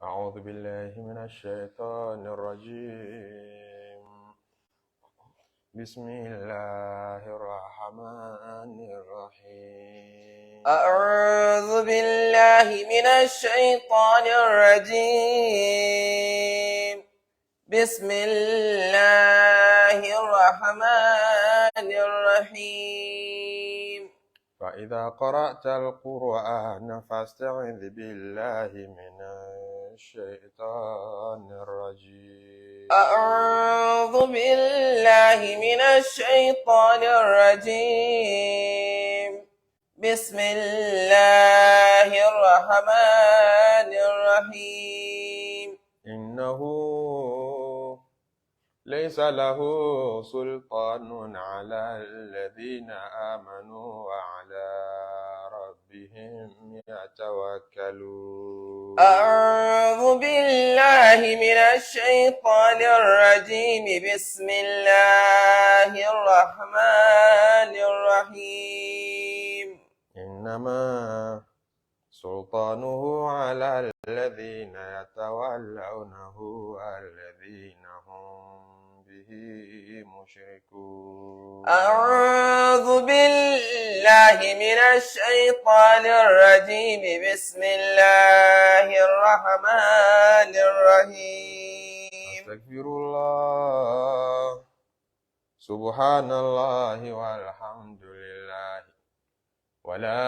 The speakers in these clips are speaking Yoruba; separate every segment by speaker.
Speaker 1: أعوذ بالله من الشيطان الرجيم. بسم الله الرحمن الرحيم.
Speaker 2: أعوذ بالله من الشيطان الرجيم. بسم الله الرحمن الرحيم.
Speaker 1: فإذا قرأت القرآن فاستعذ بالله من الشيطان الرجيم.
Speaker 2: أعوذ بالله من الشيطان الرجيم. بسم الله الرحمن الرحيم.
Speaker 1: إنه ليس له سلطان على الذين آمنوا وعلى ربهم يتوكلون.
Speaker 2: أعوذ بالله من الشيطان الرجيم. بسم الله الرحمن الرحيم.
Speaker 1: إنما سلطانه على الذين يتولونه الذين هم به مشركون.
Speaker 2: أعوذ بالله من الشيطان الرجيم. بسم الله الرحمن الرحيم.
Speaker 1: أستغفر الله سبحان الله والحمد لله ولا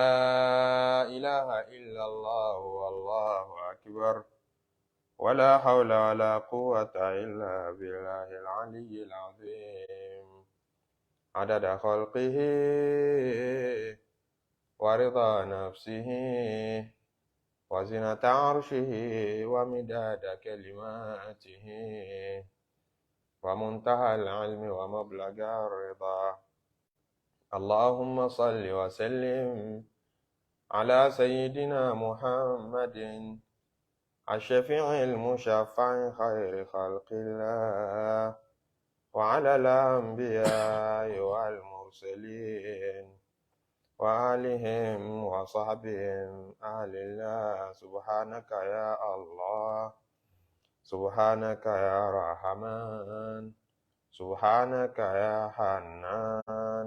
Speaker 1: إله إلا الله والله أكبر ولا حول ولا قوة إلا بالله العلي العظيم. عدد خلقه ورضا نفسه وزنة عرشه ومداد كلماته ومنتهى العلم ومبلغ الرضا. اللهم صل وسلم على سيدنا محمد الشفيع المشفع خير خلق الله وعلى الأنبياء والمرسلين وآلهم وصحبهم أهل الله. سبحانك يا الله، سبحانك يا رحمن، سبحانك يا حنان،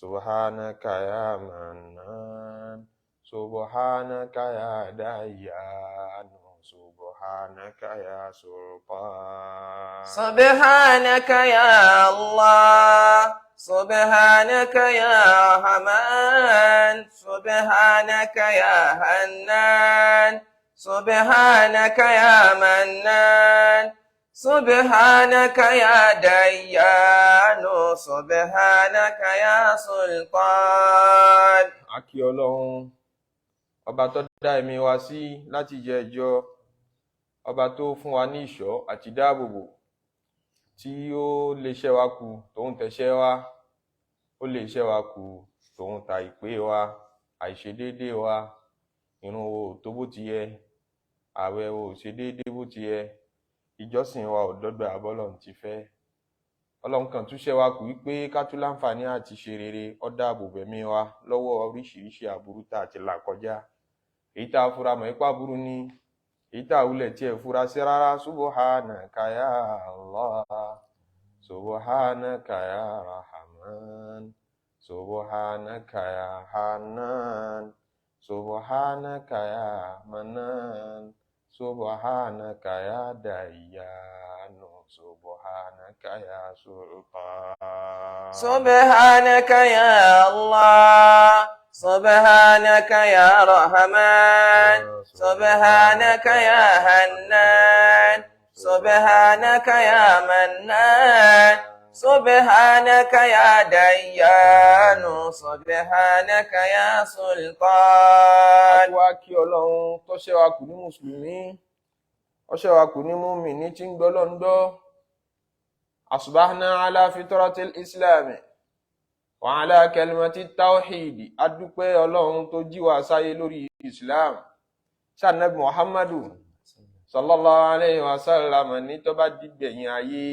Speaker 1: سبحانك يا منان، سبحانك يا ديان، سبحانك يا سلطان.
Speaker 2: سبحانك يا الله، سبحانك يا رحمن، سبحانك يا حنان، سبحانك يا منان، سبحانك يا ديان، سبحانك يا سلطان.
Speaker 1: A kí Ọlọ́run ọba tó dá ẹ̀mí wa sí láti jẹjọ́, ọba tó fún wa ní ìṣọ́ àti dáàbòbò, tí ó lè ṣẹ́ wa kù tóun tẹ̀ṣẹ́ wa, ó lè ṣẹ́ wa kù tóun ta ìpè wa, àìṣedéédé wa, ìrun wo ò tó bó ti yẹ, ààwẹ̀ wo ò ṣe déédé bó ti yẹ, ìjọsìn wa ò dọ́gba bọ́lọ́run ti fẹ́. Ọlọ́run kan tún ṣẹ́ wa kù wípé ká tún láǹfààní àti ṣe rere, ó dáàbò bẹ̀mí wa lọ́wọ́ oríṣiríṣi aburú tá a ti là kọjá, èyí tá a fura mọ́ ipá burú ni, èyí tá a wulẹ̀ tí ẹ̀ fura sí rárá. Subhanaka ya Allah, subhanaka ya Rahman, subhanaka ya Hanan, subhanaka ya Manan, subhanaka ya Dayyan, subhanaka ya Sultan.
Speaker 2: سبحانك يا الله، سبحانك يا رحمن، سبحانك يا حنان، سبحانك يا منان، سبحانك يا ديان، سبحانك يا سلطان.
Speaker 1: Wá kí Ọlọ́run tó ṣẹ́ wa kù ní mùsùlùmí, ó ṣẹ́ wa kù ní mùmínì tí ń gbọ́ lọ́n gbọ́. Asbahna ala fitratil islami wa ala kalimati tawhidi. Adúpẹ́ Ọlọ́run tó jí wa sáyé lórí Islam. Ṣànábì Muhammadu sallallahu alayhi wa sallam ní tó bá dìgbẹ̀yìn ayé,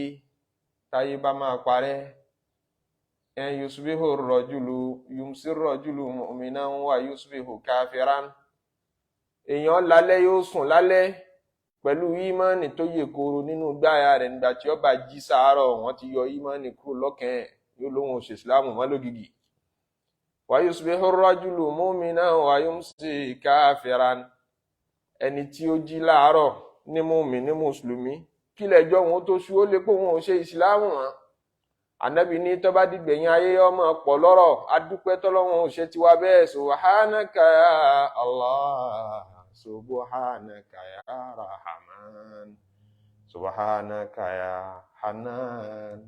Speaker 1: táyé bá máa parẹ́, yusbihu rajulu yumsi rajulu mu'minan wa yusbihu kafiran. Èèyàn lálẹ́ yóò sùn lálẹ́, pẹ̀lú ìmánì tó yè kooro nínú gbáyà rẹ̀ nígbà tí ó bá jí sàárọ̀ wọ́n ti yọ ìmánì kúrò lọ́kàn ẹ̀ yóò lóhun òṣè ìsìláàmù mọ́ lógìgì. wa yusbihu ar-rajulu mu'minan wa yumsi kafiran, ẹni tí ó jí láàárọ̀ ní mùmí ní mùsùlùmí kí lẹ́jọ́ wọn tó ṣú ó lè pé wọn ò ṣe ìsìláàmù mọ́. Ànábì ní tó bá dìgbẹ̀yìn ayé ọmọ pọ̀ lọ́rọ̀ adúpẹ́ tọ́lọ́wọ́n ò ṣe tiwa bẹ́ẹ̀. Subhanaka ya Allah, subhanaka ya Rahman, subhanaka ya Hanan,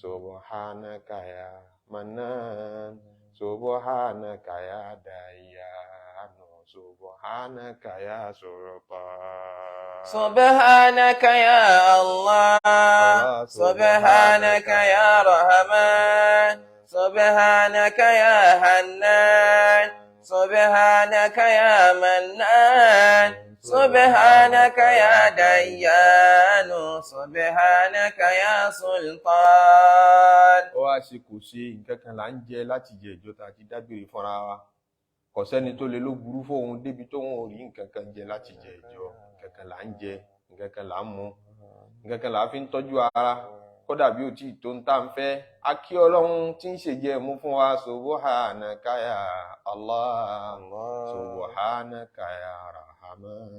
Speaker 1: subhanaka ya Manan, subhanaka ya Dayyan, subhanaka ya Sultan.
Speaker 2: سبحانك يا الله سبحانك يا رحمن سبحانك يا حنان سبحانك يا منان سبحانك يا ديان سبحانك يا سلطان.
Speaker 1: Ó wá ṣe kò ṣe nǹkan kan là ń jẹ láti jẹ ìjọ tá a ti dágbére fúnra wa. Kò sẹ́ni tó lè ló burú fóun débi tóun ò rí nǹkan kan jẹ láti jẹ ìjọ. Nǹkan kan là ń jẹ, nǹkan kan là ń mu, nǹkan kan là fi ń tọ́jú ara. Kódà bí ó tí tó ń tà ń fẹ́, a kí Ọlọ́run tí ń ṣèjẹ mú fún wa. Subhanaka ya Allah, subhanaka ya Rahman,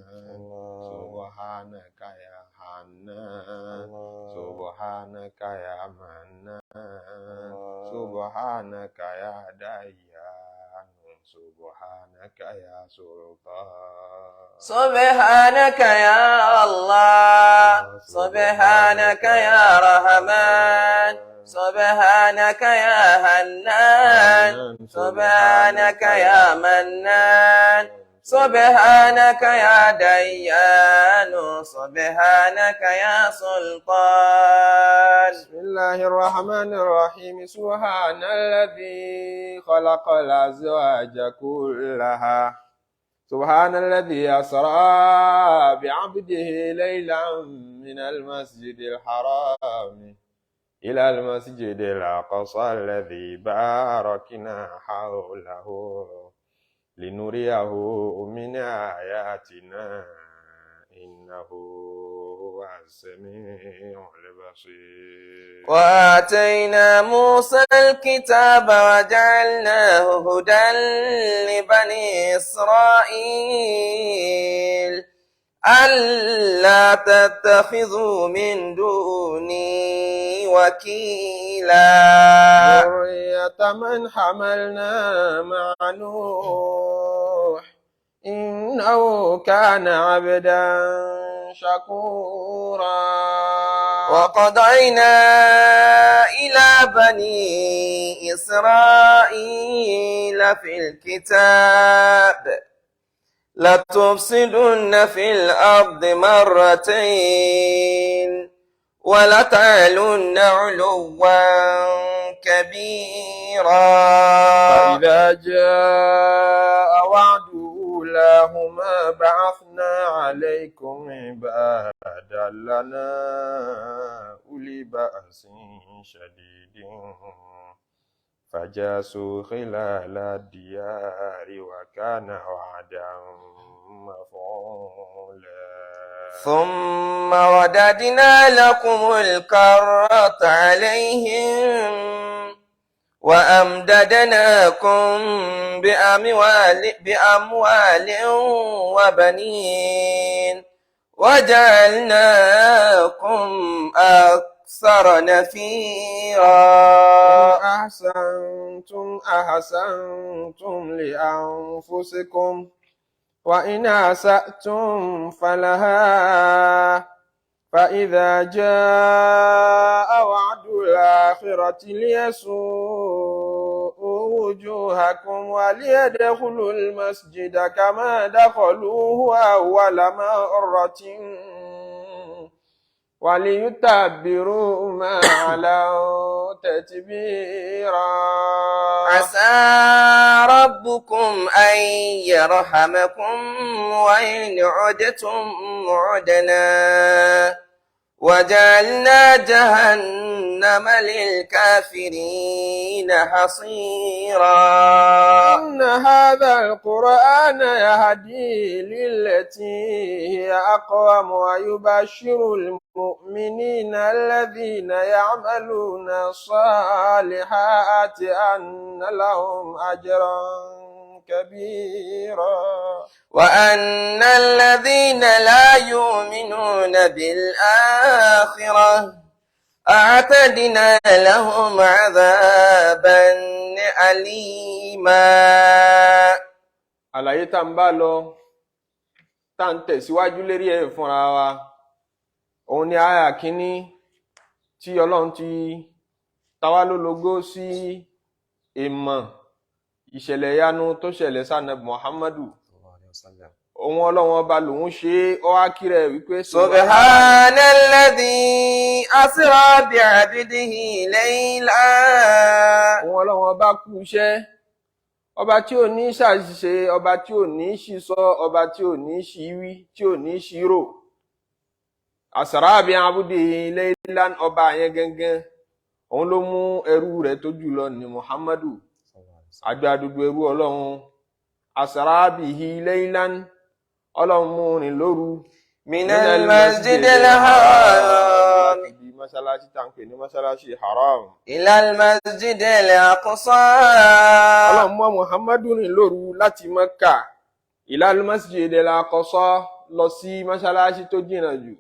Speaker 1: subhanaka ya Hanan, subhanaka ya Manan, subhanaka ya Dayyan, subhanaka ya Sultan.
Speaker 2: سبحانك يا الله سبحانك يا رحمن سبحانك يا حنان سبحانك يا منان سبحانك يا ديان سبحانك يا سلطان.
Speaker 1: بسم الله الرحمن الرحيم. سبحان الذي خلق الأزواج كلها سبحان الذي أسرى بعبده ليلا من المسجد الحرام إلى المسجد الأقصى الذي باركنا حوله لنريه من آياتنا إنه هو السميع البصير.
Speaker 2: وآتينا موسى الكتاب وجعلناه هدى لبني إسرائيل ألا تتخذوا من دوني وكيلا
Speaker 1: ذرية من حملنا مع نوح إنه كان عبدا شكورا.
Speaker 2: وقضينا إلى بني إسرائيل في الكتاب لتفسدن في الأرض مرتين ولتعلن علوا كبيرا.
Speaker 1: فإذا جاء وعد أولاهما بعثنا عليكم عبادا لنا أولي بأس شديد فجاسوا خلال الديار وكان وعدا مفعولا.
Speaker 2: ثم رددنا لكم الكرة عليهم وأمددناكم بأموال وبنين وجعلناكم أكثر نفيرا.
Speaker 1: أحسنتم لأنفسكم وإن أسأتم فلها فإذا جاء وعد الآخرة ليسوءوا وجوهكم وليدخلوا المسجد كما دخلوه أول مرة وليتبروا ما علوا تتبيرا.
Speaker 2: عسى ربكم أن يرحمكم وإن عدتم عدنا وجعلنا جهنم للكافرين حصيرا.
Speaker 1: إن هذا القرآن يهدي للتي هي أقوم ويبشر المؤمنين الذين يعملون الصالحات أن لهم أجرا كبيرا
Speaker 2: وأن الذين لا يؤمنون بالآخرة أعتدنا لهم عذابا أليما.
Speaker 1: àlàyé tá ń bá lọ tá ń tẹ̀síwájú lérí ẹ̀ fúnra wa òun ni àyà kínní tí Ọlọ́run ti ta wá lólogó sí ìmọ̀ ìṣẹ̀lẹ̀ ìyanu tó ṣẹlẹ̀ sánàbì Muhammadu òun Ọlọ́run ọba lòun ṣe ọ́ ákírẹ̀ wípé
Speaker 2: Subhanalladhi asra bi'abdihi layla.
Speaker 1: òun Ọlọ́run ọba kú iṣẹ́ ọba tí ò ní ṣàṣìṣe ọba tí ò ní ṣìsọ ọba tí ò ní ṣìwí tí ò ní ṣìrò asra bi'abdihi laylan ọba yẹn gangan òun ló mú ẹrú rẹ̀ tó jùlọ ní Muhammadu àgbàdùgbò ẹrú Ọlọ́run asra bihi laylan Ọlọ́run mú rìn lóru
Speaker 2: minal masjidil haram
Speaker 1: ibi mọ́ṣáláṣí tá ń pè ní mọ́ṣáláṣí haram
Speaker 2: ilal masjidil aqsa.
Speaker 1: Ọlọ́run mú Muhammadu rìn lóru láti Mẹ́kà ilal masjidil aqsa lọ sí mọ́ṣáláṣí tó jìnnà jù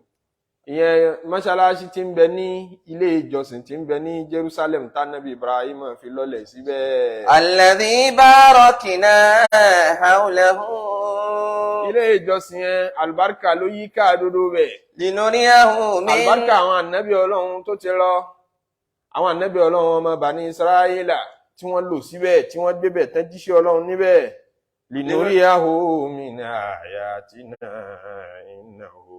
Speaker 1: ìyẹn mọ́ṣáláṣí tí ń bẹ ní ilé ìjọsìn tí ń bẹ ní Jerusalem tánàbí Ibrahim fi lọ́lẹ̀ síbẹ̀.
Speaker 2: alladhi barakna hawlahu.
Speaker 1: ilé ìjọsìn yẹn àlùbáríkà ló yí káàdódó bẹ̀.
Speaker 2: linuriyahu min.
Speaker 1: àlùbáríkà àwọn ànábì Ọlọ́run tó ti lọ àwọn ànábì Ọlọ́run ọmọ Bani Israila tí wọ́n lò síbẹ̀ tí wọ́n gbébẹ̀ tán jíṣẹ́ Ọlọ́run níbẹ̀. linuriyahu min ayatina innahu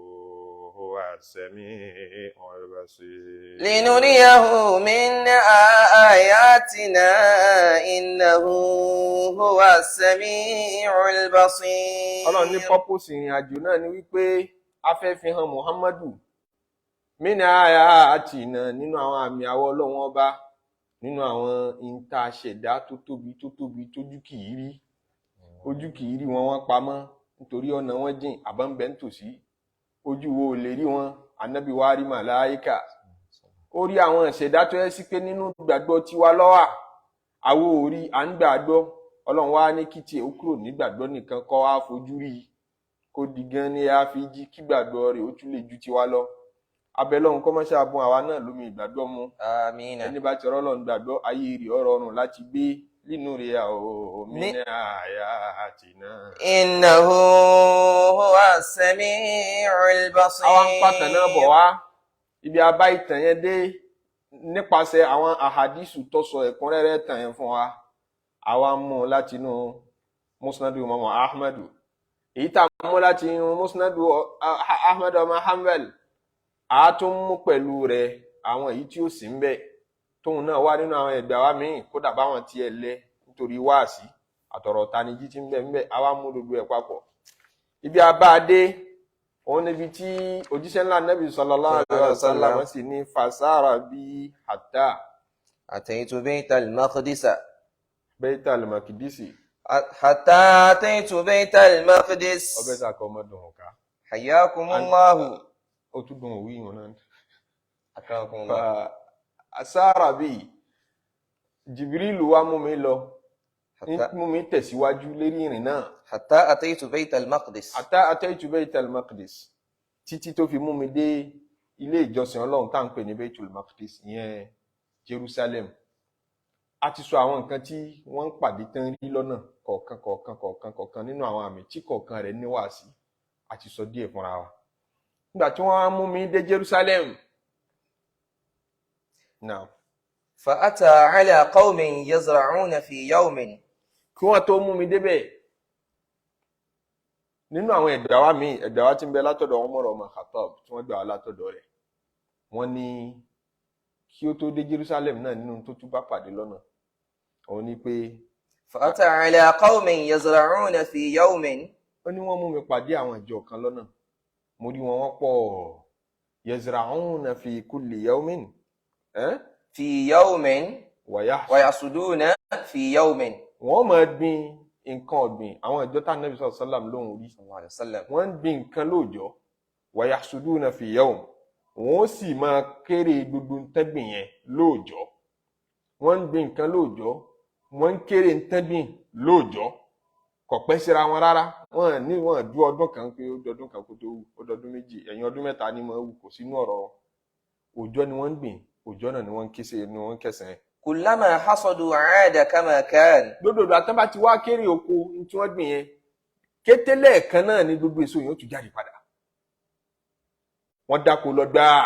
Speaker 1: as-sami'ul basir.
Speaker 2: linuriyahu min ayatina innahu huwa as-sami'ul basir.
Speaker 1: Ọlọ́run ní pọ́pọ́sì ìrìn àjò náà ni wípé a fẹ́ fi hàn Muhammadu min ayatina nínú àwọn àmì àwọ̀ Ọlọ́run ọba nínú àwọn ìta ṣẹ̀dá tó tóbi tójú kìí rí ojú kìí rí wọn pamọ́ nítorí ọ̀nà wọn jìn àbọ̀nbẹ́ nítòsí ojú wo lè rí wọn ànábì wa rí màláíkà ó rí àwọn ìṣẹ̀dá tó yẹ sí pé nínú gbàgbọ́ tiwa lọ́wà àwo orí à ń gbàgbọ́ Ọlọ́run wá ní kí tiẹ̀ ó kúrò nígbàgbọ́ nìkan kọ́ wá fojú rí kó di gan ni a fi jí kí gbàgbọ́ rẹ̀ ó tún lè ju tiwa lọ abẹ́lọ́run kọ́ mọ́ṣẹ́ abún àwa náà lómi ìgbàgbọ́ mu
Speaker 2: àmín.
Speaker 1: ẹni bá ti rọ́lọ́run gbàgbọ́ ayé rẹ̀ ọ̀rọ̀ ọ̀run láti gbé linuriyahu min ayatina.
Speaker 2: innahu huwa as-sami'ul basir.
Speaker 1: àwọn pàtàkì náà bọ̀ wá ibi abá ìtàn yẹn dé nípasẹ̀ àwọn àhàdísù tó sọ ẹ̀kúnrẹ́rẹ́ tàn yẹn fún wa àwa mú látinú musnadu Imam Ahmadu èyí tá a mú látinú musnadu Ahmadu ọmọ Hanbal a tún mú pẹ̀lú rẹ̀ àwọn èyí tí ó sì ń bẹ tóun náà wá nínú àwọn ẹgbẹ́ wa míì kódà báwọn tiẹ̀ lẹ nítorí wáàsí àtọ̀rọ̀ tanijí tí ń bẹ ń bẹ àwa mú gbogbo ẹ̀ papọ̀ ibi abáadé òun níbi tí òjíṣẹ́ ńlá Nábì sallallahu alaihi wasallam sì ní fasara bí hatta
Speaker 2: ataytu baytal maqdisa.
Speaker 1: Baitul Maqdisi
Speaker 2: hatta ataytu baytal maqdis.
Speaker 1: ọbẹ̀ sàkọ́ ọmọdún ọ̀ká
Speaker 2: hayyakumullahu.
Speaker 1: ó tún dùn òwú ìwọ̀n náà
Speaker 2: akramakumullah.
Speaker 1: asara bí Jibrilu wá mú mi lọ mú mi tẹ̀síwájú lérí ìrìn náà
Speaker 2: hatta ataytu baytal maqdis.
Speaker 1: hatta ataytu Baitul Maqdis títí tó fi mú mi dé ilé ìjọsìn Ọlọ́run tá ń pè ní Baitul Maqdis ìyẹn Jerusalem a ti sọ àwọn nǹkan tí wọ́n ń pàdé tán rí lọ́nà kọ̀ọ̀kan nínú àwọn àmì tí kọ̀ọ̀kan rẹ̀ níwàásí a ti sọ díẹ̀ fúnra wa nígbà tí wọ́n mú mi dé Jerusalem náà
Speaker 2: فأتى على قوم يزرعون في يوم.
Speaker 1: kí wọ́n tó mú mi débẹ̀ nínú àwọn ẹ̀dá wa míì ẹ̀dá wa tí ń bẹ látọ̀dọ̀ Umar ọmọ Khattab tí wọ́n gbà wá látọ̀dọ̀ rẹ̀ wọ́n ní kí ó tó dé Jerusalem náà nínú tó tún bá pàdé lọ́nà òun ni pé
Speaker 2: فأتى على قوم يزرعون في يوم.
Speaker 1: ó ní wọ́n mú mi pàdé àwọn ìjọ kan lọ́nà mo rí wọn wọ́n pọ̀ yazra'una fi kulli yawmin
Speaker 2: في يوم ويحصدون في يوم.
Speaker 1: wọ́n máa gbin nǹkan ọ̀gbìn àwọn ìjọ tá Ànábì sallallahu alaihi wasallam lóhùn rí wọ́n ń gbin nǹkan lóòjọ́ wayahsuduna fi yawm wọ́n sì máa kéré gbogbo ntẹ́gbìn yẹn lóòjọ́ wọ́n ń gbin nǹkan lóòjọ́ wọ́n ń kéré ntẹ́gbìn lóòjọ́ kò pẹ́ síra wọn rárá wọ́n du ọdún kan pé ó dọdún kan kó tó wù ó dọdún méjì ẹ̀yìn ọdún mẹ́ta ni máa wù kò sínú ọ̀rọ̀ òòjọ́ ni wọ́n ń gbìn òòjọ́ náà ni wọ́n ń kẹsàn-án.
Speaker 2: كلما حصدوا عاد كما كان.
Speaker 1: gbogbo ìgbà tán bá ti wá kéré oko tí wọ́n gbìn yẹn kété lẹ́ẹ̀kan náà ni gbogbo èso yẹn ó tún jáde padà. wọ́n dáko lọ gbáà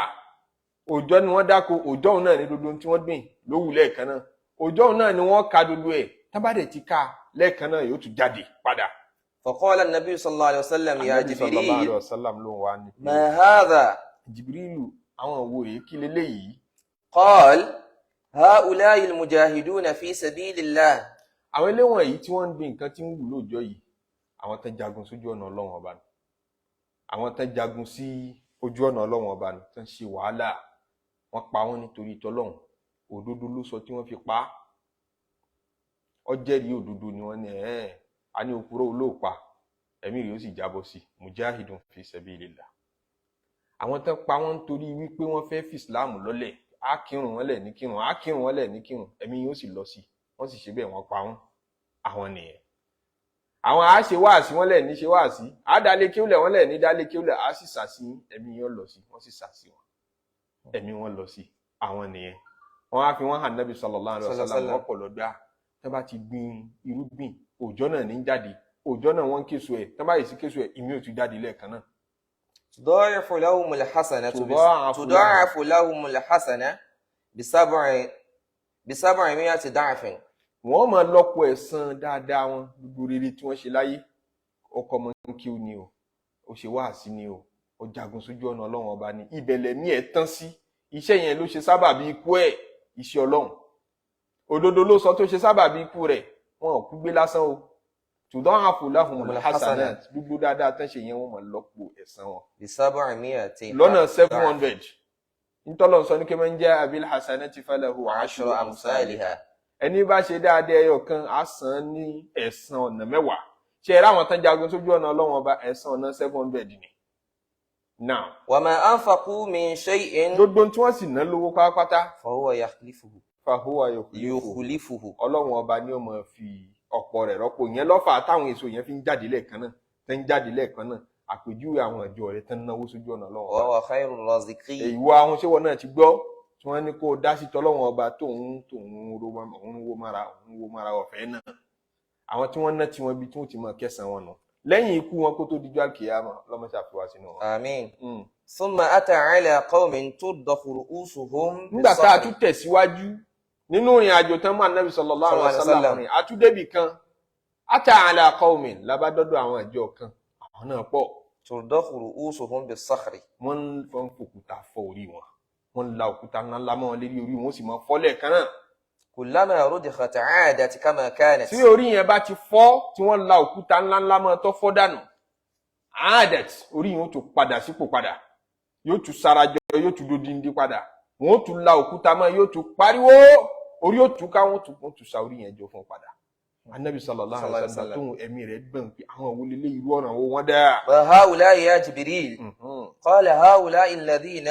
Speaker 1: òòjọ́ ni wọ́n dáko òòjọ́ òun náà ni gbogbo tí wọ́n gbìn ló wù lẹ́ẹ̀kan náà òòjọ́ òun náà ni wọ́n ka gbogbo ẹ̀ tán bá dẹ̀ ti ká lẹ́ẹ̀kan náà yóò tún jáde padà.
Speaker 2: فقال النبي صلى الله عليه وسلم يا جبريل
Speaker 1: lóhùn
Speaker 2: ما هذا.
Speaker 1: Jibrilu àwọn òwò rèé kí leléyìí.
Speaker 2: قال هؤلاء المجاهدون في سبيل الله.
Speaker 1: àwọn eléwọ̀n yìí tí wọ́n ń gbin nǹkan tí ń wù lóòjọ́ yìí àwọn tán jagun sójú ọ̀nà Ọlọ́run ọba ni àwọn tán jagun sí ojú ọ̀nà Ọlọ́run ọba ni tán ṣe wàhálà wọ́n pa wọ́n nítorí tọ́lọ́run òdodo ló sọ tí wọ́n fi pa á ó jẹ́rìí òdodo ni wọ́n ní a ní òpùrọ́ olóòpa ẹ̀mí rẹ̀ ó sì jábọ́ sí mujahidun fi sabilillah. àwọn tán pa wọ́n nítorí wípé wọ́n fẹ́ fi Islam lọ́lẹ̀ á kírun wọn lẹ̀ ní kírun á kírun wọn lẹ̀ ní kírun ẹ̀mí yóò sì lọ sí wọ́n sì ṣe bẹ́ẹ̀ wọ́n pa wọ́n àwọn nìyẹn. àwọn á ṣe wáàsí wọn lẹ̀ ní ṣe wáàsí á dálé kíúlẹ̀ wọn lẹ̀ ní dálé kíúlẹ̀ á sì sàsí ẹ̀mí yóò lọ sí wọ́n sì sàsí wọn ẹ̀mí wọn lọ sí àwọn nìyẹn. wọ́n á fi wọ́n hàn Nábì sallallahu alaihi wasallam wọ́n pọ̀ lọ́gbà tẹ́ bá ti gbin irúgbìn òòjọ́ náà ní jáde òòjọ́ náà wọ́n ń késo ẹ̀ tẹ́ bá yìí sí késo ẹ̀ ìmí ò tún jáde lẹ́ẹ̀kan náà.
Speaker 2: تضاعف لهم الحسنة ب700 ضعف.
Speaker 1: wọ́n máa lọ́pọ̀ ẹ̀san dáadáa wọn gbogbo rere tí wọ́n ṣe láyé ọkọ̀ ọmọ kí ó ní o ó ṣe wáàsí ni o ó jagun sójú ọ̀nà Ọlọ́run ọba ni ìbẹ̀lẹ̀ ní ẹ̀ tán sí iṣẹ́ yẹn ló ṣe sábàbí ikú ẹ̀ iṣẹ́ Ọlọ́run òdodo ló sọ tó ṣe sábàbí ikú rẹ̀ wọn ò kú gbé lásán o tudaafu lahumul hasanat gbogbo dáadáa tán ṣe yẹn wọ́n máa lọ́pọ̀ ẹ̀san wọn.
Speaker 2: ب700
Speaker 1: lọ́nà 700 ntọ́lọ̀ sọ ní kí man jaa bil hasanati falahu 10 amsalha ẹni bá ṣe dáadáa ẹyọ kan á san ní ẹ̀san ọ̀nà 10 ṣe eré àwọn tán jagun sójú ọ̀nà Ọlọ́run ọba ẹ̀san ọ̀nà 700 ni. now
Speaker 2: وما أنفقوا من شيء
Speaker 1: gbogbo tí wọ́n sì ná lówó pátápátá
Speaker 2: فهو يخلفه.
Speaker 1: Ọlọ́run ọba ni ó máa fi ọ̀pọ̀ rẹ̀ rọ́pò yẹn lọ́fà táwọn èso yẹn fi ń jáde lẹ́ẹ̀kan náà tẹ́ ń jáde lẹ́ẹ̀kan náà àpèjúwe àwọn ìjọ rẹ̀ tán náwó sójú ọ̀nà Ọlọ́run ọba.
Speaker 2: وهو خير الرازقين.
Speaker 1: ìwọ àwọn ṣéwọ náà ti gbọ́ tí wọ́n ní kó o dá sí tọ́lọ́run ọba tóun wo mara ọ̀fẹ́ náà àwọn tí wọ́n ná tí wọ́n bí tí wọ́n ti máa kẹsàn-án wọn nù lẹ́yìn ikú wọn kó tó dijọ́ àkìyàmọ̀ lọ́mọ́ṣàfihàn sínú wọn.
Speaker 2: آمين. ثم أتى على قوم ترضخ رؤوسهم
Speaker 1: nígbà tá a tún tẹ̀síwájú nínú ìrìn àjò tán mọ́ Ànábì sallallahu alaihi wasallam rìn àtúndébì kan ata ala qaumin labádọ́dọ̀ àwọn ìjọ kan àwọn náà pọ̀.
Speaker 2: ترضخ رؤوسهم بالصخر.
Speaker 1: wọ́n fọ́n fòkúta fọ́ orí wọn wọ́n la òkúta ńlá mọ́ wọn lérí orí wọn sì máa fọ́ lẹ́ẹ̀kan náà.
Speaker 2: كلما رضخت عادت كما كانت.
Speaker 1: tí orí yẹn bá ti fọ́ tí wọ́n la òkúta ńlá mọ́ tó fọ́ dànù adet orí yẹn ó tún padà sípò padà yóò tún sarajọ yóò tún dodindi padà wọ́n ó tún la òkúta mọ́ yóò tún pariwo orí ó tún ká wọ́n tún sa orí yẹn jọ fún padà. Ànábì sallallahu alaihi wasallam tó ẹ̀mí rẹ̀ gbọ̀n pé àwọn wo lélẹ́ irú ọ̀ràn wo wọ́n dá.
Speaker 2: وهؤلاء يا جبريل قال هؤلاء الذين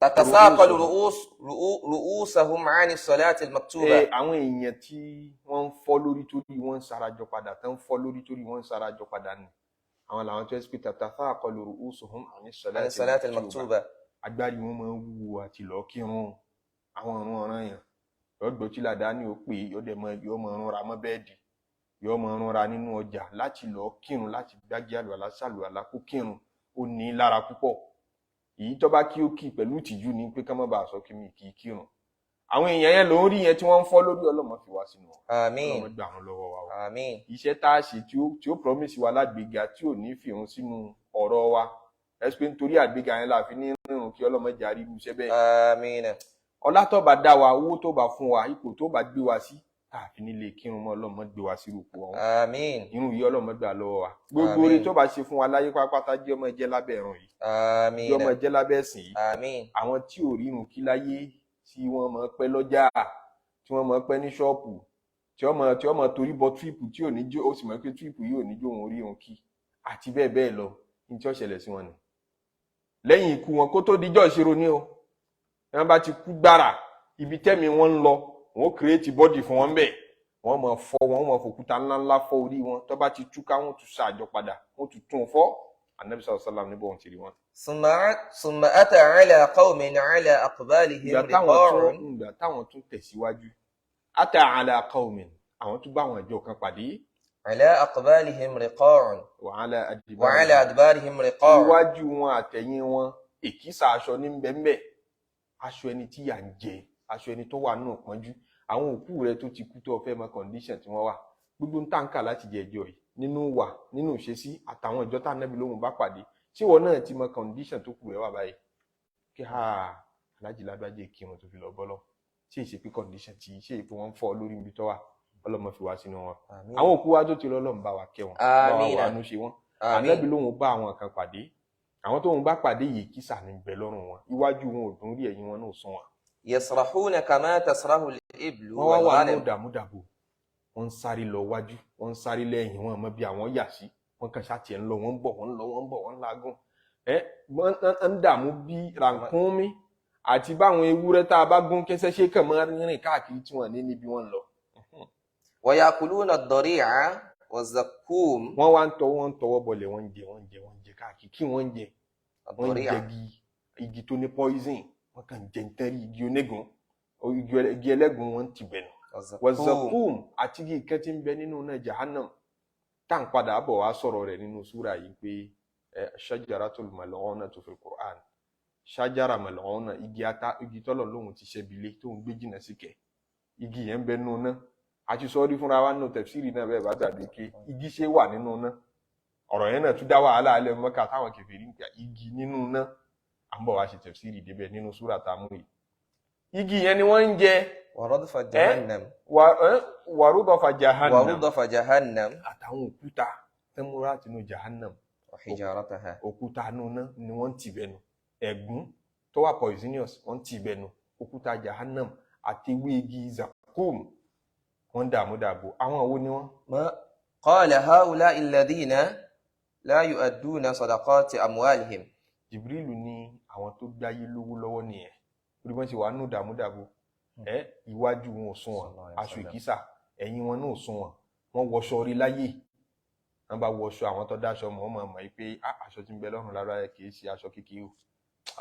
Speaker 2: تتثاقل رؤوسهم عن الصلاة المكتوبة.
Speaker 1: àwọn èèyàn tí wọ́n ń fọ́ lórí torí wọ́n ń sarajọ padà tán ń fọ́ lórí torí wọ́n ń sarajọ padà ni àwọn làwọn tó ẹ́ pé تتثاقل رؤوسهم عن الصلاة
Speaker 2: المكتوبة.
Speaker 1: agbárí wọn máa ń wúwo àti lọ kírun àwọn ọ̀run ọ̀ràn yẹn lọ́dọ̀ tí làdáni ó pè yóò mọ ọ̀run ra mọ́ bẹ́ẹ̀dì yóò mọ ọ̀run ra nínú ọjà láti lọ kírun láti gbági àlùwàlá sàlùwàlá kó kírun ó ní lára púpọ̀ èyí tó bá kí ó kí pẹ̀lú ìtìjú ni pé ká má bàa sọ kí mi kì í kírun àwọn èèyàn yẹn ló ń rí yẹn tí wọ́n ń fọ́ lórí Ọlọ́mọ fi wá sínú
Speaker 2: àmín
Speaker 1: Ọlọ́mọ gbà wọn lọ́wọ́ wa o
Speaker 2: àmín
Speaker 1: iṣẹ́ tá a ṣe tí ó promise wa lágbèéga tí ò ní fi hàn sínú ọ̀rọ̀ wa ẹsùn nítorí àgbéga yẹn láàfin ní rírun kí Ọlọ́mọ jàrí irú iṣẹ́ bẹ́ẹ̀
Speaker 2: àmín
Speaker 1: ọlá tó bá dá wa owó tó bá fún wa ipò tó bá gbé wa sí tá a fi nílé kírun mọ́ Ọlọ́run má gbé wa sí rúpò ọ̀hún.
Speaker 2: Àmín.
Speaker 1: Irun yìí Ọlọ́run má gbà lọ́wọ́ wa. Gbogbo oore tó bá ṣe fún wa láyé pátápátá jẹ́ ọmọ jẹ́ lábẹ́ ìrun yìí.
Speaker 2: Àmín.
Speaker 1: Jẹ́ ọmọ jẹ́ lábẹ́ ẹ̀sìn yìí.
Speaker 2: Àmín.
Speaker 1: Àwọn tí ò rí irun kí láyé tí wọ́n máa pẹ́ lọ́jà, tí wọ́n máa pẹ́ ní ṣọ́ọ̀pù, tí wọ́n máa torí bọ tírípù tí ò ní jó, ó sì mọ̀ pé tírípù yìí ò ní jó òun rí irun kí, àti bẹ́ẹ̀ bẹ́ẹ̀ lọ ní tí ó ṣẹlẹ̀ sí wọn ni. Lẹ́yìn ikú wọn kó tó dijọ́ ìṣirò ní o, wọ́n bá ti kú gbára ibi tẹ́mi wọn ń lọ, wọ́n ó kírètì bọ́dì fún wọn bẹ́ẹ̀, wọ́n máa fọ́ wọn, wọ́n máa fòkúta ńláńlá fọ́ orí wọn, tó bá ti túká wọ́n tún ṣàjọ padà, wọ́n tún tún fọ́. Ànábì sallallahu alaihi wasallam níbo wọn ti rí wọn.
Speaker 2: ثم أتى على قوم على أقبالهم رقاع.
Speaker 1: Ìgbà táwọn tún tẹ̀síwájú, أتى على قوم, àwọn tún bá àwọn ìjọ kan pàdé.
Speaker 2: على أقبالهم رقاع
Speaker 1: وعلى
Speaker 2: أدبارهم رقاع.
Speaker 1: Iwájú wọn àtẹ̀yìn wọn èkísà aṣọ ní bẹ́ẹ̀, aṣọ ẹni tí yà ń jẹ, aṣọ ẹni tó wà nínú ìpọ́njú. Àwọn òkú rẹ tó ti kú tó fẹ́ mọ condition tí wọ́n wà, gbogbo ń tàǹkà láti jẹ ẹjọ́ yìí nínú wà nínú ìṣesí àtàwọn ìjọ tá Ànábì lóhùn bá pàdé. Tí wọn náà ti mọ condition tó kù rẹ wà báyìí kí alájì lágbájé kí wọn tó fi lọ bọ́lọ̀, ṣé ìṣe pé condition tí ṣé ìpín wọn ń fọ́ lórí ibi tó wà, Ọlọ́mọ fi wá sínú wọn. Àwọn òkú wa tó ti lọ Ọlọ́run bá wa kẹ́ wọn, bá wa nú ṣe wọn. Ànábì lóhùn bá àwọn kan pàdé, àwọn tó ń bá pàdé yìí kísà ní bẹ lọ́rùn wọn, iwájú wọn ò dùn rí, ẹ̀yìn wọn náà sún wọn.
Speaker 2: يسرحون كما تسرح الإبل
Speaker 1: wọ́n wá wà ní
Speaker 2: والغنم.
Speaker 1: dàmúdàbò, wọ́n ń sáré lọ wájú, wọ́n ń sáré lẹ́yìn, wọn mọ bí àwọn yà sí, wọ́n kàn ṣàtìẹ̀ ń lọ, wọ́n ń bọ̀, wọ́n ń lọ, wọ́n ń bọ̀, wọ́n ń lagún. Wọ́n ń dààmú bí ràkúnmí àti báwọn ewúrẹ́ tá a bá gún kẹsẹ́ ṣe kàn mọ́ rìn káàkiri tí wọ́n ní níbi wọ́n lọ.
Speaker 2: ويأكلون الضريع والزقوم.
Speaker 1: wọ́n wá ń tọwọ́ bọlẹ̀, wọ́n ń jẹ káàkiri, kí wọ́n ń jẹ, wọ́n ń
Speaker 2: الضريع
Speaker 1: jẹ igi tó ní poison, wọ́n kàn jẹ nítorí igi onígun, igi ẹlẹ́gùn wọn ti bẹ̀nu. Wazzakum àti igi kan tí ń bẹ nínú náà Jahannam, tá ń padà bọ̀ wá sọ̀rọ̀ rẹ̀ nínú súra yìí pé shajaratul mal'unatu fil Qur'an, shajara mal'una, igi tọ́lọ̀ lóhun ti ṣẹ́bilé tó ń gbé jìnà sí kẹ̀, igi yẹn ń bẹ nínú náà. A ti sọ rí fúnra wa nínú tafsiri náà bẹ́ẹ̀ bá tàbí pé igi ṣe wà nínú náà. Ọ̀rọ̀ yẹn náà tún dá wàhálà alẹ́ Mọ́kà táwọn kèfèrí ń pè igi nínú náà. À ń bọ̀ wá ṣe tafsiri débẹ̀ nínú súra tá a mú yìí. Igi yẹn ni wọ́n ń jẹ.
Speaker 2: ورضف جهنم.
Speaker 1: Wàrúdọ̀fà Jahannam.
Speaker 2: ورضف جهنم.
Speaker 1: Àtàwọn òkúta tẹ́múrà tinú Jahannam.
Speaker 2: وحجارتها.
Speaker 1: Òkúta inú náà ni wọ́n ti bẹnu. Ẹ̀gún tó wà poisonous wọ́n ti bẹnu. Òkúta Jahannam àti ewé igi zakum wọ́n dààmú dààbò. Àwọn wo ni wọ́n?
Speaker 2: قال هؤلاء الذين لا يؤدون صدقات أموالهم.
Speaker 1: Jibrilu ní àwọn tó gbáyé lówó lọ́wọ́ nìyẹn. Orí wọn ṣe wà nù dààmú dààbò. Iwájú wọn ò sún wọn, aṣọ ìkísà, ẹ̀yìn wọn náà ò sún wọn. Wọ́n wọṣọ orí láyé. Wọ́n bá wọṣọ, àwọn tó dáṣọ mọ̀ wọ́n mọ̀ pé aṣọ tí ń bẹ lọ́rùn lára ẹ̀ kì í ṣe aṣọ kékeré o.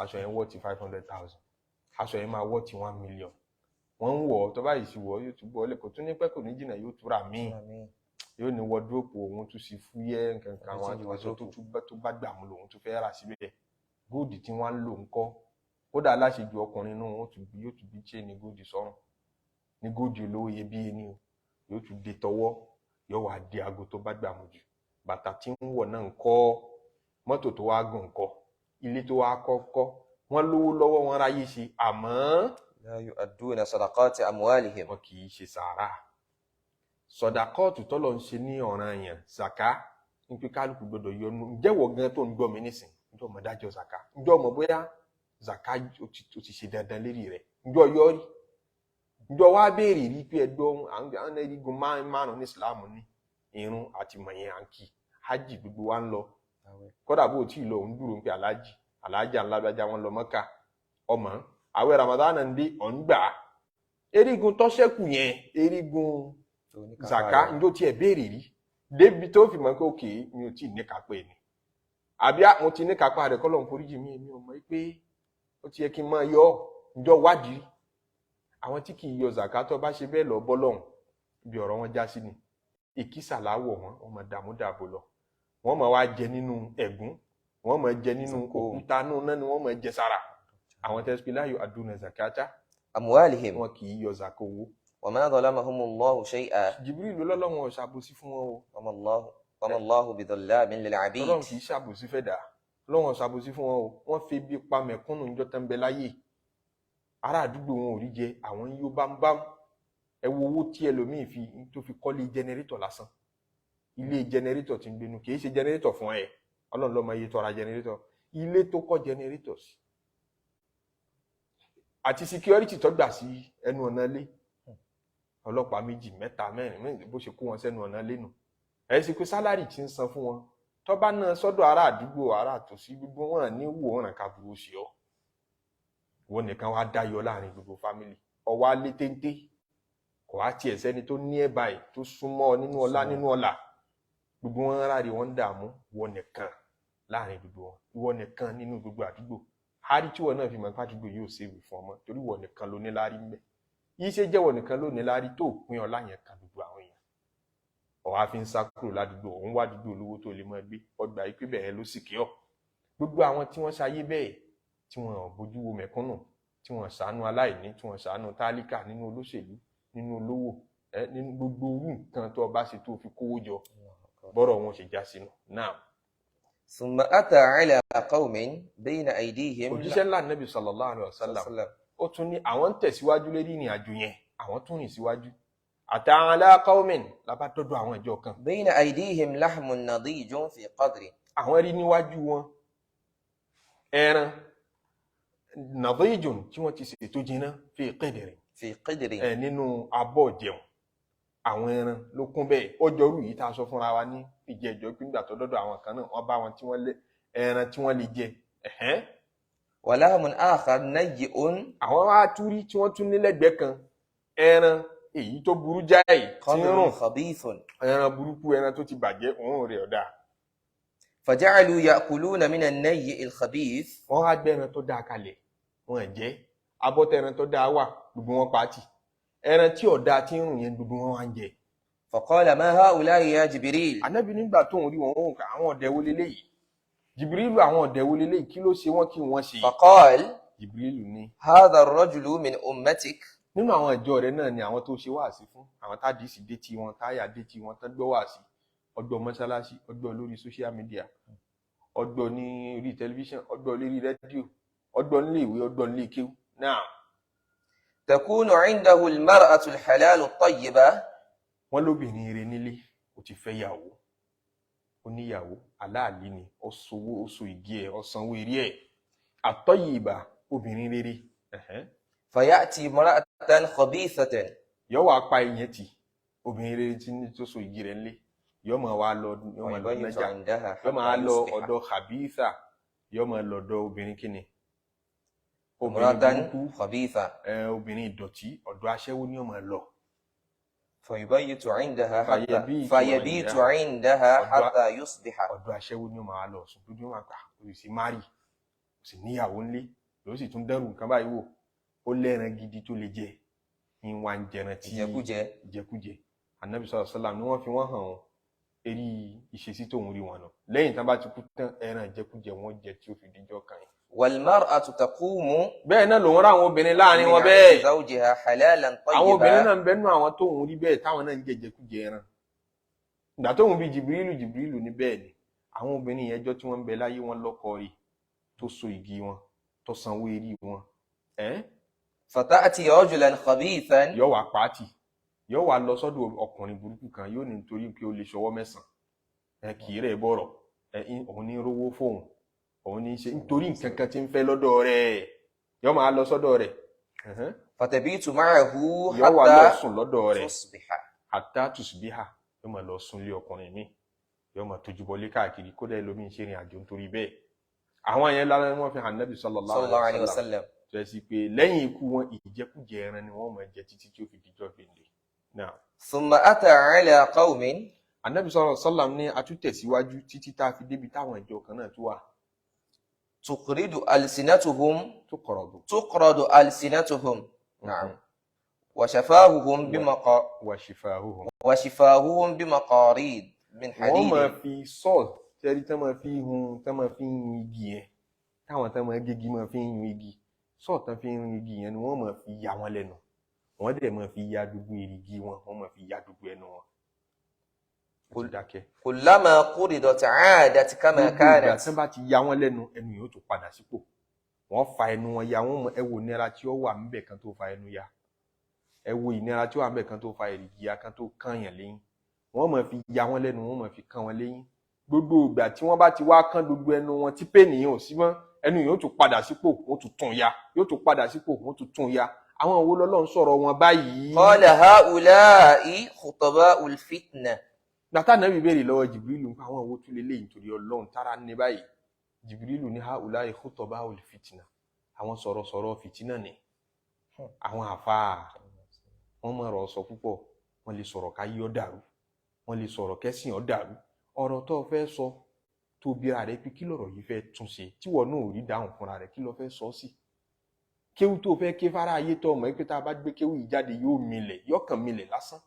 Speaker 1: Aṣọ yẹn wọ́ọ̀tì 500,000. Aṣọ yẹn máa wọ́ọ̀tì 1 million. Wọ́n ń wọ̀ tó báyìí sí wọ̀ yóò tún bọ́ lẹ́kọ̀ọ́ tún ní pẹ́ kò ní jìnnà yóò túra míì. Yóò ní wọ́dúrópù òun tún sí fúyẹ́ nǹkan kan, àwọn aṣọ tó bá gbà mú lòun tún fẹ́ rà síbẹ̀. Góòdì tí wọ́n ń lò ń kọ́. Kódà aláṣejù ọkùnrin náà yóò tún bí chain góòdì sọ́rùn. Ní góòdì olówó iyebíye ni o. Yóò tún dé tọwọ́, yóò wá dé aago tó bá gbà mú jù. Bàtà tí ń wọ̀ náà ń kọ́, mọ́tò tó wá gùn ń kọ́, ilé tó wá kọ́. Wọ́n lówó lọ́wọ́, wọn ráyé ṣe, àmọ́
Speaker 2: لا يؤدون صدقات أموالهم.
Speaker 1: wọn kì í ṣe sàárà. Sọ̀dàkọ́ọ̀tù tọ́lọ̀ ń ṣe ní ọ̀ranyàn zaka ní pé kálukú gbọdọ̀ yọnu. Ǹjẹ́ wọ̀ gan tó ń gbọ́ mi nísìn, ǹjọ́ mọ̀ dájọ́ zaka, ǹjọ́ mọ̀ bóyá zaka ó ti ṣe dandan lérí rẹ̀, ǹjọ́ yọ rí, ǹjọ́ wá béèrè rí pé ẹgbọ́ àwọn erigun márùn ní ìsìláàmù ní irun àti mọ̀yẹn àǹkì hajj gbogbo wa ń lọ. Kódà bó tí ì lọ ń dúró ń pé alájà ńlá bájá wọn lọ Mọ́kà ọmọ àwẹ̀ Ramadan ń dé ọ̀ngbà. Erigun tó ṣẹ́kù yẹn, erigun zaka ǹjọ́ tí ẹ béèrè rí débi tó fi mọ̀ pé òkè mi ò tí ì ní kápẹ́ ni, àbí mo ti ní kápá rẹ̀ kọ́lọ́run foríjì mi, èmi ò mọ̀ pé ó ti yẹ kí n máa yọ ǹjọ́ wádìí. Àwọn tí kì í yọ zaka tó bá ṣe bẹ́ẹ̀ lọ bọ́ lọ́hùn, ibi ọ̀rọ̀ wọn já sí ni. Ìkísà láwọ̀ wọn máa dààmú dààbò lọ, wọ́n máa wá jẹ nínú ẹ̀gún, wọ́n máa jẹ nínú òkúta náà ni wọ́n máa jẹ sára. Àwọn tẹ́sí la yu'adduna zakata
Speaker 2: أموالهم.
Speaker 1: wọn kì í yọ zaka owó.
Speaker 2: وما ظلمهم الله شيئا.
Speaker 1: Jibril lọ́lọ́run ò ṣàbòsí fún wọn o.
Speaker 2: وما الله بظلام للعبيد.
Speaker 1: Ọlọ́run kì í ṣàbòsí fẹ́ dà, Ọlọ́run ò ṣàbòsí fún wọn o. Wọ́n fi bí pa mẹ̀kúnnù níjọ́ tán bẹ láyé. Ará àdúgbò wọn ò rí jẹ, àwọn yóò bámbám. ẹ wo owó tí ẹlòmíì tó fi kọ́lé jẹnẹrétọ̀ lásán, ilé jẹnẹrétọ̀ tí ń gbénu, kì í ṣe jẹnẹrétọ̀ fún ẹ, Ọlọ́run ló mọ iye tó ra jẹnẹrétọ̀, ilé tó kọ́ jẹnẹrétọ̀ sí àti security tó gbà sí ẹnu ọ̀nà ilé, ọlọ́pàá 2, 3, 4 bó ṣe kó wọn sẹ́nu ọ̀nà ilé nù. ẹ sì pé sálárì tí ń san fún wọn tó bá ná sọ́dọ̀ ará àdúgbò ará àtòsí gbogbo wọn ní wò ràn kábùrú sí ọ, wọn nìkan wá dáyọ láàrin gbogbo fámìlì, ọwọ́ alé téńté, kò wá tiẹ̀ sẹ́ni tó ní ẹ̀ báyìí tó súnmọ́ nínú ọlá, gbogbo wọn ráre wọn dààmú, wọn nìkan láàrin gbogbo wọn, ìwọ nìkan nínú gbogbo àdúgbò. hárí tí wọn náà fi mọ̀ pé àdúgbò yóò ṣèwé fún ọmọ torí wọn nìkan ló ní lárí ń bẹ. yìí ṣe jẹ́wọ́ nìkan ló ní lárí tó pín ọlá yẹn kan gbogbo àwọn èèyàn. ọ̀há fi ń sá kúrò ládùúgbò, òun wá àdúgbò olówó tó lè máa gbé, ọgbà yìí pé bẹ́ẹ̀ ló sì kí ọ. gbogbo àwọn tí wọ́n ṣayé bẹ́ẹ̀ tí wọ́n bójú wo mẹ̀kúnnù, tí wọ́n ṣàánú aláìní, tí wọ́n ṣàánú tálíkà nínú olóṣèlú, nínú olówó, nínú gbogbo orú nǹkan tó bá ṣe tó fi kówó jọ, bọ́rọ̀ wọn ṣe já sínú. náà
Speaker 2: ثم أتى على قوم بين أيديهم.
Speaker 1: òjíṣẹ́ ńlá Nábì sallallahu alaihi wasallam ó tún ní àwọn ń tẹ̀síwájú lérí ìrìn àjò yẹn, àwọn tún rìn síwájú. أتى على قوم lábá dọ́dọ̀ àwọn ìjọ kan.
Speaker 2: بين أيديهم لحم نضيج في قدر.
Speaker 1: àwọn rí níwájú wọn ẹran nàdíjùn tí wọ́n ti ṣètò jiná fi qidrin.
Speaker 2: في قدر.
Speaker 1: nínú abọ́ jẹun àwọn ẹran ló kún bẹ́ẹ̀. ó jọrú yìí tá a sọ fúnra wa ní ìjẹ́jọ́ pé nígbà tó dọ́dọ̀ àwọn kan náà wọ́n bá wọn tí wọ́n lé ẹran tí wọ́n lè jẹ.
Speaker 2: ولحم آخر نيء.
Speaker 1: àwọn wá túrí tí wọ́n tún nílẹ̀gbẹ́ kan ẹran èyí tó burú jáì tí ń rùn,
Speaker 2: خبيث.
Speaker 1: ẹran burúkú, ẹran tó ti bàjẹ́, òun rẹ̀ ọ̀dà.
Speaker 2: فجعلوا يأكلون من النيء الخبيث.
Speaker 1: wọ́n wá gbé ẹran tó dáa kalẹ̀, wọ́n jẹ abọ́tẹ̀ ẹran tó dáa wà, gbogbo wọn pàtì. ẹran tí ọ̀dà tí ń rùn yẹn gbogbo wọn wá ń jẹ.
Speaker 2: فقال ما هؤلاء يا جبريل.
Speaker 1: Ànábì nígbà tó ń rí wọn òun kà àwọn ọ̀dẹ̀ wo leléyìí, Jibrilu àwọn ọ̀dẹ̀ wo leléyìí, kí ló ṣe wọ́n kí wọ́n ṣe.
Speaker 2: فقال
Speaker 1: Jibrilu ní
Speaker 2: هذا الرجل من أمتك.
Speaker 1: nínú àwọn ìjọ rẹ̀ náà ni àwọn tó ṣe wáàsí fún, àwọn tádìsì dé tí wọn, táyà dé tí wọn, tán gbọ́ wáàsí, ọgbọ́ mọ́sálásí, ọgbọ́ lórí social media, ọgbọ́ ní orí tẹlifíṣàn, ọgbọ́ lórí rédíò, ọgbọ́ nílé ìwé, ọgbọ́ nílé kéwú. náà
Speaker 2: تكون عنده المرأة الحلال الطيبة.
Speaker 1: wọ́n lóbìnrin rẹ̀ nílé, ó ti fẹ́ yàwó, ó níyàwó, aláàlí ni, ó sowó, ó so igi ẹ̀, ó sanwó eré ẹ̀, àtọ́yìbà, obìnrin rere.
Speaker 2: فيأتي امرأة خبيثة.
Speaker 1: yóò wá pa ìyẹn tì, obìnrin rere tí ní tó so igi rẹ̀ nílé, yóò máa wá lọ, yóò máa lọ
Speaker 2: ويبيت
Speaker 1: nájà,
Speaker 2: عندها
Speaker 1: yóò máa
Speaker 2: حتى
Speaker 1: lọ
Speaker 2: يصبح.
Speaker 1: ọ̀dọ̀ khabitha, yóò máa lọ ọ̀dọ̀ obìnrin kíni, obìnrin
Speaker 2: امرأة
Speaker 1: burúkú,
Speaker 2: خبيثة.
Speaker 1: obìnrin ìdọ̀tí, ọ̀dọ̀ aṣẹ́wó ni yóò máa lọ.
Speaker 2: فيبيت عندها
Speaker 1: فيبيت
Speaker 2: فيبيت
Speaker 1: عندها.
Speaker 2: عندها حتى يصبح.
Speaker 1: ọ̀dọ̀ aṣẹ́wó ni yóò máa lọ sùn, tó ní wọn gbà kò sì márì, kò sì níyàwó ńlé, ló sì tún dẹrù nǹkan báyìí wò, ó lẹ́ran gidi tó lè jẹ, ní wá ń jẹran tí ìjẹkújẹ. Ànábì sallallahu alaihi wasallam ni wọ́n fi wọ́n hàn wọn eré ìṣesí tóun rí wọn lọ. lẹ́yìn tán bá ti kú tán, ẹran ìjẹkújẹ wọn jẹ tí ó fi díjọ́ kan yìí.
Speaker 2: والمرأة تقوم
Speaker 1: bẹ́ẹ̀ náà lòun rá àwọn obìnrin láàrin wọn
Speaker 2: من
Speaker 1: bẹ́ẹ̀,
Speaker 2: زوجها حلالا
Speaker 1: àwọn obìnrin
Speaker 2: طيبا.
Speaker 1: náà ń bẹ nínú àwọn tóun rí bẹ́ẹ̀ táwọn náà ń jẹ ìjẹkújẹ ẹran. ìgbà tóun bí Jibrilu ní bẹ́ẹ̀ ni àwọn obìnrin yẹn jọ tí wọ́n ń bẹ láyé wọn lọ́kọ rí tó so igi wọn, tó sanwó eré wọn.
Speaker 2: فتأتي رجلا خبيثا.
Speaker 1: yóò wá pàtì, yóò wá lọ sọ́dọ̀ ọkùnrin burúkú kan, yóò ní nítorí pé ó lè ṣọwọ́ mẹ́sàn-án, kì í rẹ̀ bọ̀rọ̀, òun ní rówó fóun, òun ní ṣe nítorí nǹkan kan tí ń fẹ́ lọ́dọ̀ rẹ̀, yóò máa lọ sọ́dọ̀ rẹ̀.
Speaker 2: فتبيت معه
Speaker 1: yóò wá lọ
Speaker 2: حتى
Speaker 1: sùn lọ́dọ̀ rẹ̀,
Speaker 2: تصبح.
Speaker 1: hatta tusbiha, yóò máa lọ sùn lé ọkùnrin mi, yóò máa tójú bọlé káàkiri, kódà ẹlòmíín ṣe ìrìn àjò nítorí bẹ́ẹ̀. àwọn yẹn lára wọn fi hàn Nábì sallallahu alaihi wasallam tó ẹ sì pé lẹ́yìn ikú wọn ìjẹkújẹ ẹran ni wọ́n máa jẹ títí tí ó fi dijọ́ gbèǹde. náà
Speaker 2: ثم أتى على قوم.
Speaker 1: Ànábì sallallahu alaihi wasallam ní atútẹ̀síwájú títí tá a fi débi táwọn ìjọ kan náà tó wà.
Speaker 2: تقرض ألسنتهم.
Speaker 1: تقرض
Speaker 2: ألسنتهم. نعم. وشفاههم وشفاههم بمقاريد من حديد.
Speaker 1: wọ́n máa fi sọ́ọ̀ tẹ́rí tán máa fi hun, tán máa fi yun igi yẹn, táwọn tán máa gégi máa fi yun igi, sọ́ọ̀ tán fi yun igi yẹn ni wọ́n máa fi ya wọn lẹ́nu, wọ́n dẹ̀ máa fi ya dúdú èrìgì wọn, wọ́n máa fi ya dúdú ẹnu wọn. ó dákẹ́.
Speaker 2: كلما قرضت عادت كما
Speaker 1: ìgbà
Speaker 2: كانت.
Speaker 1: tí wọ́n bá ti ya wọn lẹ́nu, ẹnu yóò tún padà sípò, wọ́n fa ẹnu wọn ya, wọ́n ẹ wò nira tí ó wà níbẹ̀ kan tó fa ẹnu ya, ẹ wo ìnira tí ó wà ńbẹ̀ kan tó fa èrìgì kan tó kànyàn lẹ́yìn, wọ́n máa fi ya wọ́n lẹ́nu, wọ́n máa fi kàn wọ́n lẹ́yìn. Gbogbo ìgbà tí wọ́n bá ti wá kán gbogbo ẹnu wọn tí pé nìyẹn ò sí mọ́, ẹnu yóò tún padà sípò, wọ́n tún tún ya, yóò tún padà sípò, wọ́n tún tún ya. Àwọn wo lọ́lọ́run sọ̀rọ̀ wọn báyìí?
Speaker 2: Qala ha'ula'i khutaba'ul fitna.
Speaker 1: Gbàtà Nábì béèrè lọ́wọ́ Jibrilu nípa àwọn owó tún lélẹ́yìn torí Ọlọ́run tára ní báyìí. Jibrilu ní ha'ula'i khutaba'ul fitna. Àwọn sọ̀rọ̀sọ̀rọ̀ fìtínà ni. Àwọn àfáà wọ́n mọ̀ ọ̀rọ̀ sọ púpọ̀, wọ́n lè sọ̀rọ̀ káyé ó dàrú, wọ́n lè sọ̀rọ̀ kẹ́sìn ó dàrú. Ọ̀rọ̀ tó fẹ́ sọ tó bíra rẹ̀ pé kí lọ̀rọ̀ yìí fẹ́ tún ṣe tí wọ́n náà ò rí dáhùn fúnra rẹ̀, kí ló fẹ́ sọ sí. Kéwú tó fẹ́ ké fara ayé tó mọ̀ pé tá a bá gbé kéwú yìí jáde yóò milẹ̀, yóò kàn milẹ̀ lásán.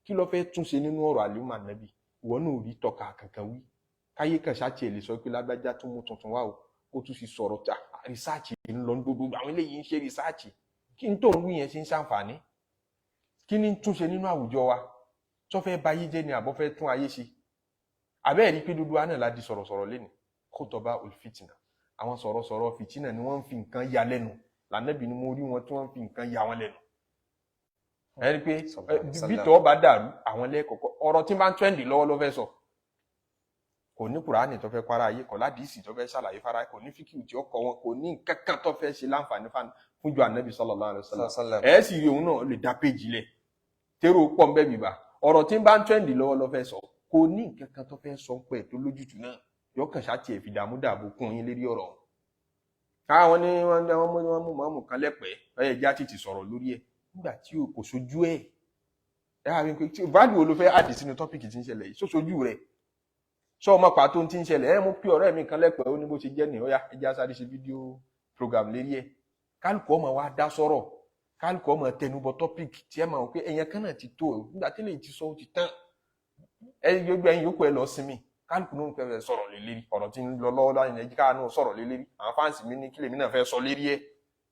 Speaker 1: Kí ló fẹ́ tún ṣe nínú ọ̀rọ̀ àlùmọ̀ Ànábì? Ìwọ náà ò rí tọ́ka kankan wí. Káyé kan ṣáà tiẹ̀ lè sọ pé lágbájá tún mú tuntun wá o, ó tún sì sọ̀rọ̀ ta rìsáàchì ń lọ gbogbo àwọn eléyìí ń ṣe rìsáàchì. Kí n tó ń wí yẹn ṣe ń ṣàǹfààní? Kí ni ń túnṣe nínú àwùjọ wa? Tó fẹ́ ba ayé jẹ́ ni àbọ̀ fẹ́ tún ayé ṣe? Àbẹ́ẹ̀ rí pé dúdú wa náà la di sọ̀rọ̀sọ̀rọ̀ lẹ́nu. Khutba'ul fitna. Àwọn sọ̀rọ̀sọ̀rọ̀ fìtínà ni wọ́n ń fi nǹkan ya lẹ́nu. L'Ànábì ni mo rí wọn tí wọ́n ń fi nǹkan ya wọn lẹ́nu. Ẹ rí pé bí tọ́ bá dàrú àwọn lẹ́kọ̀ọ́kọ́ ọ̀rọ̀ tí bá ń trend lọ́wọ́ ló fẹ́ sọ. Kò ní Kùránì tó fẹ́ kwara ayé, kò ládìísì tó fẹ́ ṣàlàyé fara, kò ní fíkìú tí ó kọ wọn, kò ní kankan tó fẹ́ ṣe láǹfààní fún ju Ànábì sallallahu alaihi wasallam. Ẹ sì rí òun náà lè dá péjì lẹ̀. Tẹ́rù pọ̀ ń bẹ́ bìbà. Ọ̀rọ̀ tí bá ń trend lọ́wọ́ ló fẹ́ sọ. Kò ní kankan tó fẹ́ sọ pé tó lójútùú náà. Yọkàn ṣáàtì ẹ̀ fi dààmú dààbò kún yín lérí ọ̀rọ̀. Káwọn ní wọ́n mú mọ́mù kan lẹ́pẹ̀ẹ́ ọ̀yẹ́ já títì sọ̀rọ̀ lórí ẹ̀ nígbà tí kò sojú ẹ̀. Ẹ wá rí pé tí value wo ló fẹ́ àdì sínú tọ́pìkì tí ń ṣẹlẹ̀ yìí, sóṣojú rẹ̀. Sọ ọmọ pàtó tí ń ṣẹlẹ̀ ẹ mú pé ọ̀rẹ́ mi kan lẹ́pẹ̀ẹ́ ó ní bó ṣe jẹ́ ní ọ̀yá ẹja sáré ṣe fídíò program lérí ẹ̀. Kálukú ọmọ wa dá sọ̀rọ̀, kálukú ọmọ tẹnubọ tọ́pìkì tí ẹ máa wọ pé ẹ̀yẹn kan náà ti tó o nígbà tí lè ti sọ ó ti tán. Ẹ gbogbo ẹ̀yin yòókù ẹ lọ sinmi. Kálukú náà fẹ́ sọ̀rọ̀ lé lérí ọ̀rọ̀ tí ń lọ lọ́wọ́ láyé nàìjíríà náà sọ̀rọ̀ lé lérí àwọn fáǹsì mi ní kílèmí náà fẹ́ sọ lérí ẹ̀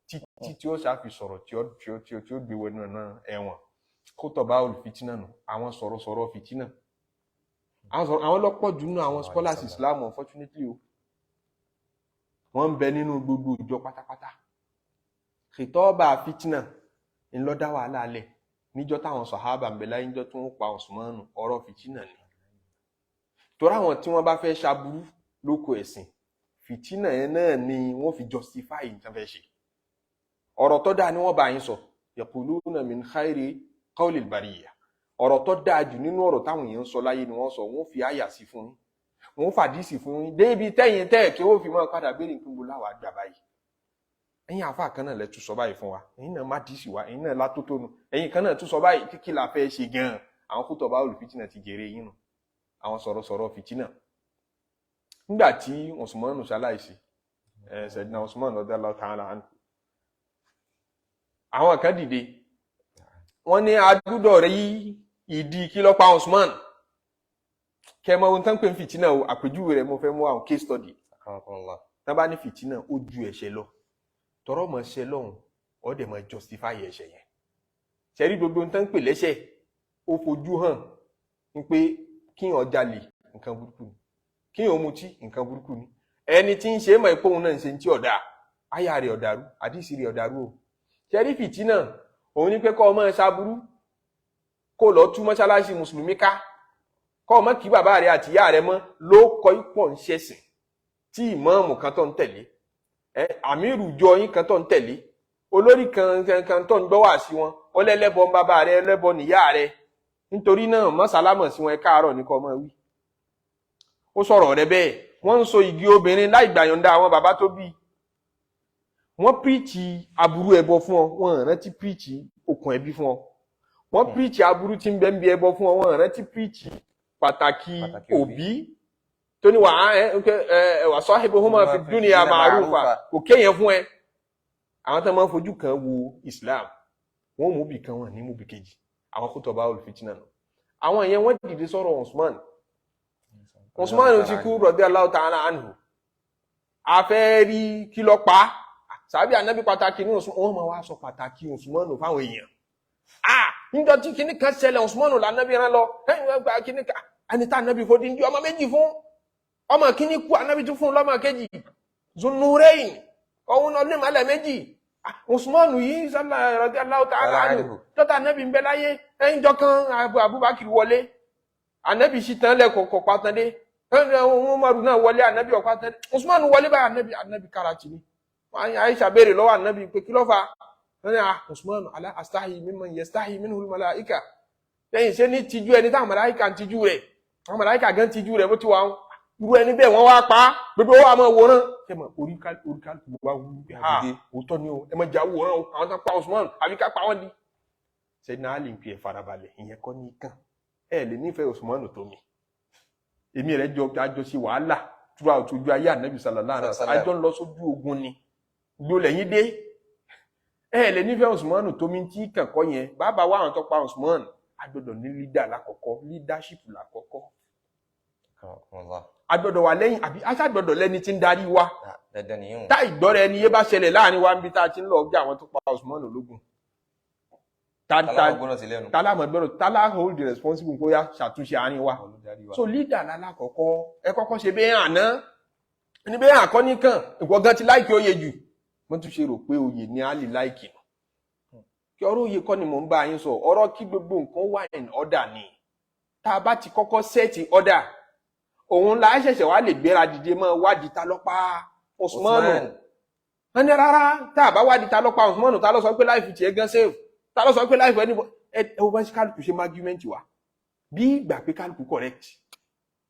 Speaker 1: títí tí ó ṣàfi sọ̀rọ̀ tí ó gbé wọnú náà ẹ̀wọ̀n. Khutba'ul fitna nù àwọn sọ̀rọ̀sọ̀rọ̀ fìtínà. Àwọn lọ́pọ̀ jù nínú àwọn scholars Islam unfortunately o wọ́n ń bẹ nínú gbogbo ìjọ pátápátá. Khitaba fitna ńlọ dá wàhálà alẹ̀ níjọ́ táwọn sàhábà ń bẹ láyé níjọ́ tí wọ́n pa Usmanu ọ̀rọ̀ fìtínà ni. Torí àwọn tí wọ́n bá fẹ́ ṣaburú lóko ẹ̀sìn fìtínà yẹn náà ni wọ́n fi justify nǹkan fẹ́ ṣe. Ọ̀rọ̀ tó dáa ni wọ́n bá yín sọ yaquluna min khairi qawlil bariyya. Ọ̀rọ̀ tó dáa jù nínú ọ̀rọ̀ táwọn èèyàn ń sọ láyé ni wọ́n sọ, wọ́n fi àyà sí fún yín, wọ́n fàdísì fún yín débi tẹ́yìn tẹ́ kí ó fi máa padà béèrè nǹkan bó láwàá gbà báyìí. Ẹ̀yin àfáà kan náà lẹ tún sọ báyìí fún wa, ẹ̀yin náà má dísì wa, ẹ̀yin náà látótónu, ẹ̀yin kan náà tún sọ báyìí kí la fẹ́ ṣe gan-an. Àwọn Khutba'ul fitna ti jèrè yín nù. Àwọn sọ̀rọ̀sọ̀rọ̀ fìtínà. Nígbà tí Usmanu ṣaláìsí Sayyidina Usman radiyallahu ta'ala anhu, àwọn kan dìde wọ́n ní adúdọ̀ rí ìdí kí ló pa Usman kẹmọ ohun tán pé ń fìtínà o àpèjúwe rẹ̀ mo fẹ́ mú àwọn case study tán bá ní fìtínà ó ju ẹ̀ṣẹ̀ lọ tọrọ mọ̀ ṣe lọ́hùn ó dẹ̀ mọ̀ justify ẹ̀ṣẹ̀ yẹn ṣẹ́rí gbogbo ohun tán pè lẹ́ṣẹ̀ ó fojú hàn ń pé kí ó jalè nǹkan burúkú ni kí ó mutí nǹkan burúkú ni ẹni tí ń ṣe mọ̀ pé òun náà ń ṣe tí ọ̀dà àyà rẹ̀ ọ̀dàrú àdìsí rẹ̀ ọ̀dàrú o ṣẹ́rí fìtínà òun ní pé kọ́ ọmọ ṣaburú kó lọ tú mọ́ṣáláṣí mùsùlùmí ká kọ́ ọmọ kí bàbá rẹ̀ àti ìyá rẹ̀ mọ́ ló kọ́ ipò ń ṣẹ̀sìn tí ìmáàmù kan tó ń tẹ̀lé àmírù jọ yín kan tó ń tẹ̀lé olórí kan tó ń gbọ́ wá sí wọn ó lẹ́lẹ́bọ bàbá rẹ̀ ẹlẹ́bọ níyá rẹ̀ nítorí náà mọ́sálámọ̀ sí wọn ẹ káàárọ̀ ní kọ́ ọmọ wí. ó sọ̀rọ̀ rẹ̀ bẹ́ẹ̀ wọ́n ń so igi obìnrin láì gbàyọ̀ǹda àwọn bàbá tó bí wọ́n píìtì aburú ẹbọ fún ọ wọ́n rántí píìtì okùn ẹbí fún ọ wọ́n píìtì aburú tí ń bẹ ń bí ẹbọ fún ọ wọ́n rántí píìtì pàtàkì òbí tó ní wà sahibuhuma fi dunya ma'rufa kò kéèyàn fún ẹ àwọn tó máa ń fojú kan wo Islam wọ́n mú bì kan wọn ní mú bì kejì àwọn Khutba'ul fitna náà àwọn èèyàn wọ́n dìde sọ̀rọ̀ Usman ti kú radiyallahu ta'ala anhu afẹ́ rí kí ló pa sàbí ànábì pàtàkì ní Usman wọ́n máa wá sọ pàtàkì Usman fáwọn èèyàn níjọ́ tí kíní kan ṣẹlẹ̀ Usman lànábì rán lọ kíní kan ẹni tá ànábì fòdí ń di ọmọ méjì fún ọmọ kíní kú ànábì tún fún lọ́mọ kejì Zunnurayn òun lọ ní màlẹ̀ méjì Usman yìí radiyallahu ta'ala anhu dọ́tà Ànábì ń bẹ láyé ẹ̀yìn jọ kan Abubakar wọlé Ànábì sì tán lẹ́kọ̀ọ́kọ̀ pátánlé Umaru náà wọlé Ànábì ọ̀pátánlé Usman wọlé bá Ànábì karachì ni Aisha béèrè lọ́wọ́ Ànábì pé kí ló fà Usman ala astahi mimman yastahi minhu al-malaika lẹ́yìn ṣe ní tijú ẹni táwọn màláíkà ń tijú rẹ̀ àwọn màláíkà gan tijú rẹ̀ bó ti wà ń irú ẹni bẹ́ẹ̀ wọ́n wá pa gbogbo owó àmọ́ wòran ṣẹ́mọ̀ oríkàlùkù wá wú pé ha òótọ́ ni o ẹ mọ̀ jà wòran o àwọn tán pa Usman àbí ká pa wọ́n di. Sayyidina Ali ń pè é farabalẹ̀ ìyẹn kọ́ ní kàn ẹ lè nífẹ̀ẹ́ Usman tó mi èmi rẹ̀ àjọ sí wàhálà túra òtújú ayé Ànábì sallallahu alaihi wasallam àjọ ń lọ sójú ogun ni gbólẹ̀ yín dé ẹ lè nífẹ̀ẹ́ Usman tó mi tí kànkọ́ yẹn bàbá wa àwọn tó pa Usman agbọ́dọ̀ ní leader lákọ̀ọ́kọ́ leadership lákọ̀ọ́kọ́ agbọ́dọ̀ wà lẹ́yìn àbí aṣàgbọ́dọ̀ lẹ́ni tí ń darí wa tá ìgbọ́ra ẹni yé bá ṣẹlẹ̀ láàrin wa níbi tá a ti ń lọ gbé àwọn tó pa Usman ológun tálá hold the responsible kó yá ṣàtúnṣe àárín wa so leader lálákọ̀ọ́kọ́ ẹ kọ́kọ́ ṣe bẹ́ẹ̀ àná ẹni bẹ́ẹ̀ àkọ́ nìkan ìwọ gan ti láìkí oyè jù mo tún ṣe rò pé oyè ni a lè láìkí kí ọ̀rọ̀ oyè kọ́ ni mò ń bá yín sọ ọ̀rọ̀ kí gbogbo nǹkan wà in order ni tá a bá ti kọ́kọ́ set order òun la ṣẹ̀ṣẹ̀ wá lè gbéra dìde mọ́ wádìí ta ló pa Usman wọ́n ní rárá tá a bá wádìí ta ló pa Usman ta ló sọ pé láìfì tiẹ̀ gan save ta ló sọ pé láìfì ẹni ẹwọ́ bá ṣe kálukú ṣe argument wa bí ìgbà pé kálukú correct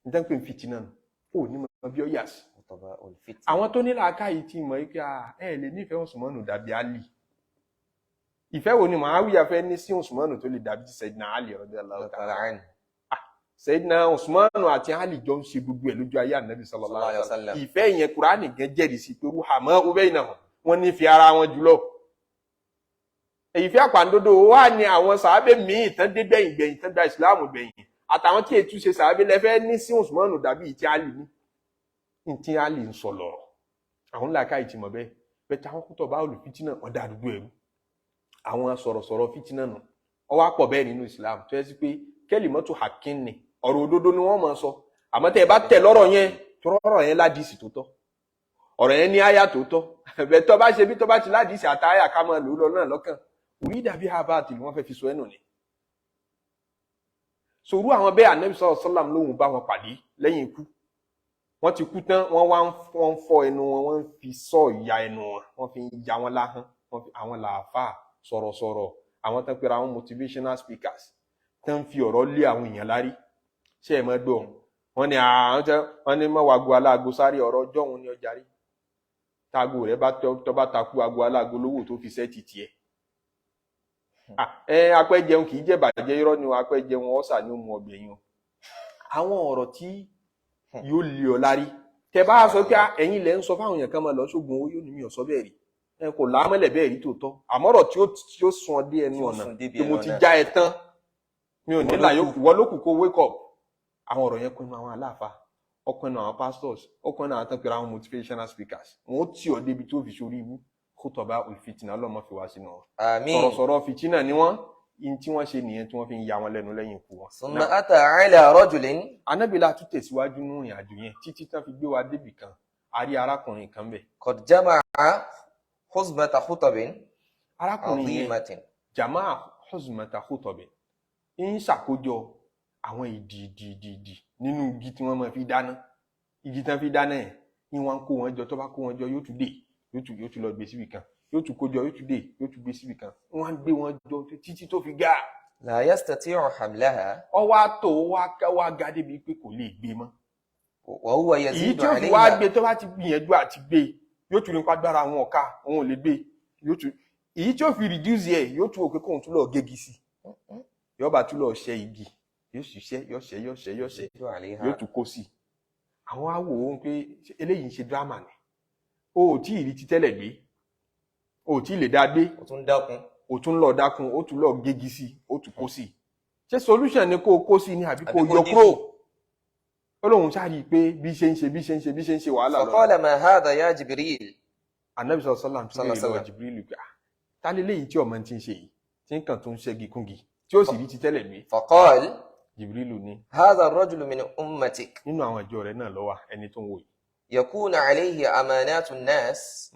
Speaker 1: nítorí pé fìtínà ò ní mọ̀ bí ó yà sí àwọn tó ní làákàyè tí mọ̀ ike ẹ lè nífẹ̀ẹ́ Usman dàbí Ali ìfẹ́ wo ni Muawiya fẹ́ ní sí Usman tó lè dàbí Sayyidina Ali radiyallahu ta'ala anhu Sayyidina Usman àti Ali jọ ń ṣe gbogbo ẹ̀ lójú ayé Ànábì sallallahu alaihi wasallam ìfẹ́ yẹn Kùránì gan jẹ́rìí sí pé ruhama bainahum wọ́n ní fi ara wọn jùlọ ìfẹ́ àpàǹdodo wà ní àwọn sàábé míì tán dé gbẹ̀yìn tán gba ìsìláàmù gbẹ̀yìn àtàwọn tí ètú ṣe sàábé lẹ́fẹ́ ní sí Usman dàbí ìtí Ali ní tí Ali ń sọ lọ́rọ̀ àwọn làákà ìtìmọ̀ bẹ́ẹ̀ bẹ́ẹ̀ táwọn kútọ̀ bá olùfitínà ọ̀dà àdúgbò ẹ̀rú àwọn sọ̀rọ̀sọ̀rọ̀ fitínà nù ọwọ́ àpọ̀ bẹ́ẹ̀ nínú Islam tó yẹ sí pé kalimatu haqqin ni ọ̀rọ̀ òdodo ni wọ́n máa sọ àmọ́ tẹ́ ẹ bá tẹ̀ lọ́rọ̀ yẹn tọ́rọ̀ yẹn ládìsì tó tọ́ ọ̀rọ̀ yẹn ní àyà tó tọ́ bẹ́ẹ̀ tó bá ṣe bí tó bá ti ládìsì àtàyà ká máa lò ó lọ náà lọ́kàn orí dàbí habati ni wọ́n fẹ́ fi sọ ẹnu ni sòrú àwọn bẹ́ẹ̀ Ànábì sallallahu alaihi wasallam lóhùn bá wọn pàdé lẹ́yìn ikú wọ́n ti kú tán wọ́n wá ń fọ́ ẹnu wọn wọ́n fi sọ ìyá ẹnu wọn wọ́n fi ń ya wọn láhán àwọn làáfà sọ̀rọ̀sọ̀rọ̀ àwọn tán pera àwọn motivational speakers tán fi ọ̀rọ̀ lé àwọn èèyàn lárí ṣé ẹ mọ̀ gbọ́ wọ́n ní mọ́ wàgó aláàgó sáré ọ̀rọ̀ ọjọ́ òun ní ọjà rí tágò rẹ̀ tó bá takú àgó aláàgó lówó tó fi sẹ́ẹ̀tì tiẹ̀ apẹ́jẹun kì í jẹ́ bàjẹ́ irọ́ ni apẹ́jẹun ọ̀sà ni ó mu ọbẹ̀ yẹn àwọn ọ̀rọ̀ tí yóò lé ọ lárí tẹ bá sọ pé ẹ̀yin lẹ ń sọ fáwọn èèyàn kan máa lọ ṣógun owó yóò ní mi ò sọ bẹ́ẹ̀ rí kò lámọ́lẹ̀ bẹ́ẹ̀ rí tòótọ́ àmọ́rọ̀ tí ó sún ọ dé ẹnu ọ̀nà tí mo ti já ẹ tán mi ò ní láyò wọ́n lókù kó wake up àwọn ọ̀rọ̀ yẹn pinnu àwọn aláàfáà ọpinnu àwọn pastors ọpinnu àwọn tán pẹ̀lú àwọn motivational speakers wọn ó tì ọ débi tó fi sórí ibú kó tọba olùfitìnà ọlọ́mọ fi wá sínú wọn sọ̀rọ̀sọ̀rọ̀ fìtínà ni wọ́n in tí wọ́n ṣe nìyẹn tí wọ́n fi ń ya wọn lẹ́nu lẹ́yìn ikú wọn.
Speaker 2: Summa ata ala rajulin.
Speaker 1: Anábìlá tún tẹ̀síwájú nínú ìrìn àjò yẹn títí tán fi gbé wa débì kan a rí arákùnrin kan bẹ̀.
Speaker 2: Qad jama'a huzmata khutabin.
Speaker 1: Arákùnrin yẹn jama'a huzmata khutabin ń ṣàkójọ àwọn ìdì nínú igi tí wọ́n máa fi dáná igi tán fi dáná yẹn ní wọ́n kó wọn jọ tó bá kó wọn jọ yóò tún dé yóò tún lọ gbé síbì kan yóò tún kójọ yóò tún dé yóò tún gbé síbì kan wọ́n gbé wọn jọ títí tó fi ga.
Speaker 2: La yastati'u hamlaha.
Speaker 1: ọwọ́ àtò wá ga débi pé kò lè gbé mọ́.
Speaker 2: wa huwa yazidu 'alayha.
Speaker 1: èyí tí ó fi wá gbé tó bá ti gbìyànjú àti gbé yóò tún nípa gbára àwọn ọ̀ka òun ò lè gbé yóò tún èyí tí ó fi reduce ẹ̀ yóò tún òkè kóun tún lọ gégi sí yóò bá tún lọ ṣe igi yóò sì ṣe yóò tún kó sí àwọn á wò ó pé eléyìí ń ṣe drama ni o ò tí ì rí ti tẹ́lẹ̀ gbé o ò tí ì lè dá gbé o tún lọ dákun o tún lọ gégi sí o tún kó sí ṣé solution ni kó o kó sí ni àbí kó o yọ kúrò ó lóun sáré pé bí ṣe ń ṣe wàhálà lọ.
Speaker 2: faqala ma hadha ya Jibril.
Speaker 1: Ànábì sallallahu alaihi wasallam Jibril pé ta lè léyìí tí ọmọ ti ń ṣe yìí tí ń kàn tó ń ṣẹ́gi kúngi tí ó sì rí ti tẹ́lẹ̀ gbé.
Speaker 2: faqala
Speaker 1: Jibrilu ní.
Speaker 2: hadha ar-rajulu min ummatik.
Speaker 1: nínú àwọn ìjọ rẹ̀ náà ló wà ẹni tó ń wò yìí.
Speaker 2: يكون عليه أمانات الناس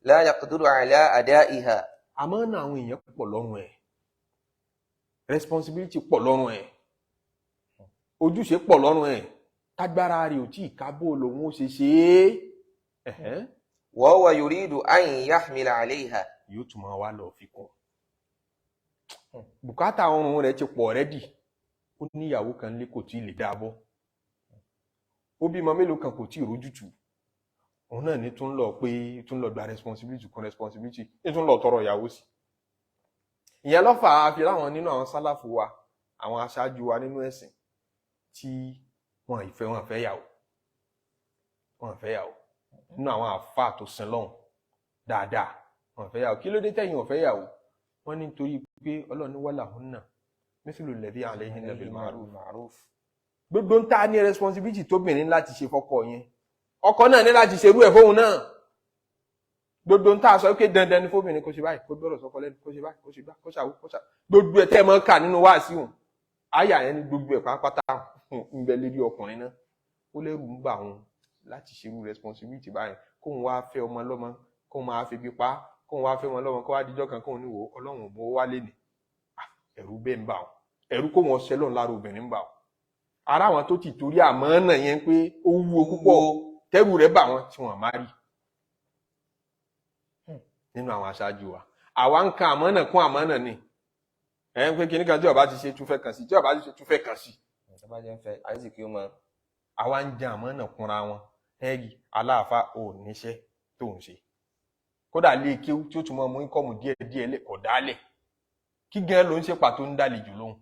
Speaker 2: لا يقدر على أدائها.
Speaker 1: àmánà àwọn èèyàn pọ̀ lọ́rùn ẹ̀, responsibility pọ̀ lọ́rùn ẹ̀, ojúṣe pọ̀ lọ́rùn ẹ̀, tágbára rẹ̀ ò tí ì kábò lòun ó ṣe é.
Speaker 2: وهو يريد أن يحمل عليها.
Speaker 1: yóò tún máa wá lọ fi kún. bùkátà ọrùn rẹ̀ ti pọ̀ rẹ́dì, ó níyàwó kan lé kò tí ì lè dáàbọ̀, ó bímọ mélòó kan kò tí ì rójútùú, òun náà ní tún lọ pé tún lọ gba responsibility kún responsibility ní tún lọ tọrọ ìyàwó sí. ìyẹn lọ́fà àfi láwọn nínú àwọn sálàfù wa, àwọn aṣáájú wa nínú ẹ̀sìn tí wọn fẹ́ yàwó, wọn fẹ́ yàwó nínú àwọn àfáà tó sin lọ́hùn dáadáa, wọn fẹ́ yàwó. kí ló dé tẹ̀yìn wọn fẹ́ yàwó? wọ́n ní torí pé Ọlọ́run ní walahunna mithlu alladhi alayhinna bil ma'ruf. gbogbo ń ta ní responsibility tóbìnrin láti ṣe fọ́kọ yẹn, ọkọ náà ní láti ṣerú ẹ̀ fóun náà. gbogbo ń ta sọ pé dandan ni fóbìnrin kó ṣe báyìí, kó gbọ́dọ̀ sọ́kọ lẹ́nu, kó ṣe báyìí, kó ṣe gbá, kó ṣàwó, kó ṣà, gbogbo ẹ̀ tẹ́ mọ́ kà nínú wáàsí wọn àyà yẹn ní gbogbo ẹ̀ pátápátá ń bẹ lérí ọkùnrin náà. ó lẹ́rù ń bà wọn láti ṣerú responsibility báyìí, kóun wá fẹ́ ọmọ lọ́mọ, kóun máa fi pípa, kóun wá fẹ́ wọn lọ́mọ, kó wá dijọ́ kan kóun ní wò Ọlọ́run mọ́ wálé ni. ẹ̀rù bẹ́ẹ̀ ń bà wọn, ẹ̀rù kó wọn ṣẹlọ́n lára obìnrin ń bà wọn. ara wọn tó ti torí àmánà yẹn pé ó wúwo púpọ̀ tẹ́rù rẹ̀ bà wọn tí wọ́n má rí nínú àwọn aṣáájú wa. àwa ń kan àmánà kún àmánà ni ẹ̀ ń pé kíní kan tí ọba ti ṣe tún fẹ́ kàn sí, tí ọba ti ṣe tún fẹ́ kàn sí. àwa ń jẹ àmánà kúnra wọn. ẹ̀rí aláàfáà ò níṣẹ́ tó ń ṣe, kódà lé kéwú tí ó tún mọ́ mú ínkọ́mù díẹ̀ lẹ́kọ̀ọ́ dálẹ̀, kí gan ló ń ṣe pàtó ń dálejò lóhùn,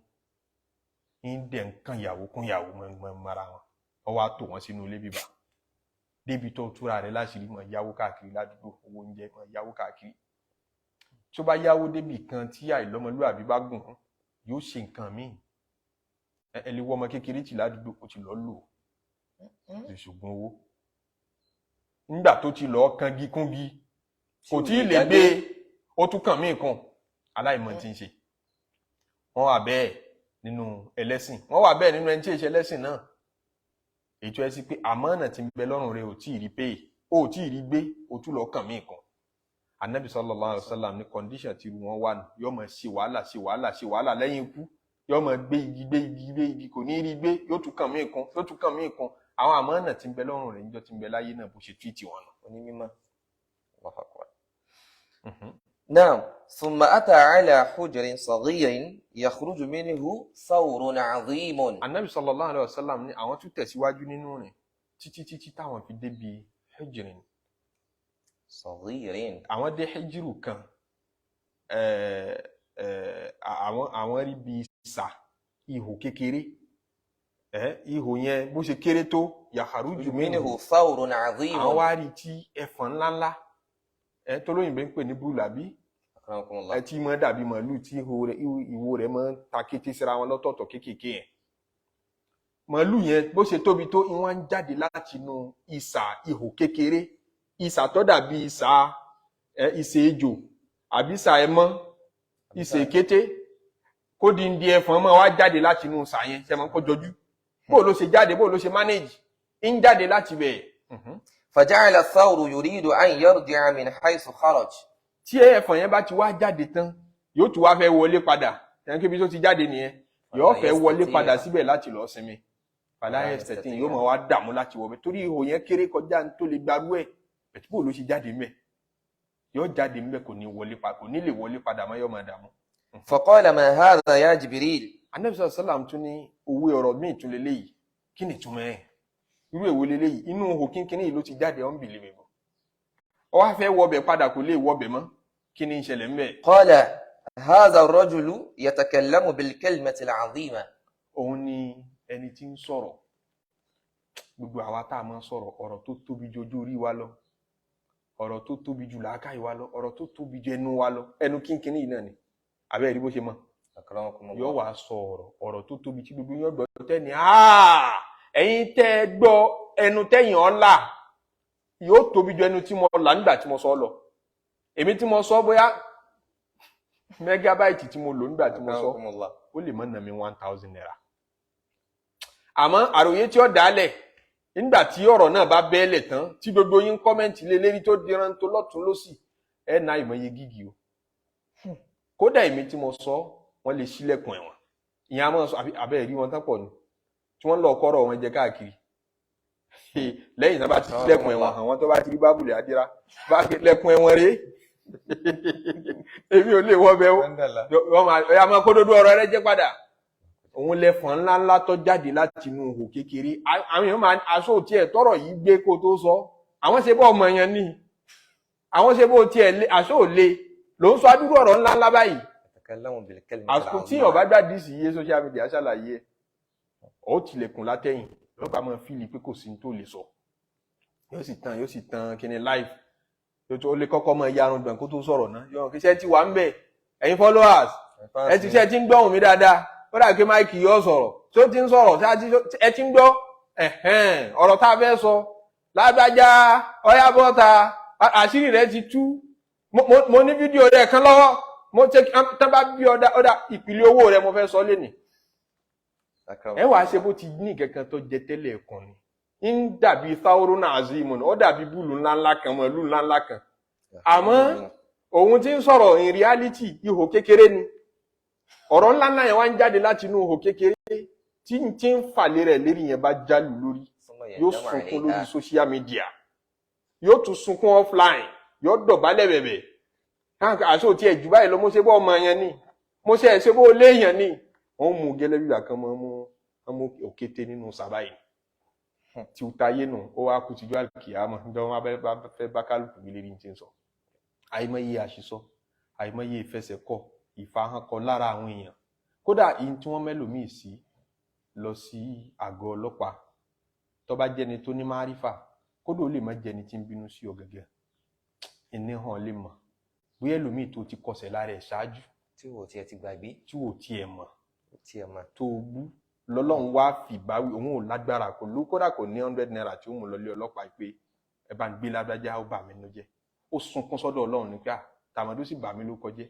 Speaker 1: ń dẹ̀ ń kan ìyàwó kún ìyàwó mọ́ra wọn, wọ́n wá tò wọ́n sínú ilé bíbá débi tó túra rẹ̀ láṣìírí mọ́ yáwó káàkiri ládùúgbò, owó oúnjẹ mọ́ yáwó káàkiri. tí ó bá yáwó débì kan tí àìlọ́mọlúwàbí bá gùn yóò ṣe nǹkan míì. ẹ lè wọ ọmọ kékeré tì ládùúgbò kó ti lọ lò ó ṣùgbọ́n owó nígbà tó ti lọ kangi kúngi kò tí ì lè gbé, ó tún kàn míì kan aláìmọ̀ tí ń ṣe. wọ́n wà bẹ́ẹ̀ nínú ẹlẹ́sìn, wọ́n wà bẹ́ẹ̀ nínú ẹni tí èṣe ẹlẹ́sìn náà. ètò ẹ sí pé àmánà tí ń bẹ lọ́rùn rẹ̀ ò tí ì rí pé ó tí ì rí gbé, ó tún lọ kàn míì kan. Ànábì sallallahu alaihi wasallam ní condition tí wọ́n wà nù, yóò máa ṣe wàhálà lẹ́yìn ikú, yóò máa gbé igi kò ní rí gbé, yóò tún kàn míì kan, yóò tún kàn míì kan. àwọn àmánà tí ń bẹ lọ́rùn rẹ̀ níjọ́ tí ń bẹ láyé náà bó ṣe túwìtì wọn nù.
Speaker 2: onímọ̀. نعم. ثم أتى على حجر صغير يخرج منه ثور عظيم.
Speaker 1: Ànábì sallallahu alaihi wasallam ní àwọn tún tẹ̀síwájú nínú rẹ̀ títí táwọn fi débi hijrin
Speaker 2: صغير.
Speaker 1: àwọn dé hijiru kan, àwọn rí bí sà ihò kékeré, ihò yẹn bó ṣe kéré tó yakhruju minhu
Speaker 2: ثور عظيم.
Speaker 1: àwọn wá rí tí ẹfọ̀n ńláńlá tó lóyìnbó ń pè ní búlàbí, tí mọ́ dàbí màálù tí ìwo rẹ̀ mọ́ ta kété síra wọn lọ́tọ̀ọ̀tọ̀ kéékèèké yẹn. màálù yẹn bó ṣe tóbi tó ìwọ̀n ń jáde láti inú ìsà ihò kékeré, ìsà tó dàbí ìsà ejò àbí ìsà ẹmọ́, ìsà èkété, kó di ń di ẹfọ̀n mọ́ wá jáde láti inú ìsà yẹn, ṣe mọ́ kó jọjú. bó ló ṣe jáde, bó ló ṣe manage, ń jáde láti bẹ̀.
Speaker 2: فجعل الثور يريد أن يرجع من حيث خرج.
Speaker 1: tí ẹ̀fọ̀n yẹn bá ti wá jáde tán yóò tún wá fẹ́ wọlé padà, ẹni kébi tó ti jáde nìyẹn, yóò fẹ́ wọlé padà síbẹ̀ láti lọ sinmi. fàlàyé ṣẹ̀tìn yóò máa wá dààmú láti wọbẹ̀ torí ihò yẹn kéré kọjá tó lè gbarú ẹ̀, bẹ̀tí bò ló ṣe jáde ńbẹ̀, yóò jáde ńbẹ̀ kò ní lè wọlé padà mọ́, yóò máa dààmú.
Speaker 2: فقال ما هذا يا جبريل.
Speaker 1: Ànábì sallam tún ní òwe ọ̀rọ̀ míì tún leléyìí, kí ni túmọ̀ ẹ̀, irú èwo leléyìí, inú ihò kínkínní yìí ló ti jáde, unbelievable. ó wá fẹ́ wọbẹ̀ padà kò lè wọbẹ̀ mọ́, kí ni ìṣẹ̀lẹ̀ ńbẹ̀.
Speaker 2: قال هذا الرجل يتكلم بالكلمة العظيمة.
Speaker 1: òun ni ẹni tí ń sọ̀rọ̀, gbogbo àwa tá a máa ń sọ̀rọ̀, ọ̀rọ̀ tó tóbi ju ojú orí wa lọ, ọ̀rọ̀ tó tóbi ju làákàyè wa lọ, ọ̀rọ̀ tó tóbi ju ẹnu wa lọ, ẹnu kínkínní yìí náà ni àbẹ́ ẹ̀rí bó ṣe mọ́. yóò wá sọ ọ̀rọ̀ tó tóbi tí gbogbo yín gbọ́ tẹ́ni ẹ̀yin tẹ́ ẹ gbọ́ ẹnu tẹ́yìn ọ̀la yóò tóbi ju ẹnu tí mo là nígbà tí mo sọ lọ. èmi tí mo sọ bóyá mẹgábáìtì tí mo lò nígbà tí mo sọ ó lè mọ́ nà mí 1000 naira. àmọ́ àròyé tí ó dálẹ̀ nígbà tí ọ̀rọ̀ náà bá bẹ́ẹ̀lẹ̀ tán tí gbogbo yín kọ́mẹ́ǹtì lé lérí tó diran tó lọ́tún lọ́sì ẹ ná ìmọ̀ye gígì o kódà èmi tí mo sọ wọ́n lè ṣílẹ̀kùn ẹ̀wọ̀n ìyẹn a máa sọ àbẹ́ ẹ̀rí wọn tán pọ̀ ni tí wọ́n lọ kọ́rọ̀ wọn jẹ káàkiri lẹ́yìn tó bá ti ṣílẹ̀kùn ẹ̀wọ̀n àwọn tó bá ti rí bábùlì àdírá bá lẹ̀kùn ẹ̀wọ̀n rèé èmi ò lè wọ́ bẹ́ẹ̀ ọ̀yà máa kó dodo ọ̀rọ̀ rẹ jẹ́ padà òun lẹ́fọ̀n ńláńlá tó jáde láti inú ihò kékeré àwọn èèyàn máa aṣọ òtí ẹ̀ tọ́rọ̀ yìí gbé kó tó sọ àwọn ṣe bọ́ ọmọ yẹn ní àwọn ṣe bó tiẹ̀ aṣọ òle ló ń sọ adúrú ọ̀rọ̀ ńláńlá báyìí àsìkò tí ọba gbàdí sí iye social media ṣàlàyé ẹ̀ ó tilẹ̀kùn látẹ̀yìn lọ́pàá máa fíìlì pé kò sí ní tó lè sọ yóò sì tan kíni live ó lè kọ́kọ́ mọ yarun gbọ̀n kó tó sọ̀rọ̀ náà yọ̀n kí iṣẹ́ ti wà ń bẹ̀ ẹ̀yin followers ẹ ti ṣe ti ń gbọ́hùn mi dáadáa ó dà pé máìkì yóò sọ̀rọ̀ tí ó ti ń sọ̀rọ̀ ẹ ti ń gbọ́ ọ̀rọ̀ tá a fẹ́ sọ lágbájá ọyá bọ́ta àṣírí rẹ̀ ti tú mo ní fídíò rẹ̀ kan lọ́wọ́ mo ṣe tán bá bí ọ̀dà ìpìlẹ̀ owó rẹ̀ mo fẹ́ sọ lénìí ẹ wàá ṣe bó ti ní kankan tó jẹ tẹ́lẹ̀ ẹ̀kan ni ń dàbí Thawrun Azimun ó dàbí búùlù ńláńlá kan mọ́ ìlú ńláńlá kan àmọ́ òun ti ń sọ̀rọ̀ in reality ihò kékeré ni ọ̀rọ̀ ńláńlá yẹn wá ń jáde láti inú ihò kékeré tí ń fàlẹ́ rẹ̀ lérí yẹn bá jálù lórí yóò sunkún lórí social media yóò tún sunkún offline yóò dọ̀bálẹ̀ bẹ̀bẹ̀ àṣọ tí ẹ̀ jù báyìí lọ mo ṣe bọ́ ọmọ yẹn ni mo ṣe ẹ̀ ṣe bó léèyàn ni wọ́n mú gẹ́lẹ́ bí ìgbà kan mọ́ òkété nínú sàbá yìí tí ó tayé nù ó wá kú tìjú àkìyàmọ̀ níjọ́ wọn bá fẹ́ bá kálukú mi lérí ti ń sọ àìmọye àṣìsọ àìmọye ìfẹsẹ̀kọ ìfahànkọ lára àwọn èèyàn kódà ìyìn tí wọ́n mẹ́lòmíì sí lọ sí àgọ́ ọlọ́pàá tó bá jẹ́ni tó ní márífà kódà ó lè má jẹ́ni tí ń bínú sí ọ gẹ́gẹ́ ìní hàn lè mọ̀ bóyá ẹlòmíì tó ti kọsẹ̀ lára ẹ̀ ṣáájú
Speaker 2: tí wò tiẹ̀ ti gbàgbé
Speaker 1: tí wò tiẹ̀ mọ̀ tó bú lọ́lọ́run wá fìbáwí òun ò lágbára kò ló kódà kò ní 100 naira tí ó mú lọlé ọlọ́pàá pé ẹ bá ń gbé lágbájá ó bà mí ló jẹ́ ó sunkún sọ́dọ̀ Ọlọ́run ní pé tàmọ̀dó sì bà mí ló kọjẹ́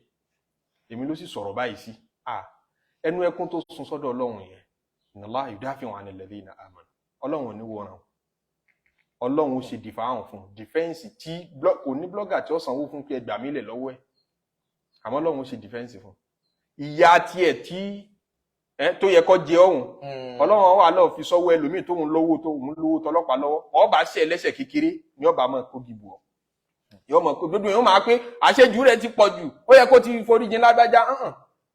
Speaker 1: èmi ló sì sọ̀rọ̀ báyìí sí ẹnu ẹkún tó sun sọ́dọ̀ Ọlọ́run yẹn inna Allaha yudafi'u 'anil ladhina amanu Ọlọ́run ò ní wòran Ọlọ́run ó ṣe dìfáhàn fún dìfẹ́ǹsì tí kò ní blọ́gà tí ó sanwó fún pé ẹgbàá mílẹ̀ lọ́wọ́ ẹ̀ àmọ́ Ọlọ́run ó ṣe dìfẹ́ǹsì fún ìyá tiẹ̀ tí tó yẹ kó jẹ ọ̀hún Ọlọ́run wà lọ́ọ́ fi sọ́wọ́ ẹlòmíì tóun lówó tọlọ́pàá lọ́wọ́ ọba ṣe ẹlẹ́ṣẹ̀ kékeré ní ọba máa kó dìbò ọ yóò mọ̀ pé gbogbo yóò máa pé àṣejù rẹ̀ ti pọ̀ jù ó yẹ kó ti foríjìn lágbájá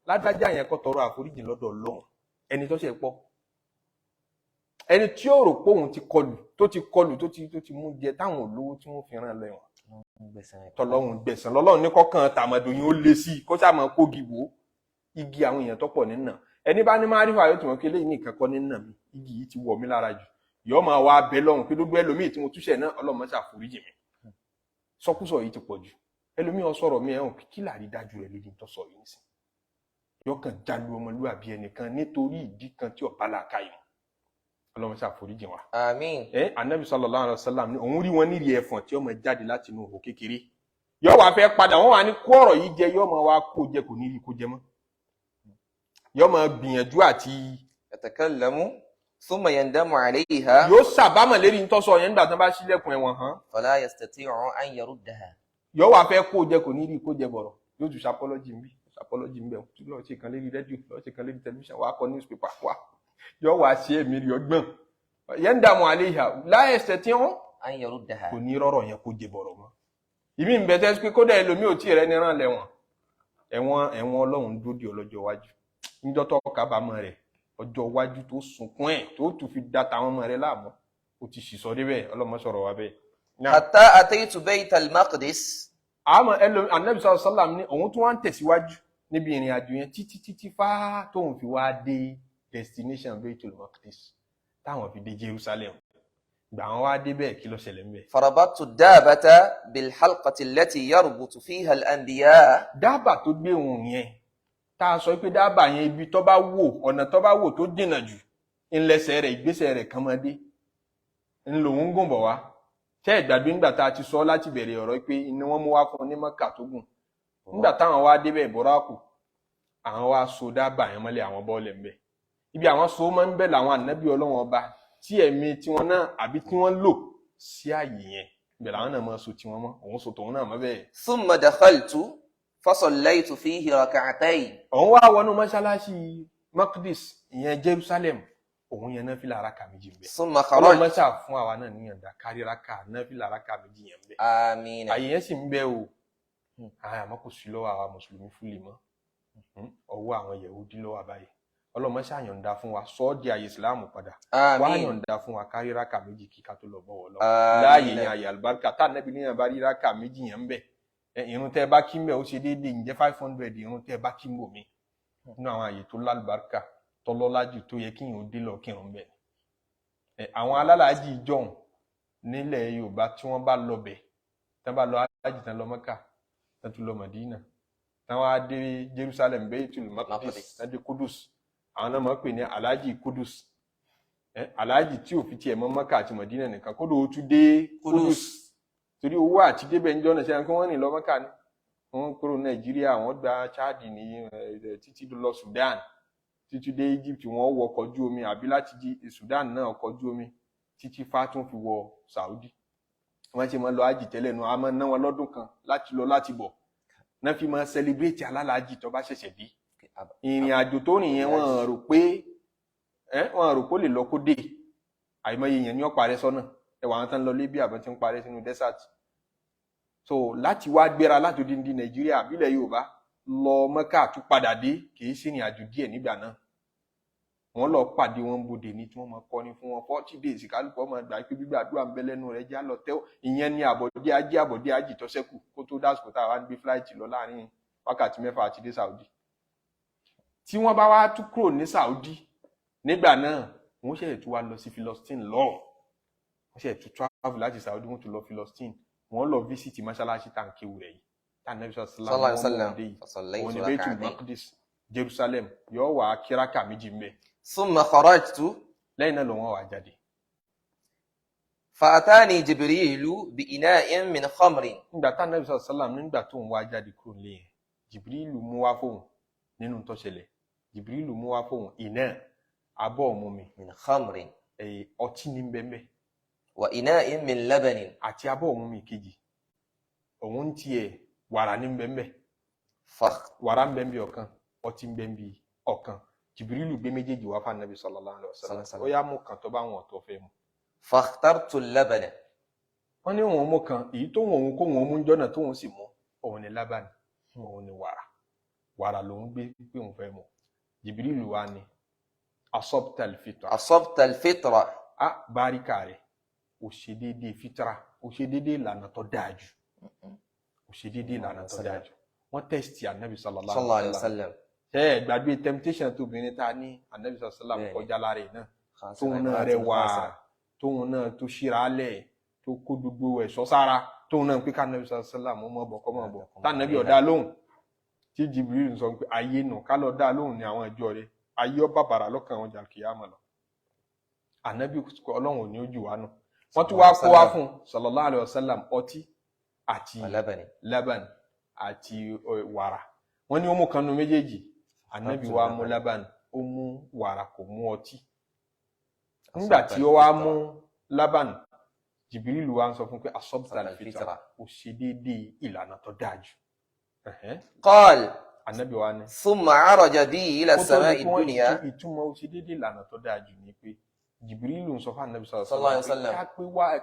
Speaker 1: lágbájá yẹn kó tọrọ àforíjìn lọ́dọ̀ Ọlọ́run ẹni tó ṣe pọ̀ ẹni tí ó rò pé òun ti kọlù tó ti mú jẹ táwọn olówó tí wọ́n fi rán lẹ́wọ̀n tọlọ́run gbẹ̀san lọ́lọ́run ní kọ́kàn tàmọ̀dò yín ó lé sí kó sáà máa kó gìbò igi àwọn èèyàn tó pọ̀ nínà ẹni bá ní máa rí fàyọ tí wọn kélé ní ìkẹkọ nínà mi igi yìí ti wọ̀ mí lára jù yóò máa wá bẹ lọ́hùn pé gbogbo ẹlòmíì tí mo túṣẹ̀ náà Ọlọ́run ṣàforíjì mi sọkúsọ yìí ti pọ̀ jù ẹlòmíì ó sọ̀rọ̀ mi ẹ̀hún kí láàrí dájú rẹ̀ lédi tó sọ yìí nísìn yọkàn jálu ọmọlúwàbí ẹnìkan nítorí ìdí kan tí ọ̀bá làákà yìí Ọlọ́run ṣàforíjì wa.
Speaker 2: Àmín.
Speaker 1: Ànábì sallallahu alaihi wasallam ní òun rí wọn nírí ẹ̀fọ̀n tí ó máa jáde láti inú ihò kékeré yóò wá fẹ́ padà wọ́n wà ní kó ọ̀rọ̀ yìí jẹ yóò máa wá kó jẹ kò ní rí kó jẹ mọ́ yóò máa gbìyànjú àti
Speaker 2: yatakallamu thumma yandamu alayha
Speaker 1: yóò ṣàbámọ̀ lérí ntọ́sọ yẹn nígbà tí wọ́n bá ṣílẹ̀kùn ẹ̀wọ̀n hàn
Speaker 2: fala yastati'u an yaruddaha
Speaker 1: yóò wá fẹ́ kó jẹ kò ní rí kó jẹ bọ̀rọ̀ yóò tún ṣapọ́lọ́jì ń bẹ̀ tí lọ́ọ́ ṣe kan lérí rédíò lọ́ọ́ ṣe kan lérí tẹlifíṣàn wàá kọ newspaper wá yóò wá ṣe èmi rí ọgbọ́n yandamu alayha la yastati'u
Speaker 2: an yaruddaha
Speaker 1: kò ní rọ́rọ̀ yẹn kó jẹ bọ̀rọ̀ mọ́ ìmí ń bẹ tẹ́ pé kódà ẹlòmíì ò tí ì rẹ́ ní rán lẹ́wọ̀n ẹ̀wọ̀n Ọlọ́run dúró di ọlọ́jọ́ iwájú níjọ́ tó kábàámọ̀ rẹ̀ ọjọ́ iwájú tó sunkún ẹ̀ tó tún fi dá tàwọn ọmọ rẹ̀ láàmú ó ti sì sọ débẹ̀ Ọlọ́mọ sọ̀rọ̀ wa bẹ́ẹ̀.
Speaker 2: hatta ataytu bayt al-maqdis
Speaker 1: àmọ́ Ànábì sallallahu alaihi wasallam ní òun tún wá ń tẹ̀síwájú níbi ìrìn àjò yẹn títí fá tóun fi wá dé destination Baitul Maqdis táwọn fi dé Jerusalem gbà wọn wá débẹ̀ kí ló ṣẹlẹ̀ ńbẹ̀.
Speaker 2: farabatu dabata bil halqati allati yarbutu fiha al-anbiya.
Speaker 1: dábà tó gbé òun yẹn tá a sọ pé dábà yẹn ibi tó bá wò ọ̀nà tó bá wò tó dènà jù ńlẹsẹ̀ rẹ̀ ìgbésẹ̀ rẹ̀ kan máa dé ńlòun gùn bọ̀ wá ṣé ìgbàgbé ńgbà tá a ti sọ láti bẹ̀rẹ̀ ọ̀rọ̀ pé iná wọn mú wá fún ní Mọ́kà tó gùn nígbà táwọn wá débẹ̀ Búrákù àwọn wá so dábà yẹn mọ́lẹ̀ àwọn bọ́ọ̀lẹ̀ ńbẹ̀ ibi àwọn so máa ń bẹ̀ làwọn ànábì Ọlọ́run ọba tí ẹ̀mí tiwọn náà àbí tí wọ́n lò sí ààyè yẹn ibẹ̀ làwọn náà máa so tiwọn mọ́ òun so tòun náà mọ́ bẹ́ẹ̀.
Speaker 2: ثم دخلت فصليت فيه ركعتين.
Speaker 1: òun wá wọnú mọ́ṣáláṣí Maqdis ìyẹn Jerusalem òun yẹn náfìlà araka méjì ń bẹ.
Speaker 2: ثم
Speaker 1: Ọlọ́run
Speaker 2: خرجت.
Speaker 1: mọ́ṣá fún àwa náà níyànjú kárí raka náfìlà araka méjì yẹn ń bẹ.
Speaker 2: آمين.
Speaker 1: àyè yẹn sì ń bẹ o àmọ́ kò sí lọ́wọ́ àwa mùsùlùmí fúlì mọ́ ọwọ́ àwọn Yẹhudi ló wà báyìí. Ọlọ́run mọ́ṣá yọ̀ǹda fún wa sọ ọ́ di àyè ìsìláàmù padà wá
Speaker 2: آمين.
Speaker 1: yọ̀ǹda fún wa kárí raka méjì kíká tó lọ bọ̀wọ̀ lọ láàyè yẹn àyè àlùbáríkà tá nẹ́bí níyàn bá rí raka méjì yẹn ń bẹ irun tẹ́ bá kí ń bẹ ó ṣe déédéé ǹjẹ́ 500 irun tẹ́ bá kí ń bò mí nínú àwọn àyè tó lálùbáríkà tọlọ́lájù tó yẹ kí yìí ó dé lọ kírun bẹ̀. àwọn alálàájì ìjọhún nílẹ̀ Yorùbá tí wọ́n bá lọ bẹ̀ tán bá lọ alájì tán lọ Mẹ́kà tán tún lọ Mẹdínà tán wá dé Jerusalem Baitul Maqdis tán dé Kudus àwọn náà máa pè ní alájì Kudus alájì tí ò fi tiẹ̀ mọ́ Mẹ́kà àti Mẹdínà nìkan kódò ó tún dé Kudus torí owó àti débẹ̀ níjọ́ náà ṣe kí wọ́n rìn lọ Mẹ́kà ni wọ́n kúrò Nàìjíríà wọ́n gba Chad ní títí lọ Sudan títí dé Egypt wọ́n wọ ọkọ̀ ojú omi àbí láti Sudan náà ọkọ̀ ojú omi títí fátún fi wọ Saudi wọ́n ṣe máa lọ ájì tẹ́lẹ̀ nu a máa ná wọn lọ́dún kan láti lọ láti bọ̀ náà fi máa celebrate alálàájì tó bá ṣẹ̀ṣẹ̀ dé ìrìn àjò tó rìn yẹn wọ́n rò pé ó lè lọ kó dé àìmọye yẹn ní ó parẹ́ sọ́nà ẹwà àwọn tán lọ Libya àbọ̀ tí ń parẹ́ sínú desert so láti wá gbéra láti odindi Nàìjíríà àbílẹ̀ Yorùbá lọ Mẹ́kà tún padà dé kìí ṣe ìrìn àjò díẹ̀ nígbà náà wọ́n lọ pàdé wọn bòde ní tí wọ́n máa kọrin fún wọn 40 days kálukú ọmọ àgbà pé gbígbàdúrà ń bẹ lẹ́nu rẹ̀ já lọ tẹ́wọ́ ìyẹn ní àbọ̀dé ájì tó ṣẹ́kù kó tó dásìkò tá a wá ń gbé flight lọ láàrin wákàtí 6 àti dé Saudi tí wọ́n bá wá tún kúrò ní Saudi nígbà náà wọ́n ṣẹ̀ṣẹ̀ tún wá lọ sí Philistine lọ́ọ̀ wọ́n ṣẹ̀ṣẹ̀ tún travel láti Saudi wọ́n tún lọ Philistine wọ́n lọ visit mọ́ṣáláṣí tàǹkéwù rẹ̀ yìí tànàbí sallallahu alaihi wasallam wọ́n ní Baitul Maqdis Jerusalem yóò wá kíraka méjì ń bẹ.
Speaker 2: ثم خرجت.
Speaker 1: lẹ́yìn náà ló wọ́n wá jáde.
Speaker 2: فأتاني جبريل بإناء من خمر.
Speaker 1: nígbà tànàbí sallallahu alaihi wasallam nígbà tó ń wá jáde kúrò nílé yẹn Jibril mú wá fóun nínú tó ṣẹlẹ̀ Jibril mú wá fóun iná abọ́ ọmọ mi.
Speaker 2: من خمر.
Speaker 1: ọtí ní bẹ́ẹ̀
Speaker 2: وإناء من لبن.
Speaker 1: àti abọ́ ọmọ mi kejì òun tiẹ̀ wàrà ní bẹ́ẹ̀ wàrà ń bẹ́ẹ̀ ọ̀kan ọtí ń bẹ́ẹ̀ ọ̀kan Jibrilu gbé méjèèjì wá fún Ànábì sallallahu alaihi wasallam ó yá mú kan tó bá wọn tó fẹ́ mu.
Speaker 2: فاخترت اللبن.
Speaker 1: wọ́n ní wọn mú kan èyí tó wọn kó wọn mú jọ́nà tó wọn sì mú òun ni lábàní òun ni wàrà lòun gbé pé òun fẹ́ mu Jibrilu wá ní asabta al-fitra.
Speaker 2: asabta al-fitra.
Speaker 1: Báríkà rẹ̀ ó ṣe déédéé fitra ó ṣe déédéé ìlànà tó dáa jù ó ṣe déédéé ìlànà tó dáa jù wọ́n tẹ́sítì Ànábì sallallahu alaihi wasallam gbàgbé temptation tó obìnrin ta ní Ànábì sallallahu alaihi wasallam kọjá lára náà tóun náà rẹwà tóun náà tó ṣíra lẹ̀ tó kó gbogbo ẹ̀ṣọ́ sára tóun náà pé ká Ànábì sallallahu alaihi wasallam mọ́ bọ̀ kọ́ mọ́ bọ̀ tánàbí ọ̀dá lóhùn tí Jibril sọ pé ayé nù ká lọ dá lóhùn ní àwọn ìjọ rẹ̀ ayé ọba bàrà lọ́kàn àwọn jàkìyàmọ̀ lọ Ànábì Ọlọ́run ò ní ojú wa nù wọ́n tún wá kó wá fún sallallahu alaihi wasallam ọtí àti laban àti wàrà wọ́n ní ó mú kanu méjèèjì Ànábì wa mú laban ó mú wàrà kò mú ọtí nígbà tí ó wá mú laban Jibril wá ń sọ fún pé asabta al-fitra ó ṣe déédéé ìlànà tó dáa jù.
Speaker 2: qal
Speaker 1: Ànábì wa ní
Speaker 2: thumma araja bihi ila as-sama'i ad-dunya.
Speaker 1: ìtumọ̀ ó ṣe déédéé ìlànà tó dáa jù ni pé Jibril ń sọ fún Ànábì sallallahu alaihi wasallam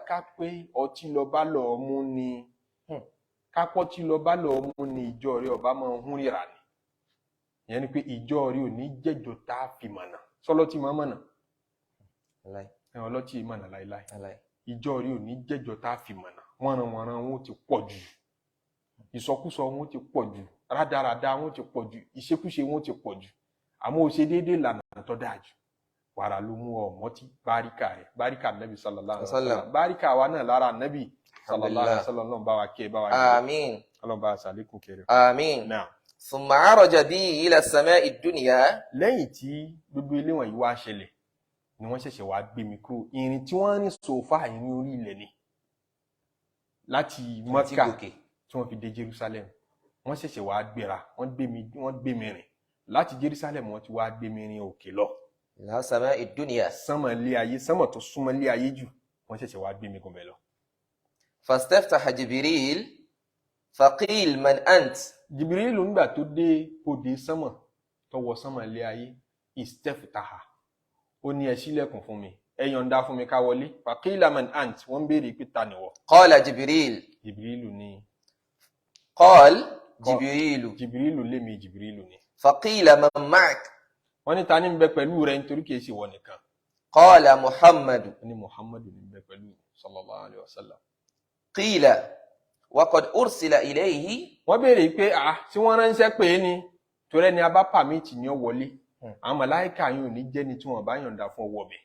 Speaker 1: ká pé ọtí lọ bá lọ mú ni kápọ́ tí lọ bá lọ mú ni ìjọ rẹ̀ ọba máa ń hún ríra ni ìyẹn ni pé ìjọ rẹ̀ ò ní jẹ́jọ tá a fi mọ̀nà sọlọ́tì máa mọ̀nà ọlọ́tì mọ̀nà láíláí ìjọ rẹ̀ ò ní jẹ́jọ tá a fi mọ̀nà wọ́nranwọ̀nran wọn ti pọ̀ jù ìsọkúsọ wọn ti pọ̀ jù rádaràda wọn ti pọ̀ jù ìṣekúṣe wọn ti pọ̀ jù àmọ́ ó ṣe déédéé lànà tó dáa jù wàrà ló mú ọmọtí báríkà rẹ̀ báríkà Nábì sallallahu alaihi wasallam báríkà wa náà lára Nábì sallallahu alaihi wasallam náà bá wa kẹ́ bá wa kẹ́
Speaker 2: àmín
Speaker 1: Ọlọ́run bá ṣàlékún kẹ́ rẹ̀
Speaker 2: àmín
Speaker 1: náà
Speaker 2: thumma araja bihi ila as-sama'i ad-dunya.
Speaker 1: lẹ́yìn tí gbogbo ilé wọ̀nyí wá ṣẹlẹ̀ ni wọ́n ṣẹ̀ṣẹ̀ wá gbé mi kúrò ìrìn tí wọ́n rìn sòfà ìrìn orí ilẹ̀ ni láti Mẹ́kà tí wọ́n fi dé Jerusalem wọ́n ṣẹ̀ṣẹ̀ wá gbéra wọ́n gbé mi rìn láti Jerusalem wọ́n ti wá gbé mi rìn òkè lọ
Speaker 2: إلى سماء الدنيا
Speaker 1: sánmọ̀ ilé ayé, sánmọ̀ tó súnmọ́ ilé ayé jù, wọ́n ṣẹ̀ṣẹ̀ wá gbé mi gùn bẹ̀ lọ.
Speaker 2: فاستفتح جبريل فقيل من أنت؟
Speaker 1: Jibrilu nígbà tó dé òde sánmọ̀ tó wọ sánmọ̀ ilé ayé, istaftaha, ó ní ẹ ṣílẹ̀kùn fún mi, ẹ yọ̀ǹda fún mi ká wọlé. Faqila man ant, wọ́n béèrè pé ta ni wọ́.
Speaker 2: قال جبريل.
Speaker 1: Jibrilu ní
Speaker 2: قال جبريل.
Speaker 1: Jibrilu lémi Jibrilu ní.
Speaker 2: فقيل من معك؟
Speaker 1: wọ́n ní ta ní ń bẹ pẹ̀lú rẹ̀ nítorí kìí ṣe wọ nìkan.
Speaker 2: قال محمد.
Speaker 1: wọ́n ní Muhammadu ní ń bẹ pẹ̀lú sallallahu alayhi wa sallam.
Speaker 2: قيل وقد أرسل إليه.
Speaker 1: wọ́n béèrè pé tí wọ́n ránṣẹ́ pé ní torí ẹni abá pàmìtì ní ọ wọlé, àwọn màláíkà yìí ò ní jẹ́ni tí wọ́n bá yọ̀ǹda fún ọwọ́ bẹ̀.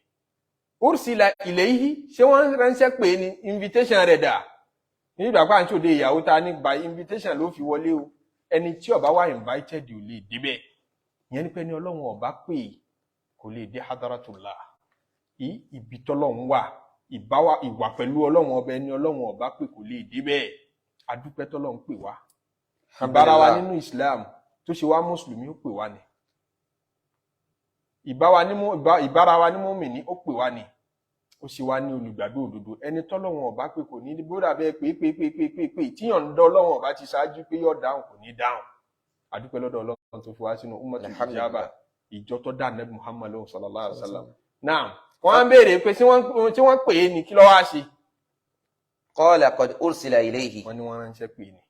Speaker 1: ursila ilayhi, ṣé wọ́n ránṣẹ́ pé ní invitation rẹ̀ dà? ní ìgbà pa àǹtí òde ìyàwó ta ní by invitation ló fi wọlé o, ẹni tí ó bá wá invited ò lè débẹ̀. ìyẹn ni pé ní Ọlọ́run ọba pè kò lè dé hadaratullah, ibi tọ́lọ́run wà, ìwà pẹ̀lú Ọlọ́run ọba, ẹni Ọlọ́run ọba pè kò lè débẹ̀. adúpẹ́ tọ́lọ́run pè wá. ìbára wa nínú Islam tó ṣe wá mùsùlùmí ó pè wá ni, ìbára wa ní mùmínì ó pè wá ni, ó ṣe wá ní olùgbàgbọ́ òdodo. ẹni tọ́lọ́run ọba pé kò ní bóra bẹ́ẹ̀ pé tíyàn ń dán Ọlọ́run ọba ti ṣáájú pé yóò dáhùn kò ní dáhùn. adúpẹ́ lọ́dọ̀ Ọlọ́run tó fi wá sínú ummatul ijaba, ìjọ tó dá Ànábì Muhammad sallallahu alaihi wasallam. náà wọ́n béèrè pé tí wọ́n pè é ní kí ló wá ṣe.
Speaker 2: قال قد أرسل إليه.
Speaker 1: wọ́n ní wọ́n ránṣẹ́ pè ní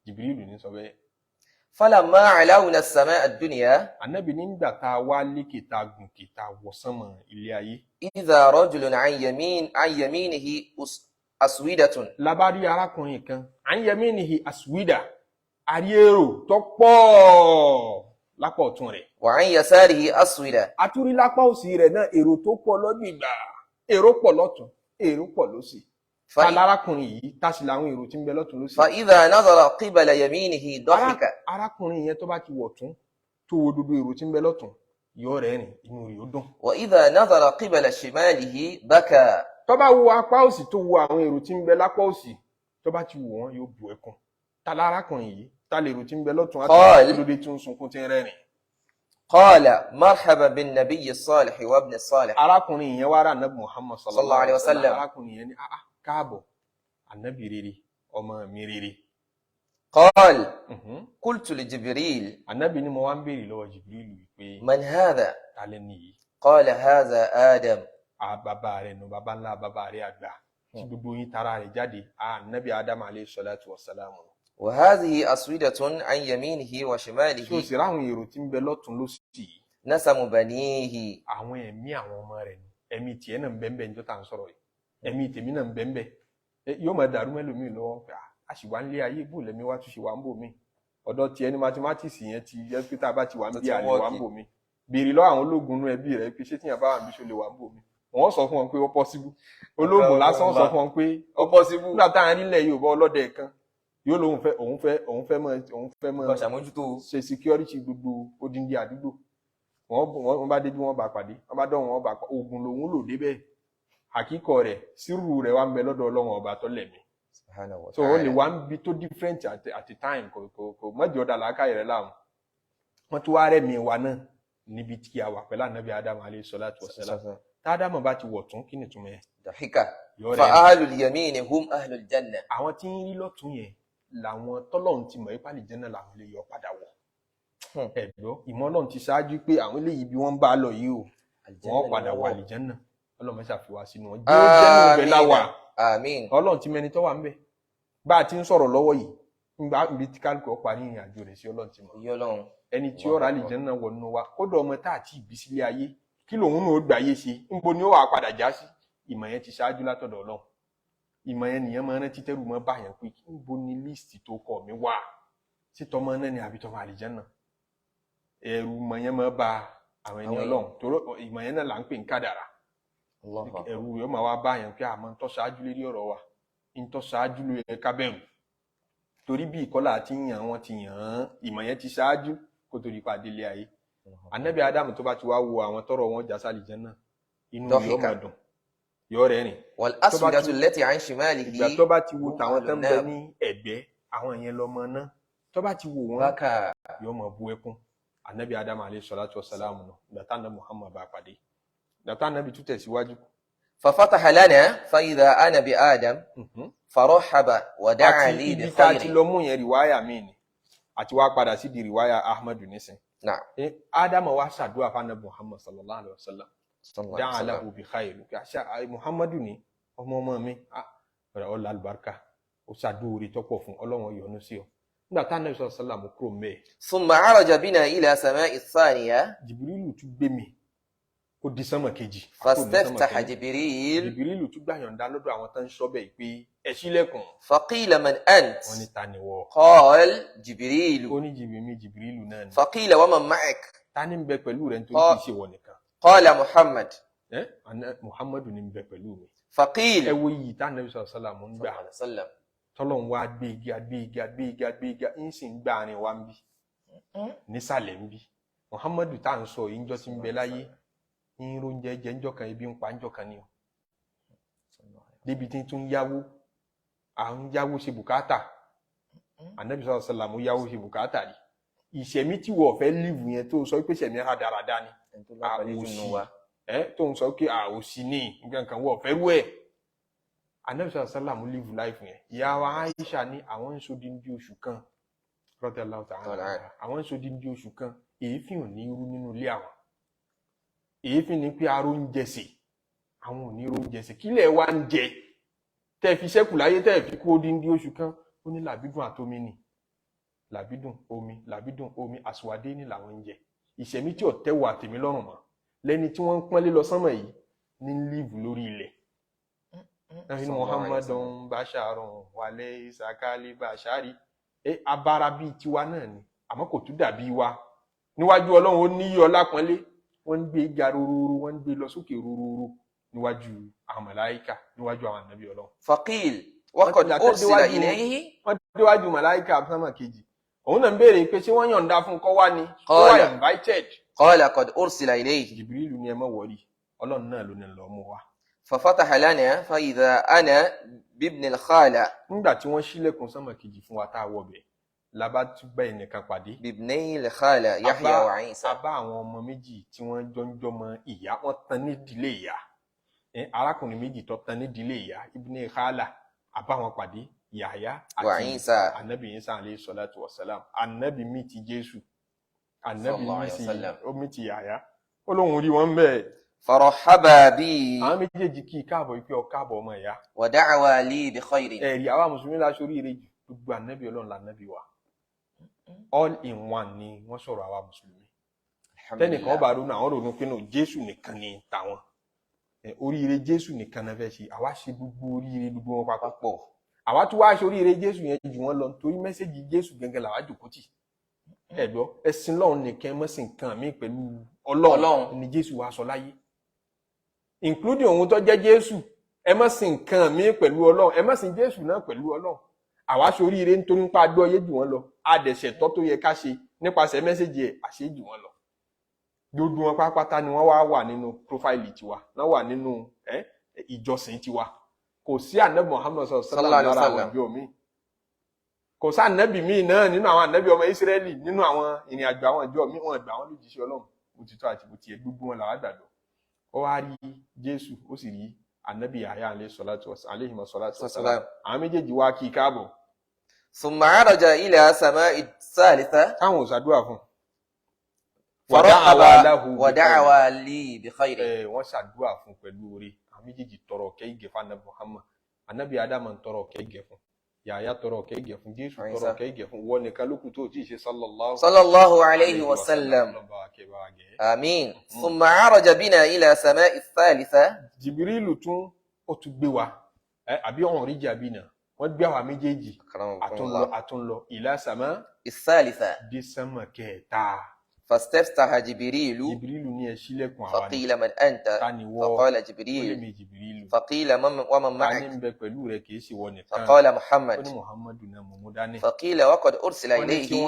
Speaker 1: Jibrilu ní sọ bẹ́ẹ̀.
Speaker 2: فلما علونا السماء الدنيا.
Speaker 1: Ànábì nígbà tá a wá lékè tá a gùnkè tá a wọ sánmọ̀ ilé ayé.
Speaker 2: إذا رجل عن يمينه أسودة.
Speaker 1: labari arákùnrin kan an yaminihi aswida, àrí èrò tó pọ̀ lápá ọ̀tún rẹ̀.
Speaker 2: وعن يساره أسودة.
Speaker 1: àtúrí lápá òsì rẹ̀ náà èrò tó pọ̀ lọ́gbìgbà, èrò pọ̀ lọ́tún, èrò pọ̀ lósì. ta lárákùnrin yìí tá sì láwọn èrò tí ń bẹ lọ́tún lósì.
Speaker 2: فإذا نظر قبل يمينه ضحك.
Speaker 1: arákùnrin yẹn tó bá ti wọ̀ tún tó wo gbogbo èrò tí ń bẹ lọ́tún yóò rẹ́rìn, inú rẹ̀ ó dùn.
Speaker 2: وإذا نظر قبل شماله بكى.
Speaker 1: tó bá wo apá òsì tó wo àwọn èrò tí ń bẹ lápá òsì, tó bá ti wò wọ́n yóò bú ẹkún. ta lárákùnrin yìí tá lèrò tí ń bẹ lọ́tún àti lóde tí ń sunkún tí ń rẹ́rìn.
Speaker 2: قال مرحبا بالنبي الصالح وابن الصالح.
Speaker 1: arákùnrin yẹn wá rà Ànábì Muhammad
Speaker 2: sallallahu alaihi wasallam.
Speaker 1: arákùnrin yẹn ní káàbọ̀ Ànábì rere, ọmọ mi rere.
Speaker 2: قال قلت لجبريل.
Speaker 1: Ànábì ni mo wá ń béèrè lọ́wọ́ Jibrilu wípé
Speaker 2: من هذا؟
Speaker 1: ta lẹni yìí.
Speaker 2: قال هذا آدم.
Speaker 1: bàbá rẹ̀ nù, bàbá ńlá bàbá rẹ̀ àgbà tí gbogbo yín tara rẹ̀ jáde, Ànábì Adam alayhi salatu wassalam.
Speaker 2: وهذه أسودة عن يمينه وشماله.
Speaker 1: tí o sì ráwọn èrò tí ń bẹ lọ́tún lósì,
Speaker 2: نسم بنيه.
Speaker 1: àwọn ẹ̀mí àwọn ọmọ rẹ̀ ni, ẹ̀mí tiẹ̀ náà ń bẹ́ẹ̀ níjọ́ tá à ń sọ̀rọ̀ yìí, ẹ̀mí tèmi náà ń bẹ́ẹ̀. yóò máa dàrú mẹ́lòmíì lọ́wọ́ pé a sì wá ń lé ayé bò lẹ́mí wá tún ṣe wà ń bò mí. ọ̀dọ̀ tiẹ̀ ní mathematics yẹn ti yẹ pé tá a bá ti wà ń bí àlè wà ń bò mí. béèrè lọ́wọ́ àwọn ológun inú ẹbí rẹ̀ pé ṣé tíyàn bá wà ń bí ṣó lè wà ń bò mí. wọ́n sọ fún wọn pé ó possible. ológun lásán sọ fún wọn pé ó possible. nígbà tá à ń rí ilẹ̀ Yorùbá ọlọ́dẹ kan yóò lóun fẹ́ mọ́
Speaker 2: ṣàmójútó
Speaker 1: ṣe security gbogbo odindi àdúgbò. wọ́n bá dé bí wọ́n bá pàdé, wọ́n bá dọ̀wọ́n bá pa ogun lòun lò débẹ̀. àkíkọ rẹ̀ sírù rẹ̀ wá ń bẹ lọ́dọ̀ Ọlọ́run ọba tó lẹ̀mí. so ó lè wá ń bi tó different at a time, kò mọ́jọ́ ọ̀dà làákàyè rẹ̀ láwọn. wọ́n tún wá rẹ̀mí wa náà níbi tí a wà pẹ̀lú Ànábì Adam alayhi salatu wassalam. tádámọ̀ bá ti wọ̀ tún kí ni túmọ̀ yẹn.
Speaker 2: ضحك. فأهل اليمين هم أهل الجنة.
Speaker 1: àwọn tí ń rí lọ́tún yẹn làwọn tọ́lọ́run ti mọ̀ ipá àlìjẹ́nnà làwọn lè yọ padà wọ̀. ẹ̀gbọ́ ìmọ̀ Ọlọ́run ti ṣáájú pé àwọn eléyìí bí wọ́n bá lọ yìí o wọ́n padà wà àlìjẹ́nnà. Ọlọ́run mẹ́sà fi wá sínú wọn. jẹ́ ìbẹ̀ láwà.
Speaker 2: àmín.
Speaker 1: Ọlọ́run ti mẹni tó wà ń bẹ̀. bá a ti ń sọ̀rọ̀ lọ́wọ́ yìí níbi tí kálukú ọ̀pá ní ìrìn àjò rẹ̀ sí Ọlọ́run ti mọ̀. ẹni tí ó rà àlìjẹ́nnà wọnú wa kódà ọmọ tá àti ìbí sílé ayé kí lòun náà ó gbà ayé ṣe níbo ni ó wà padà já sí. ìmọ̀ yẹn ti ṣáájú látọ̀dọ̀ Ọlọ́run. ìmọ̀ yẹn nìyẹn máa ń rántí tẹ́rù mọ́ báyẹn pé níbo ni líìsì tó kọ̀ mí wà sí tọmọ náà ni àbí tọmọ àlìjẹ́nnà. ẹ̀rù ìmọ̀ yẹn máa ba àwọn ẹni Ọlọ́run torí ìmọ̀ yẹn náà là ń pè ń kádàrá. ẹ̀rù yóò máa wá báyẹn pé àmọ́ ń tọ́ ṣáájú lérí ọ̀rọ̀ wa ń tọ́ ṣáájú ló yẹ ká bẹ̀rù torí bí ìkọlà àti yàn wọ́n ti yàn án ìmọ̀ yẹn ti ṣáájú kó tó di pàdé ilé ayé. Ànábì Ádámù tó bá ti wá wo àwọn tọrọ wọn jà sálì jẹ́ náà inú yóò máa dùn yóò rẹ́rìn.
Speaker 2: والأسودة التي عن شماله.
Speaker 1: ìgbà tó bá ti wo tàwọn tó ń bẹ ní ẹ̀gbẹ́ àwọn yẹn lọ́mọ náà tó bá ti wo wọn yóò máa bú ẹkún. Ànábì Ádámù alayhi salatu wassalam náà ìgbà táwọn Muhammad bá pàdé dàtà nàbì tún tẹ̀síwájú.
Speaker 2: ففتح لنا فإذا أنا بآدم فرحب ودعا
Speaker 1: àti
Speaker 2: لي
Speaker 1: ibi tá a ti
Speaker 2: بخير.
Speaker 1: lọ mú yẹn rìwáyà míì ni àti wá padà sí di rìwáyà ahmadu nísìn.
Speaker 2: نعم.
Speaker 1: ádámà wá ṣàdúrà fún anabi muhammad sallallahu alayhi wa sallam
Speaker 2: صلى الله
Speaker 1: dáhà
Speaker 2: عليه
Speaker 1: aláhu
Speaker 2: وسلم.
Speaker 1: bi khayr àṣà muhammadu ni ọmọ mi ọ̀rẹ́ ọ̀la àlùbáríkà ó ṣàdúrà tọ́pọ̀ fún ọlọ́run yọ́nú sí ọ. nígbà tá anabi sallallahu alayhi wa sallam kúrò mẹ́ẹ̀.
Speaker 2: ثم عرج بنا إلى سماء الثانية
Speaker 1: jìbìrìlù tún gbé mi ó di sánmà kejì.
Speaker 2: فاستفتح جبريل
Speaker 1: jìbìrìlù tún gbà yọ̀ǹda lọ́dọ̀ àwọn tó ń ṣọ́ bẹ́ẹ̀ pé ẹ ṣílẹ̀kùn.
Speaker 2: فقيل من أنت؟
Speaker 1: wọ́n ní ta ni wọ́.
Speaker 2: قال جبريل.
Speaker 1: ó ní jìbìrìlù náà ni.
Speaker 2: فقيل ومن معك؟
Speaker 1: ta ni ń bẹ pẹ̀lú rẹ̀ nítorí kì í ṣe wọ nìkan.
Speaker 2: قال محمد.
Speaker 1: muhammadu ni ń bẹ pẹ̀lú mi.
Speaker 2: فقيل
Speaker 1: ẹ wo iyì tá anabi sallallahu alaihi wasallam ń gbà
Speaker 2: وسلم.
Speaker 1: tọ́lọ́run wá gbéga ń sì ń gbà àárín wa ń bí nísàlẹ̀ ń bí. muhammadu tá à ń sọ yìí ń jọ́ sí ń bẹ láyé ń róúnjẹ jẹ ń jọkan ibi ń pa ń jọkan ni o. débi tí tún yáwó à ń yáwó ṣe bùkátà anabi sallallahu alaihi wasallam yáwó ṣe bùkátà rí. ìṣẹ̀mí tí wọ́n fẹ́ líìvù yẹn tó sọ pé ṣẹ̀mí rádaràda ni tó ń sọ pé àwòsí ní nǹkan kan wọ́n fẹ́ rú ẹ̀. anabi sallallahu alaihi wasallam líìvù láìfù yẹn. ìyá wa Aisha ní àwọn ń sodindi oṣù kan radiyallahu ta'ala àwọn ń sodindi oṣù kan èéfín ò ní rú nínú ilé àwọn. èéfín ni pé aró ń jẹsè àwọn ò ní ró ń jẹsè kílẹ̀ wá ń jẹ tẹ́ fi ṣẹ́kù láyé tẹ́ fi kú odindi oṣù kan ó ní làbídùn àtomi ni làbídùn omi àsùwádé ní làwọn ń jẹ. ìṣẹ̀mí tí ò tẹ́wọ̀ àtẹ̀mí lọ́rùn mọ́ lẹ́ni tí wọ́n ń pọ́nlé lọ sánmọ̀ yìí ní líìvù lórí ilẹ̀. ẹni muhammadun basharun wàlẹ̀ isakali bashari abara bíi tiwa náà ni àmọ́ kò tún dàbí wa níwájú ọlọ́run ó níyì ọlá pọ́nlé wọ́n ń gbé ga rúrúrú wọ́n ń gbé lọ sókè rúrúrú níwájú àwọn màláíkà níwájú àwọn ànábì ọlọ́run.
Speaker 2: فقيل وقد أرسل إليه.
Speaker 1: wọ́n déwájú màláíkà sánmà kejì òun náà ń béèrè pé ṣé wọ́n yọ̀ǹda fún kó wá ni kó wá invited.
Speaker 2: قال قد أرسل إليه.
Speaker 1: jìbìrìlù ni ẹ má wọrí ọlọ́run náà ló ní lọ mú wa.
Speaker 2: ففتح لنا فإذا أنا بابن الخالة.
Speaker 1: nígbà tí wọ́n ṣílẹ̀kùn sánmà kejì fún wa tá a wọbẹ̀ la bá tún bá ẹnìkan pàdé.
Speaker 2: بابني الخالة يحيى وعيسى.
Speaker 1: a bá àwọn ọmọ méjì tí wọ́n jọ ń jọmọ ìyá wọ́n tan nídìílé ìyá arákùnrin méjì tó tan nídìílé ìyá ibn khala a bá wọn pàdé Yahya àti anabi Isa alayhi salatu wa salam. anabi mi ti Jésù anabi mi ti Yahya ó lóun rí wọn bẹ́ẹ̀.
Speaker 2: فرحبا بي.
Speaker 1: àwọn méjèèjì kí káàbọ̀ ìpè ọ̀káàbọ̀ ọmọ ìyá.
Speaker 2: ودعوا لي بخير.
Speaker 1: ẹ̀rí àwa mùsùlùmí la sórí ire jù gbogbo anabi ọlọ́run la anabi wa all in one ni wọ́n sọ̀rọ̀ àwa mùsùlùmí. tẹ́nìkan bá ronú àwọn ronú pé náà Jésù nìkan ni tàwọn oríire Jésù nìkan náà fẹ́ ṣe àwa ṣe gbogbo oríire gbogbo wọn papọ̀ àwa tún wá ṣe oríire Jésù yẹn jù wọ́n lọ torí mẹ́sẹ̀gì Jésù gẹ́gẹ́ làwa jòkó tì. ẹ̀gbọ́ ẹ̀sìn lọ́run nìkan mọ́sìn kan mí pẹ̀lú ọlọ́run ni Jésù wa sọ láyé including òun tó jẹ́ Jésù ẹ má sìn nǹkan mi pẹ̀lú ọlọ́run ẹ má sìn Jésù náà pẹ̀lú ọlọ́run àwa ṣoríire nítorí nípa agbọ́ yé jù wọ́n lọ adẹ̀ṣẹ̀tọ́ tó yẹ ká ṣe nípasẹ̀ mẹ́sẹ̀jì ẹ̀ àṣẹ jù wọ́n lọ gbogbo wọn pátápátá ni wọ́n wà nínú prófáìlì tiwa náà wà nínú ìjọsìn tiwa kò sí ànábì Muhammad sallallahu alaihi wasallam ọjọ́ mi kò sí ànábì míì náà nínú àwọn ànábì ọmọ Ísírẹ́lì nínú àwọn ìrìn àjò àwọn ìjọ mi wọn gbà wọn lójíṣẹ́ ọlọ́run òtítọ́ àti bùtìyẹ gbogbo wọn làwọn gbàgbọ́ ó wá rí Jésù ó sì rí anabi Yahya alayhi salatu wassalam àwọn méjèèjì wá kí káàbọ̀.
Speaker 2: ثم عرج إلى سماء الثالثة.
Speaker 1: káwọn ò ṣàdúrà fún.
Speaker 2: فرحب ودعوا لي بخير.
Speaker 1: wọ́n ṣàdúrà fún pẹ̀lú oore àwọn méjèèjì tọrọ kẹ́gẹ́ fún anabi Muhammad anabi Adam ń tọrọ kẹ́gẹ́ fún Yahya tọrọ kẹ́gẹ́ fún Jésù tọrọ kẹ́gẹ́ fún wọ́n nìkan lókù tó tí ì ṣe
Speaker 2: sallallahu alayhi wa sallam. آمين. ثم عرج بنا إلى سماء الثالثة.
Speaker 1: Jibrilu tún ó tún gbé wa àbí ọ̀hún rí jàbí náà wọ́n gbé àwa méjèèjì àtúnlọ ìlà sàmá
Speaker 2: الثالثة.
Speaker 1: dé sánmà kẹta.
Speaker 2: فاستفتح جبريل.
Speaker 1: Jibrilu ní ẹ ṣílẹ̀kùn àwa ni.
Speaker 2: فقيل من أنت؟ فقال جبريل. فقيل ومن معك؟ فقال محمد. فقيل وقد أرسل إليه.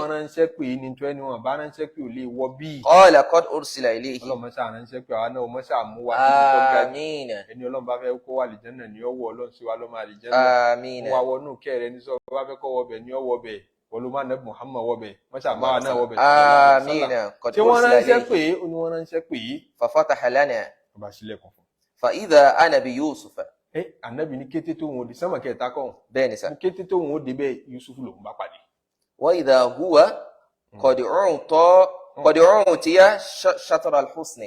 Speaker 2: قال قد أرسل إليه. آمين.
Speaker 1: آمين. olùmọ anabi Muhammad wọbẹ mọṣà máa náà wọbẹ.
Speaker 2: àmín.
Speaker 1: tí wọ́n ránṣẹ́ pé ó ní wọ́n ránṣẹ́ pé.
Speaker 2: ففتح لنا.
Speaker 1: ọba sílẹ̀kùn fún.
Speaker 2: فإذا أنا بيوسف.
Speaker 1: Ànábì ní kété tó wọn ò dé sánmà kẹta kọ́
Speaker 2: bẹ́ẹ̀ ni sà.
Speaker 1: ní kété tó wọn ò dé bẹ́ẹ̀ Yusuf lòun bá pàdé.
Speaker 2: وإذا هو قد أعطي شطر الحسن.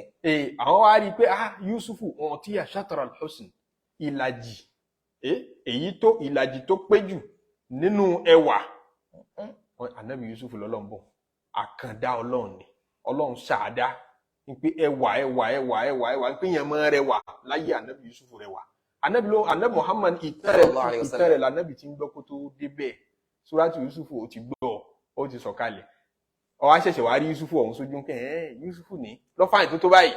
Speaker 1: àwọn wá rí i pé Yusuf أعطي شطر الحسن, ìlàjì ìlàjì tó pé jù nínú ẹwà. Ànábì Yusuf lọ́lọ́run bọ̀, àkàndá Ọlọ́run ni, Ọlọ́run ṣàdá ní pé ẹwà pé yẹn máa rẹwà láyé Ànábì Yusuf rẹwà. Ànábì Muhammad ìtẹ́rẹ̀ lànábì tí ń gbọ́ kó tó débẹ̀. Súrátù Yusuf ò ti gbọ́, ó ti sọ̀kalẹ̀. Ó wá ṣẹ̀ṣẹ̀ wá rí Yusuf ọ̀hún sójú kẹ́ Yusuf ní lọ́fàáyìn tó báyìí.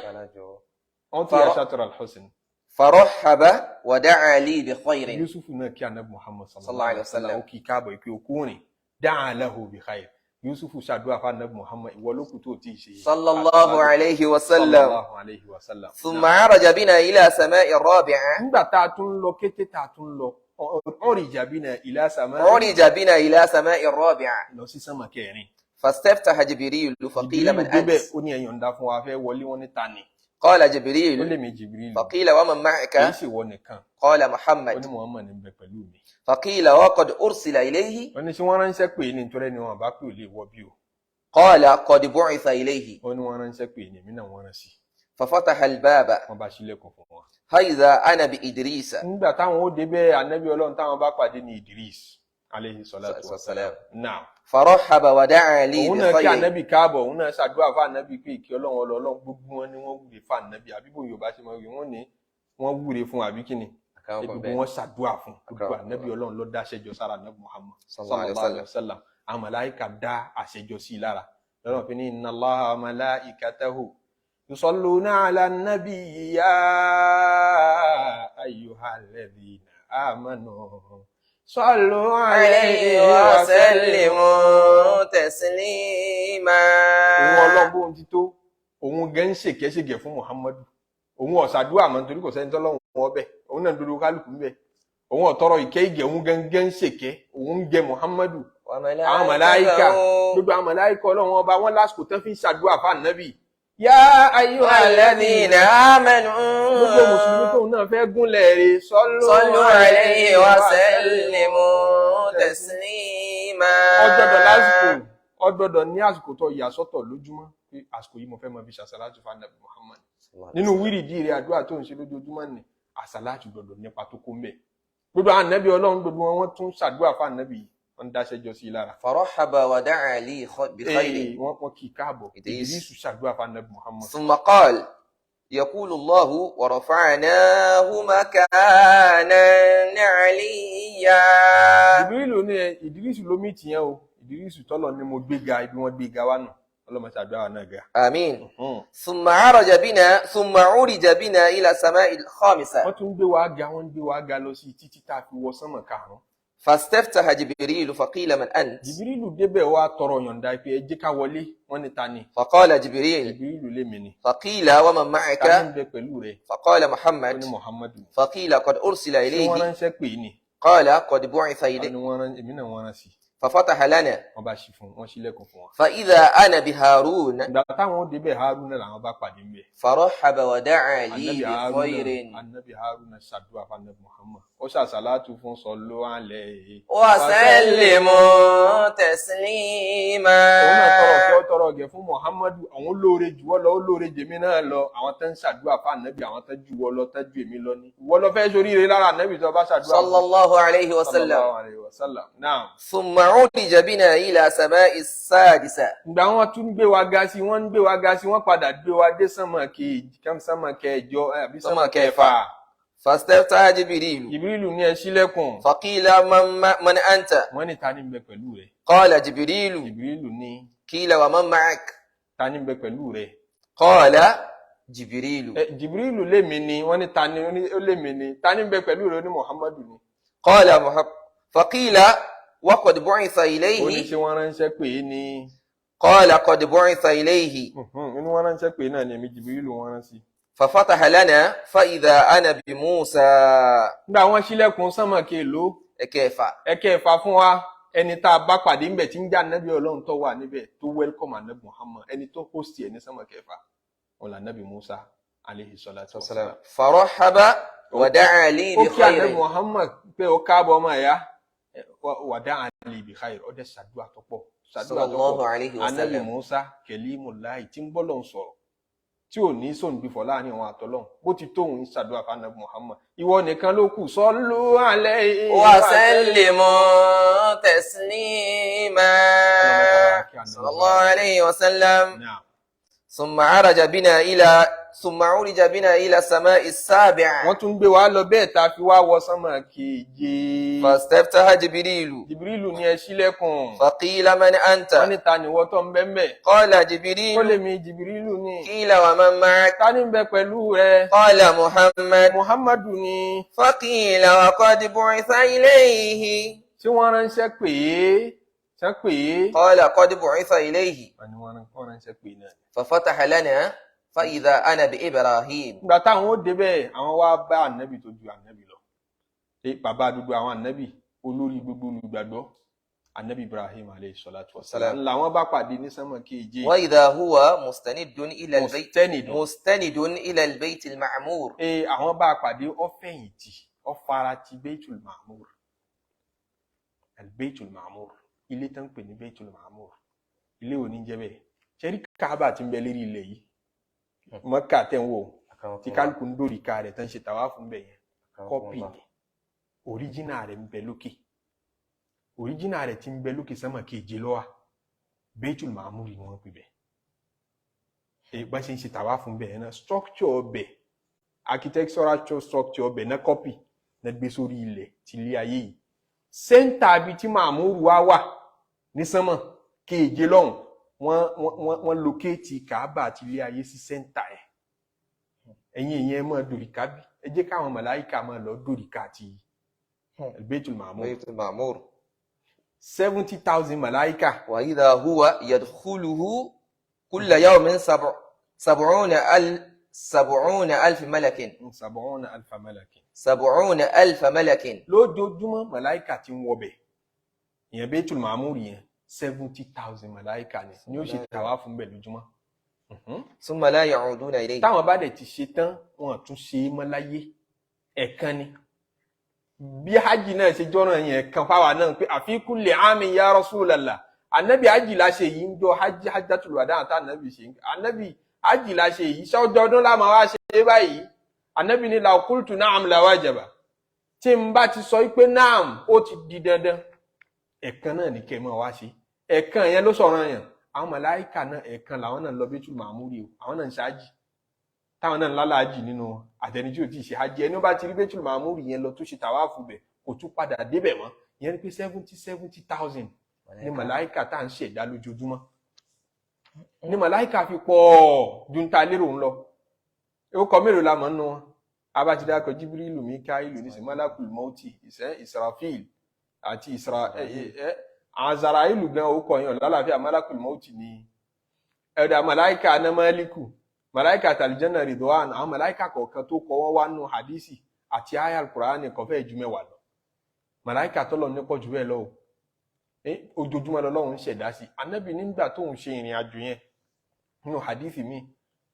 Speaker 1: wọ́n ti yà Shatar al-Husn.
Speaker 2: فرحب ودعا لي بخير.
Speaker 1: Yusuf náà kí Ànábì Muhammad sallallahu alaihi wasallam ó kí káàbọ̀ ìpé okúrin دعا له بخير. Yusuf ṣàdúrà fún Ànábì Muhammad, ìwọ ló kù tó ti ṣe.
Speaker 2: صلى الله عليه وسلم.
Speaker 1: sallallahu alaihi wasallam.
Speaker 2: ثم عرج بنا إلى سماء الرابعة.
Speaker 1: nígbà tá a tún lọ kété tá a tún lọ عرج بنا إلى سماء.
Speaker 2: عرج بنا إلى سماء الرابعة.
Speaker 1: lọ sí sánmà kẹrin.
Speaker 2: فاستفتح جبريل فقيل من أنت.
Speaker 1: ó ní ẹ̀yàn dá fún wa fẹ́ wọlé wọn ní ta ni.
Speaker 2: قال
Speaker 1: ó
Speaker 2: جبريل.
Speaker 1: lè mi Jibril.
Speaker 2: فقيل ومن معك.
Speaker 1: kì í sì wọ nìkan.
Speaker 2: قال
Speaker 1: ó ní
Speaker 2: محمد.
Speaker 1: Muhammad ń bẹ pẹ̀lú mi.
Speaker 2: فقيل وقد أرسل إليه.
Speaker 1: ó ní sí wọ́n ránṣẹ́ pé ní nítorí ẹni wọn bá pè ó lè wọ bí o.
Speaker 2: قال قد بعث إليه.
Speaker 1: ó ní wọ́n ránṣẹ́ pé ní èmi náà wọ́n rán sí.
Speaker 2: ففتح الباب.
Speaker 1: wọ́n bá ṣílẹ̀kùn fún wọn.
Speaker 2: فإذا أنا بإدريس.
Speaker 1: nígbà táwọn ó débẹ̀ Ànábì Ọlọ́run táwọn bá pàdé ní Idris alayhi salatu wassalam. náà
Speaker 2: فرحب ودعا لي
Speaker 1: òun náà kí
Speaker 2: بخير.
Speaker 1: Ànábì káàbọ̀, òun náà ṣàdúrà fún Ànábì pé ìkí Ọlọ́run Ọlọ́run gbogbo wọn ni wọ́n wúre fún Ànábì, àbí bó Yorùbá ṣe máa wí wọ́n ní wọ́n wúre fún àbí kíni gbogbo wọn ṣàdúrà fún gbogbo Ànábì Ọlọ́run ló dá àṣẹjọ sára Ànábì Muhammad sallallahu alaihi wasallam. àwọn màláíkà dá àṣẹjọ sí lára lọ́nà fi ní inna Allaha wa malaikatahu yusalluna ala nabi ya ayyuhalladhina amanu sallu alayhi wa sallimu
Speaker 2: تسليما.
Speaker 1: òun ọlọ́gbọ́n ti tó òun gẹ́ ń ṣèkẹ́ṣègẹ̀ fún Muhammadu, òun ọ̀sàdúrà mọ́ nítorí kò sẹ́ni tọ́lọ́run ọbẹ̀, òun náà dúró kálukú ń bẹ̀, òun ọ̀tọ́rọ̀ ìkẹ́ ìgẹ̀ òun gẹ́gẹ́ ń ṣèkẹ́, òun ń gẹ Muhammadu. àwọn màláíkà gbogbo àwọn màláíkà Ọlọ́run ọba wọn lásìkò tán fi ń ṣàdúrà fún Ànábì. yá ayyuhalladhina
Speaker 2: amanu.
Speaker 1: gbogbo mùsùlùmí tóun náà fẹ́ gúnlẹ̀ rẹ̀
Speaker 2: sallu alayhi wa sallimu taslima.
Speaker 1: ọgbọ́dọ̀ ní àsìkò tó yà sọ́tọ̀ lójúmọ́ pé àsìkò yìí mo fẹ́ máa fi ṣàṣàlátù fún Ànábì Muhammad. nínú wírìdì rẹ̀ àdúrà tó ń ṣe lójoojúmọ́ ni àṣàlátù gbọ́dọ̀ nípa tó kó mbẹ̀. gbogbo Ànábì Ọlọ́run gbogbo wọn tún ṣàdúrà fún Ànábì yìí, wọ́n dáṣẹ́ jọ sí lára.
Speaker 2: فرحب ودعا لي بخير.
Speaker 1: wọ́n kì í káàbọ̀ Ìdírísù ṣàdúrà fún Ànábì Muhammad.
Speaker 2: ثم قال يقول الله ورفعناه مكانا عليا.
Speaker 1: Jibrilu ní Ìdírísù ló mí tìyẹn o, Ìdírísù tọ́lọ̀ ni mo gbéga ibi wọ́n gbéga wá nù, ọlọ́mọ ṣàdúrà náà ga.
Speaker 2: آمين. ثم عرج بنا إلى السماء الخامسة.
Speaker 1: wọ́n tún gbé wa ga, wọ́n gbé wa ga lọ sí títí tá a fi wọ sánmọ̀ karùn-ún.
Speaker 2: فاستفتح جبريل فقيل من أنت.
Speaker 1: Jibrilu débẹ̀ wá tọrọ yọ̀ǹda pé ẹ jẹ́ ká wọlé, wọ́n ní ta ni.
Speaker 2: فقال جبريل.
Speaker 1: Jibrilu lémi ni.
Speaker 2: فقيل ومن معك.
Speaker 1: ta ni ń bẹ pẹ̀lú rẹ̀.
Speaker 2: فقال
Speaker 1: ó ní
Speaker 2: محمد.
Speaker 1: Muhammadu.
Speaker 2: فقيل قد أرسل
Speaker 1: ṣé wọ́n
Speaker 2: إليه.
Speaker 1: ránṣẹ́ pè é ni.
Speaker 2: قال قد بعث
Speaker 1: wọ́n
Speaker 2: إليه.
Speaker 1: ní wọ́n rán èmi náà wọ́n rán sí.
Speaker 2: ففتح لنا.
Speaker 1: wọ́n bá ṣí fún wọ́n ṣílẹ̀kùn fún wọn.
Speaker 2: فإذا أنا بهارون.
Speaker 1: ìgbà táwọn ó débẹ̀ Haruna làwọn bá pàdé ń bẹ̀.
Speaker 2: فرحب ودعا لي
Speaker 1: Ànábì
Speaker 2: بخير.
Speaker 1: Ànábì Haruna ṣàdúrà fún Ànábì Muhammad, ó ṣàṣàlátù fún sallu alayhi
Speaker 2: وسلموا
Speaker 1: òun náà
Speaker 2: تسليما.
Speaker 1: tọrọ kí ó tọrọ gẹ̀ fún Muhammadu. àwọn olóore jù wọ́ lọ, olóore jèmi náà lọ, àwọn tó ń ṣàdúrà fún Ànábì àwọn tó jù wọ́ lọ tó jù èmi lọ ní. ìwọ lọ fẹ́ sóríire lára Ànábì tó bá ṣàdúrà
Speaker 2: صلى الله عليه وسلم.
Speaker 1: sallallahu alayhi wa sallam. náà
Speaker 2: ثم عرج بنا إلى سماء السادسة.
Speaker 1: ìgbà wọn tún gbé wa ga sí, wọ́n ń gbé wa ga sí, wọ́n padà gbé wa dé sánmà kejì, sánmà kẹjọ àbí sánmà kẹfà.
Speaker 2: فاستفتح جبريل.
Speaker 1: Jibrilu ní ẹ ṣílẹ̀kùn.
Speaker 2: فقيل من أنت.
Speaker 1: wọ́n ní ta ni ń bẹ pẹ̀lú rẹ̀.
Speaker 2: قال جبريل.
Speaker 1: Jibrilu ní
Speaker 2: قيل ومن معك.
Speaker 1: ta ni ń bẹ pẹ̀lú rẹ̀.
Speaker 2: قال جبريل.
Speaker 1: Jibrilu lémi ni, wọ́n ní ta ni, ó lémi ni, ta ni ń bẹ pẹ̀lú rẹ̀, ó ní Muhammadu ni.
Speaker 2: قال فقيل وقد بعث
Speaker 1: ó ní
Speaker 2: إليه.
Speaker 1: ṣé wọ́n ránṣẹ́ pè é ni.
Speaker 2: قال قد بعث إليه.
Speaker 1: inú wọ́n ránṣẹ́ pè é náà ni èmi Jibrilu wọ́n rán sí.
Speaker 2: ففتح لنا فإذا أنا بموسى.
Speaker 1: nígbà wọ́n ṣílẹ̀kùn sánmà kèló
Speaker 2: ẹ̀kẹfà.
Speaker 1: ẹ̀kẹfà fún wa, ẹni tá a bá pàdé ńbẹ̀ tí ń jẹ́ Ànábì Ọlọ́run tó wà níbẹ̀ tó welcome Ànábì Muhammad, ẹni tó host ẹ̀ ní sánmà kẹfà, òun là Ànábì Musa alayhi salatu wassalam.
Speaker 2: farahaba wa da'a li bi
Speaker 1: ó kí Ànábì
Speaker 2: khairin.
Speaker 1: Muhammad pé ó káàbọ̀ ọmọ ẹ̀yà wa da'a li bi khair ó dẹ̀ ṣàdúrà tó pọ̀
Speaker 2: sallallahu alayhi wa
Speaker 1: Ànábì
Speaker 2: sallam.
Speaker 1: Musa kalimullahi tí ń bọ́lọ̀ sọ̀rọ̀ tí ò ní sóǹgbìfọ̀ láàrin àwọn àtọ́lọ́hun bó ti tóhun ṣàdúrà fún Ànábì Muhammad ìwọ nìkan ló kù sallu alayhi
Speaker 2: wa sallimu taslima. sallallahu alayhi wa sallam. ثم عرج بنا إلى السماء السابعة.
Speaker 1: wọ́n tún gbé wa lọ bẹ́ẹ̀ tá fi wá wọ sánmà keje.
Speaker 2: فاستفتح جبريل.
Speaker 1: Jibrilu ní ẹ ṣílẹ̀kùn.
Speaker 2: فقيل من أنت.
Speaker 1: wọ́n ní ta ni wọ́n tó ń bẹ ńbẹ̀.
Speaker 2: قال
Speaker 1: ó
Speaker 2: جبريل.
Speaker 1: lè mi Jibrilu ní.
Speaker 2: قيل ومن معك.
Speaker 1: ta ni ń bẹ pẹ̀lú rẹ.
Speaker 2: قال محمد.
Speaker 1: Muhammadu ni.
Speaker 2: فقيل وقد بعث إليه.
Speaker 1: tí wọ́n ránṣẹ́ pè é ṣe pè é.
Speaker 2: قال قد بعث إليه.
Speaker 1: wọ́n ránṣẹ́ pè é náà.
Speaker 2: ففتح لنا فإذا أنا بإبراهيم.
Speaker 1: ìgbà táwọn ó débẹ̀ àwọn wá bá ànábì tó ju ànábì lọ. bàbá gbogbo àwọn ànábì olórí gbogbo olùgbàgbọ́ ànábì Ibrahim alayhi salatu wassalam làwọn bá pàdé ní sánmà keje.
Speaker 2: وإذا هو مستند إلى البيت.
Speaker 1: مستند.
Speaker 2: مستند إلى البيت المعمور.
Speaker 1: àwọn bá pàdé ó fẹ̀yìntì ó fara ti Baitul Ma'mur. Al-Baitul Ma'mur ilé tán pè ní Baitul Ma'mur ilé ò ní jẹ́ bẹ́ẹ̀ ṣẹ́rí Káàbà tí ń bẹ lérí ilẹ̀ yìí Mọ́kà tẹ́ ń wò tí kálukú ń dórí ká rẹ̀ tán ṣe tàwá fún bẹ̀ yẹn kọ́pì ni oríjìnà rẹ̀ ń bẹ lókè oríjìnà rẹ̀ tí ń bẹ lókè sánmà keje ló wà Baitul Ma'mur ni wọ́n pè bẹ́ẹ̀ bá ṣe ń ṣe tàwá fún bẹ̀ yẹn náà structure ọbẹ̀ architectural structure ọbẹ̀ náà kọ́pì náà gbé sórí ilẹ̀ tí ilé ayé yìí sẹ́ńtà bíi tí Ma'mur wà ní sánmà keje lọ́hùn wọ́n locate Kaaba àti ilé ayé sí sẹ́ńtà ẹ̀ ẹ̀yin ìyẹn mọ́ dòríkà bí ẹ jẹ́ káwọn màláíkà máa lọ dòríkà àti Baitul Ma'mur 70,000 màláíkà.
Speaker 2: وإذا هو يدخله كل يوم 70,000 ملك.
Speaker 1: 70,000 ملك.
Speaker 2: 70,000 ملك.
Speaker 1: lójoojúmọ́ màláíkà tí ń wọbẹ̀ ìyẹn Baitul Ma'mur yẹn 70,000 màláíkà ni ó ṣe tàwá fún bẹ̀ lójúmọ́.
Speaker 2: ثم لا يعودون إليه.
Speaker 1: táwọn bá dẹ̀ ti ṣe tán wọn tún ṣe é mọ́ láyé ẹ̀kan ni bí hajj náà ṣe jọ́ràn yẹn kan fáwa náà pé àfi kulli amin ya Rasulallah ànábì hajj la ṣe yìí ń jọ hajjatul wada àti ànábì ṣe ànábì hajj la ṣe yìí ṣọ́jọ́dún láàmà wá ṣe é báyìí ànábì ní law qultu na'am la wajaba tí n bá ti sọ pé na'am ó ti di dandan ẹ̀kan náà ní kẹ́ mọ́ wá ṣe ẹ̀kan yẹn ló sọ̀rọ̀ yẹn àwọn màláíkà náà ẹ̀kan làwọn náà lọ Baitul Ma'mur o àwọn náà ń ṣáájì táwọn náà ń lálàájì nínú àtẹni tí ò tí ì ṣe hajj ẹni ó bá ti rí Baitul Ma'mur yẹn lọ tó ṣe tàwáàfù bẹ̀ kò tún padà débẹ̀ mọ́ ìyẹn ni pé 70,000 ní màláíkà tá à ń ṣẹ̀dá lójoojúmọ́ ní màláíkà fi pọ̀ ju ń ta lérò ń lọ ó kọ mélòó la mọ̀ nínú wọn abájídákọ̀ Jibrilu Mikailu ní Malakul Mauti Israfil àti Azarailu gan ó kọ yàn lálàáfíà Malakul Mauti ní ẹ̀dà màláíkà anamaliku màláíkà tàlìjánà Ridwan àwọn màláíkà kọ̀ọ̀kan tó kọ wọ́n wá nù hadisi àti aya al-Qur'ani kò fẹ́ ju mẹ́wàá lọ màláíkà tọ́lọ̀ nípọ̀ jù bẹ́ẹ̀ lọ ojoojúmọ́ lọ́lọ́run ń ṣẹ̀dá sí anábì nígbà tó ń ṣe ìrìn àjò yẹn nínú hadisi mi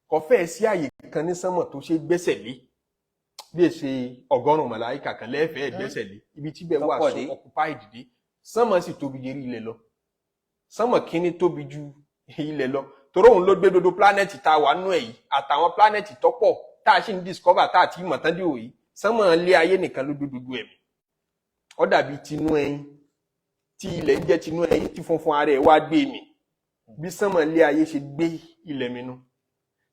Speaker 1: kò fẹ́ sí àyè kan ní sánmọ̀ tó ṣe gbẹ́sẹ̀ lé bí èsè ọgọ́rùn-ún màláíkà kan lẹ́ẹ̀fẹ́ gbẹ́sẹ̀ lé ibi tí bẹ́ẹ̀ wà so occupied dé sánmọ̀ sì tóbi jẹ́rí ilẹ̀ lọ sánmọ̀ kíní tóbi ju ilẹ̀ lọ torí òun ló gbé dodo planẹ̀tì tá a wà nú ẹ̀ yìí àtàwọn planẹ̀tì tọ́pọ̀ tá a ṣì ń discover tá a ti mọ̀ tán dé òyì sánmọ̀ ilé ayé nìkan ló gbogbo ẹ̀mí ó dàbí tinú ẹyin tí ilẹ̀ ń jẹ́ tinú ẹyin tí funfun ara ẹ̀ wá gbé mi bí sánmọ̀ ilé ayé ṣe gbé ilẹ̀ mi nú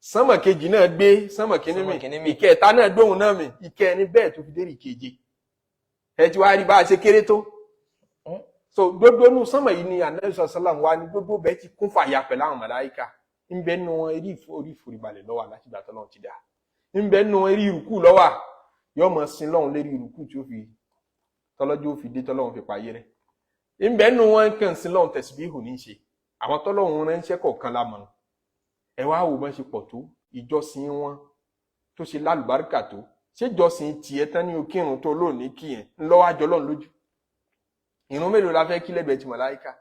Speaker 1: sánmọ̀ kejì náà gbé sánmọ̀ kíní mi ìkẹta náà gbóhùn náà mi ìkẹni bẹ́ẹ̀ tó fi dé ìkeje ẹ ti wá rí bá a ṣe kéré tó so gbogbo inú sánmọ̀ yìí ni Ànábì sallam wá ní gbogbo bẹ́ẹ̀ ti kún fàyà pẹ̀lú àwọn màláíkà ń bẹ nínú wọn orí ìforíbalẹ̀ ló wà láti ìgbà tọ́lọ́run ti dá ń bẹ nínú wọn orí ìrùkù ló wà yóò mọ sin lọ́hùn lérí ìrùkù tí ó fi tọ́lọ́jú ó fi dé tọ́lọ́run fi payé rẹ̀ ń bẹ nínú wọn kàn sin lọ́hùn tẹ̀síbíhù ní í ṣe àwọn tọ́lọ́run ránṣẹ́ kọ̀ọ̀kan lámọ̀ ẹ wá wò bọ́n ṣe pọ̀ tó ìjọsìn wọn tó ṣe lálùbáríkà tó ṣé ìjọsìn tiẹ̀ tán ní okírun tó lónìí kí yẹn ńlọ́wọ́ àjọ lọ́run lójú ìrun mélòó la fẹ́ kí lẹ́gbẹ̀ẹ́ ti màláíkà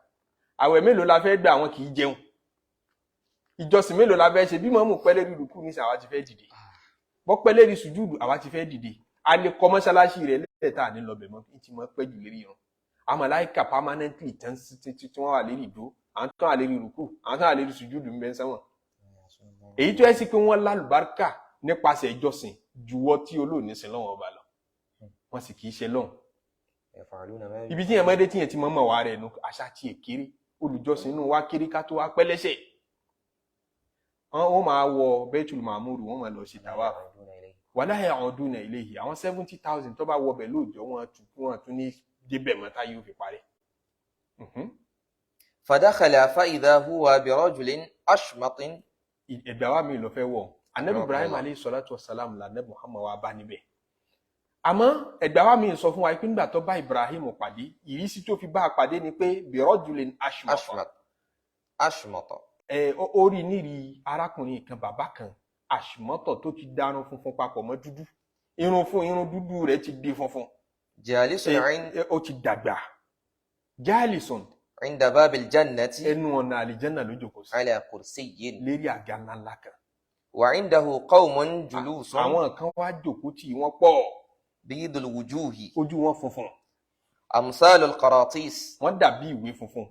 Speaker 1: àwẹ̀ mélòó la fẹ́ gbà àwọn kì í jẹun ìjọsìn mélòó la fẹ́ ṣe bí mọ́mù pẹ́lẹ́ rírù kú ní sàwá ti fẹ́ dìde bọ́pẹ́ lérí sùjúdù àwa ti fẹ́ dìde a lè kọ́ mọ́ṣáláṣí rẹ̀ lẹ́tà ní lọ́bẹ̀ mọ́ kí n ti mọ́ pẹ́ jù lérí irun àwọn màláíkà permanently tán tí wọ́n wà lérí ìdó àwọn tó wà lérí rùkú àwọn tó wà lérí sùjúdù ń bẹ sẹ́wọ̀n èyí tó yẹ sí pé wọ́n lálùbáríkà nípasẹ̀ ìjọsìn juwọ́ tí olóòní sin lọ́wọ́ ọba lọ wọ́n sì kì í ṣe lọ́hùn ibi tí yẹn mọ́dé tí yẹn ti mọ́ wà rẹ̀ nù àṣà tí è kéré olùjọsìn inú wa kéré ká tó wá pẹ́ lẹ́sẹ̀ wọ́n máa wọ Baitul Ma'mur wọ́n máa lọ sí tàwa wala ya'uduna ilayhi àwọn 70,000 tó bá wọ bẹ̀ lóòjọ́ wọn tún ní débẹ̀ mọ́ta yóò fi parí.
Speaker 2: فدخل فإذا هو برجل أشمط.
Speaker 1: ẹ̀gbà wa mi lọ fẹ́ wọ̀ anabi Ibrahim alayhi salatu wa salam la anabi Muhammad wa bá níbẹ̀ àmọ́ ẹ̀gbà wa mi sọ fún wa pé nígbà tó bá Ibrahim pàdé ìrísí tó fi bá a pàdé ni pé birajulin
Speaker 2: ashmat
Speaker 1: orí níri arákùnrin kan bàbá kan ashmọ́tọ̀ tó ti dárun funfun papọ̀ mọ́ dúdú irun dúdú rẹ̀ ti di funfun
Speaker 2: jalisun
Speaker 1: ó ti dàgbà jalisun
Speaker 2: inda babil jannati
Speaker 1: ẹnu ọ̀nà àlìjẹ́nà ló jókòó sí
Speaker 2: ala kursiyyin
Speaker 1: lérí àga ńlá kan
Speaker 2: wa indahu qawmun julusun
Speaker 1: àwọn kan wá jókòó tí wọ́n pọ̀
Speaker 2: bidul wujuhi
Speaker 1: ojú wọn funfun
Speaker 2: amsalul qaratis
Speaker 1: wọ́n dàbí ìwé funfun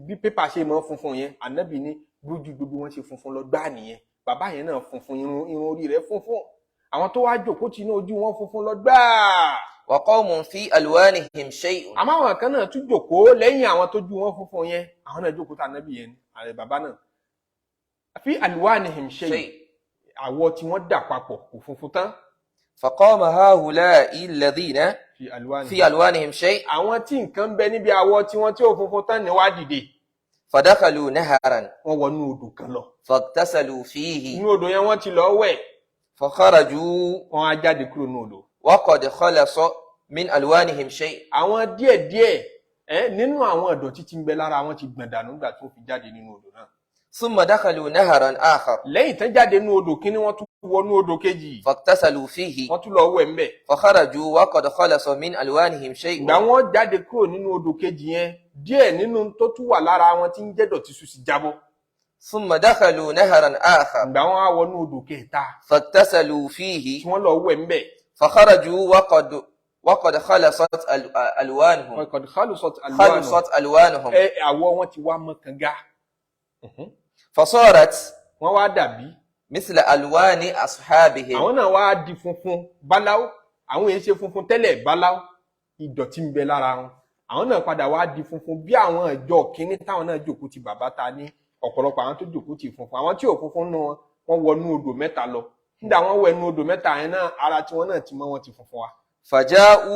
Speaker 1: bí pépà ṣe mọ́ funfun yẹn ànábì ní lójú gbogbo wọn ṣe funfun lọ gbá nìyẹn bàbá yẹn náà funfun irun orí rẹ̀ funfun àwọn tó wá jókòó tí inú ojú wọn funfun lọ gbá
Speaker 2: wa qawmun fi alwanihim shay'un
Speaker 1: àmọ́ àwọn kan náà tún jókòó lẹ́yìn àwọn tó ju wọn funfun yẹn àwọn náà jókòó tá ànábì yẹn àrẹ bàbá náà fi alwanihim shay'un àwọ̀ tí wọ́n dà papọ̀ kò funfun tán
Speaker 2: faqama ha'ula'i alladhina fi alwanihim shay'
Speaker 1: àwọn tí nǹkan bẹ níbi àwọ̀ tí wọ́n tí ò funfun tán ni wá dìde
Speaker 2: fadakhalu naharan
Speaker 1: wọ́n wọnú odò kan lọ
Speaker 2: fagtasalu fihi
Speaker 1: inú odò yẹn wọ́n ti lọ wẹ̀
Speaker 2: fakharaju
Speaker 1: wọ́n á jáde kúrò nínú odò
Speaker 2: wa qad khalasa min alwanihim shay'
Speaker 1: àwọn díẹ̀díẹ̀ nínú àwọn ìdọ̀tí tí ń bẹ lára wọn ti gbọ̀n dànù nígbà tó fi jáde nínú odò náà
Speaker 2: thumma dakhalu naharan akhar
Speaker 1: lẹ́yìn tán jáde nínú odò kíní wọ́n tún wọnú odò kejì
Speaker 2: fagtasalu fihi
Speaker 1: wọ́n tún lọ wẹ̀ ńbẹ̀
Speaker 2: fakharaju wa qad khalasa min alwanihim shay'
Speaker 1: ìgbà wọ́n jáde kúrò nínú odò kejì yẹn díẹ̀ nínú tó tún wà lára wọn tí ń jẹ́ dọ̀tí sùn sí jábọ́
Speaker 2: thumma dakhalu naharan akhar
Speaker 1: ìgbà wọ́n á wọnú odò kẹta
Speaker 2: fagtasalu fihi
Speaker 1: tí wọ́n lọ wẹ̀ ńbẹ̀
Speaker 2: fakharaju wa qad khalasat alwanuhum khalasat alwanuhum
Speaker 1: àwọ̀ wọn ti wá mọ́ kànga
Speaker 2: fasarat
Speaker 1: wọ́n wá dàbí
Speaker 2: misla alwani ashabihim
Speaker 1: àwọn náà wá di funfun báláú àwọn èyí ṣe funfun tẹ́lẹ̀ báláú ìdọ̀tí ń bẹ lára wọn àwọn náà padà wá di funfun bí àwọn ìjọ kínní táwọn náà jókòó ti bàbá ta ní ọ̀pọ̀lọpọ̀ àwọn tó jókòó ti funfun àwọn tí ò funfun nù wọn wọnú odò mẹ́ta lọ nígbà wọn wọ inú odò mẹ́ta yẹn náà ara tiwọn náà ti mọ́ wọn ti funfun wa.
Speaker 2: faja'u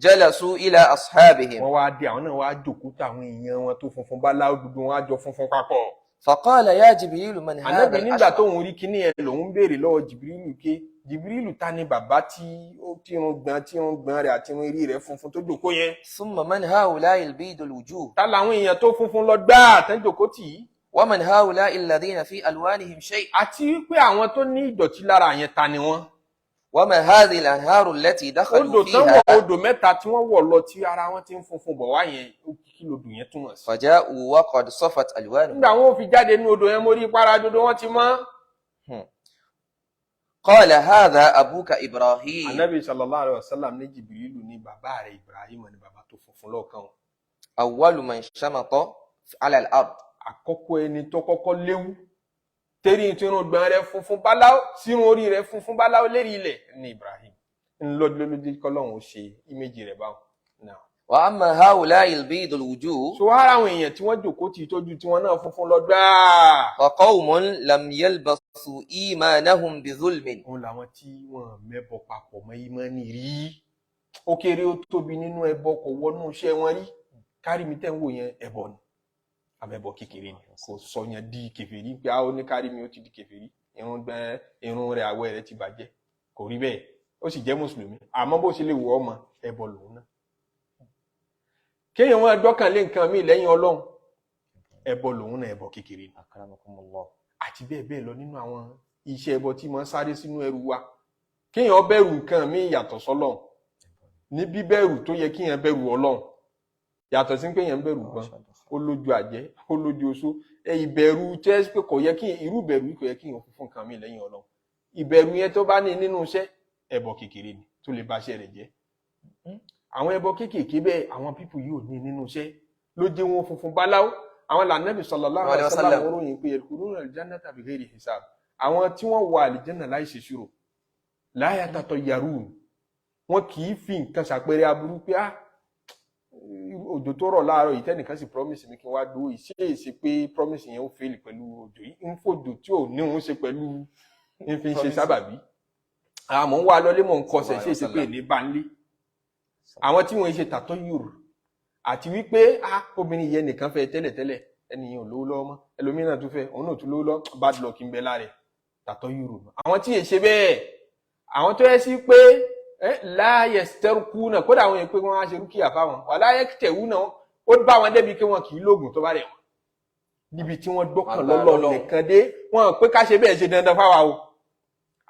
Speaker 2: jalasu ila ashabihim
Speaker 1: wọ́n wá dé àwọn náà wá jókòó táwọn èèyàn wọn tó funfun báláú dúdú wọn á jọ funfun papọ̀.
Speaker 2: faqala ya Jibrilu man hadha
Speaker 1: Ànábì nígbà tóun rí kíní ẹ lòun béèrè lọ́wọ́ Jibrilu ké Jibrilu ta ni bàbá tí irun gbọ̀n rẹ̀ àti irun eré rẹ̀ funfun tó jókòó yẹn.
Speaker 2: thumma man ha'ula'i albidul wujuh
Speaker 1: ta làwọn èèyàn tó funfun lọ gbáà tán jókòó tì í.
Speaker 2: wa man ha'ula'i alladhina fi alwanihim shay'
Speaker 1: àti wípé àwọn tó ní ìdọ̀tí lára yẹn ta ni wọ́n.
Speaker 2: wa ma hadhihi al-anharu allati dakhalu
Speaker 1: odò tán
Speaker 2: fiha
Speaker 1: wọ odò mẹ́ta tí wọ́n wọ̀ lọ tí ara wọn ti ń funfun bọ̀ wá yẹn kí lodò yẹn túmọ̀ sí.
Speaker 2: faja'u wa qad safat alwanuhum
Speaker 1: nígbà wọn ò fi jáde ní odò yẹn mo rí para dodo wọn ti mọ́.
Speaker 2: qala hadha abuka Ibrahim
Speaker 1: Ànábì sallallahu alaihi wasallam ní Jibrilu ní bàbá rẹ̀ Ibrahim ní bàbá tó funfun lọ́ọ̀kan.
Speaker 2: awwalu man shamata ala al-ard
Speaker 1: àkọ́kọ́ ẹni tó kọ́kọ́ léwu tẹ́rí tí irun gbọ̀n rẹ̀ funfun báláú sírun orí rẹ̀ funfun báláú lérí ilẹ̀ ní Ibrahim ńlọdúnlódé kọ́lọ́hún ó ṣe ìméjì rẹ̀ báwọn.
Speaker 2: wa amma ha'ula'i albidul wujuh
Speaker 1: so ara àwọn èèyàn tí wọ́n jókòó ti tójú tí wọ́n náà funfun lọ gbáà.
Speaker 2: wa qawmun lam yalbasu imanahum bi zulmin
Speaker 1: òun làwọn tí wọ́n mẹ́bọ papọ̀ mọ́ ìmánì rí ó kéré ó tóbi nínú ẹbọ kò wọnú iṣẹ́ wọn rí kárí mi tẹ́ ń wò yẹn ẹbọ ni àmẹ́bọ kékeré ni kò sọ yẹn di kèfèrí pé ó ní kárí mi ó ti di kèfèrí irun rẹ̀ àwẹ̀ rẹ̀ ti bàjẹ́ kò rí bẹ́ẹ̀ ó sì jẹ́ mùsùlùmí àmọ́ bó ṣe lè wọ ọmọ ẹbọ lòun náà kéèyàn wọn gbọ́kànlé nǹkan míì lẹ́yìn Ọlọ́run ẹbọ lòun náà ẹbọ kékeré ni àti bẹ́ẹ̀ bẹ́ẹ̀ lọ nínú àwọn iṣẹ́ ẹbọ tí wọ́n sáré sínú ẹrù wa kéèyàn bẹ̀rù nǹkan míì yàtọ̀ sọ́lọ́run ní bíbẹ̀rù tó yẹ kéèyàn bẹ̀rù Ọlọ́run yàtọ̀ sí pé èèyàn bẹ̀rù gan ó lójú àjẹ́ ó lójú oṣó ìbẹ̀rù tẹ́ pé kò yẹ kí irú bẹ̀rù kò yẹ kí èèyàn fún nǹkan míì lẹ́yìn Ọlọ́run ìbẹ̀rù yẹn tó bá ní nínú iṣẹ́ ẹbọ kékeré ni tó lè ba iṣẹ́ rẹ̀ jẹ́. Àwọn ẹbọ kéékèèké bẹ́ẹ̀ àwọn pípù yìí ò ní nínú iṣẹ́ ló jẹ́ wọn funfun báláwo. Àwọn lànàbì sallallahu alaihi wasallam ròyìn pé yadkhuluna al-jannata bighairi hisab. Àwọn tí wọ́n wọ àlìjẹ́nà láì ṣèṣirò la yatatayyarun, wọn kì í fi nǹkan ṣàpẹẹrẹ aburú pé òjò tó rọ̀ láàárọ̀ yìí tẹ́nìkan sì promise mi kí n wá gbowó ìṣe pé promise yẹn ó fail pẹ̀lú òjò yìí ń fòjò tí ò ní òun ṣe pẹ̀lú ń fi ń ṣe sábàbí. Àmọ́ ń wá lọlé mọ̀ ń kọsẹ̀ ṣe pé ní bá ń lé. Àwọn tí wọ́n ṣe tatayyur àti wípé obìnrin yẹn nìkan fẹ́ tẹ́lẹ̀tẹ́lẹ̀ ẹnìyàn ò lówó lọ́wọ́ mọ́ ẹlòmíràn tún fẹ́ òun náà tún lówó lọ́ bad luck ń bẹ lára ẹ̀ tatayyur. Àwọn tí èṣe bẹ́ẹ̀ àwọn tó yẹ sí pé la yasterquna kódà àwọn yẹn pé wọ́n á ṣe rúkìá fáwọn wala yaktewuna ó bá wọn débi pé wọn kì í lóògùn tó bá rẹ̀ wọ́n níbi tí wọ́n gbọ́kàn lọ́lọ́ nìkan dé wọn pé ká ṣe bẹ́ẹ̀ ṣe dandan fáwa o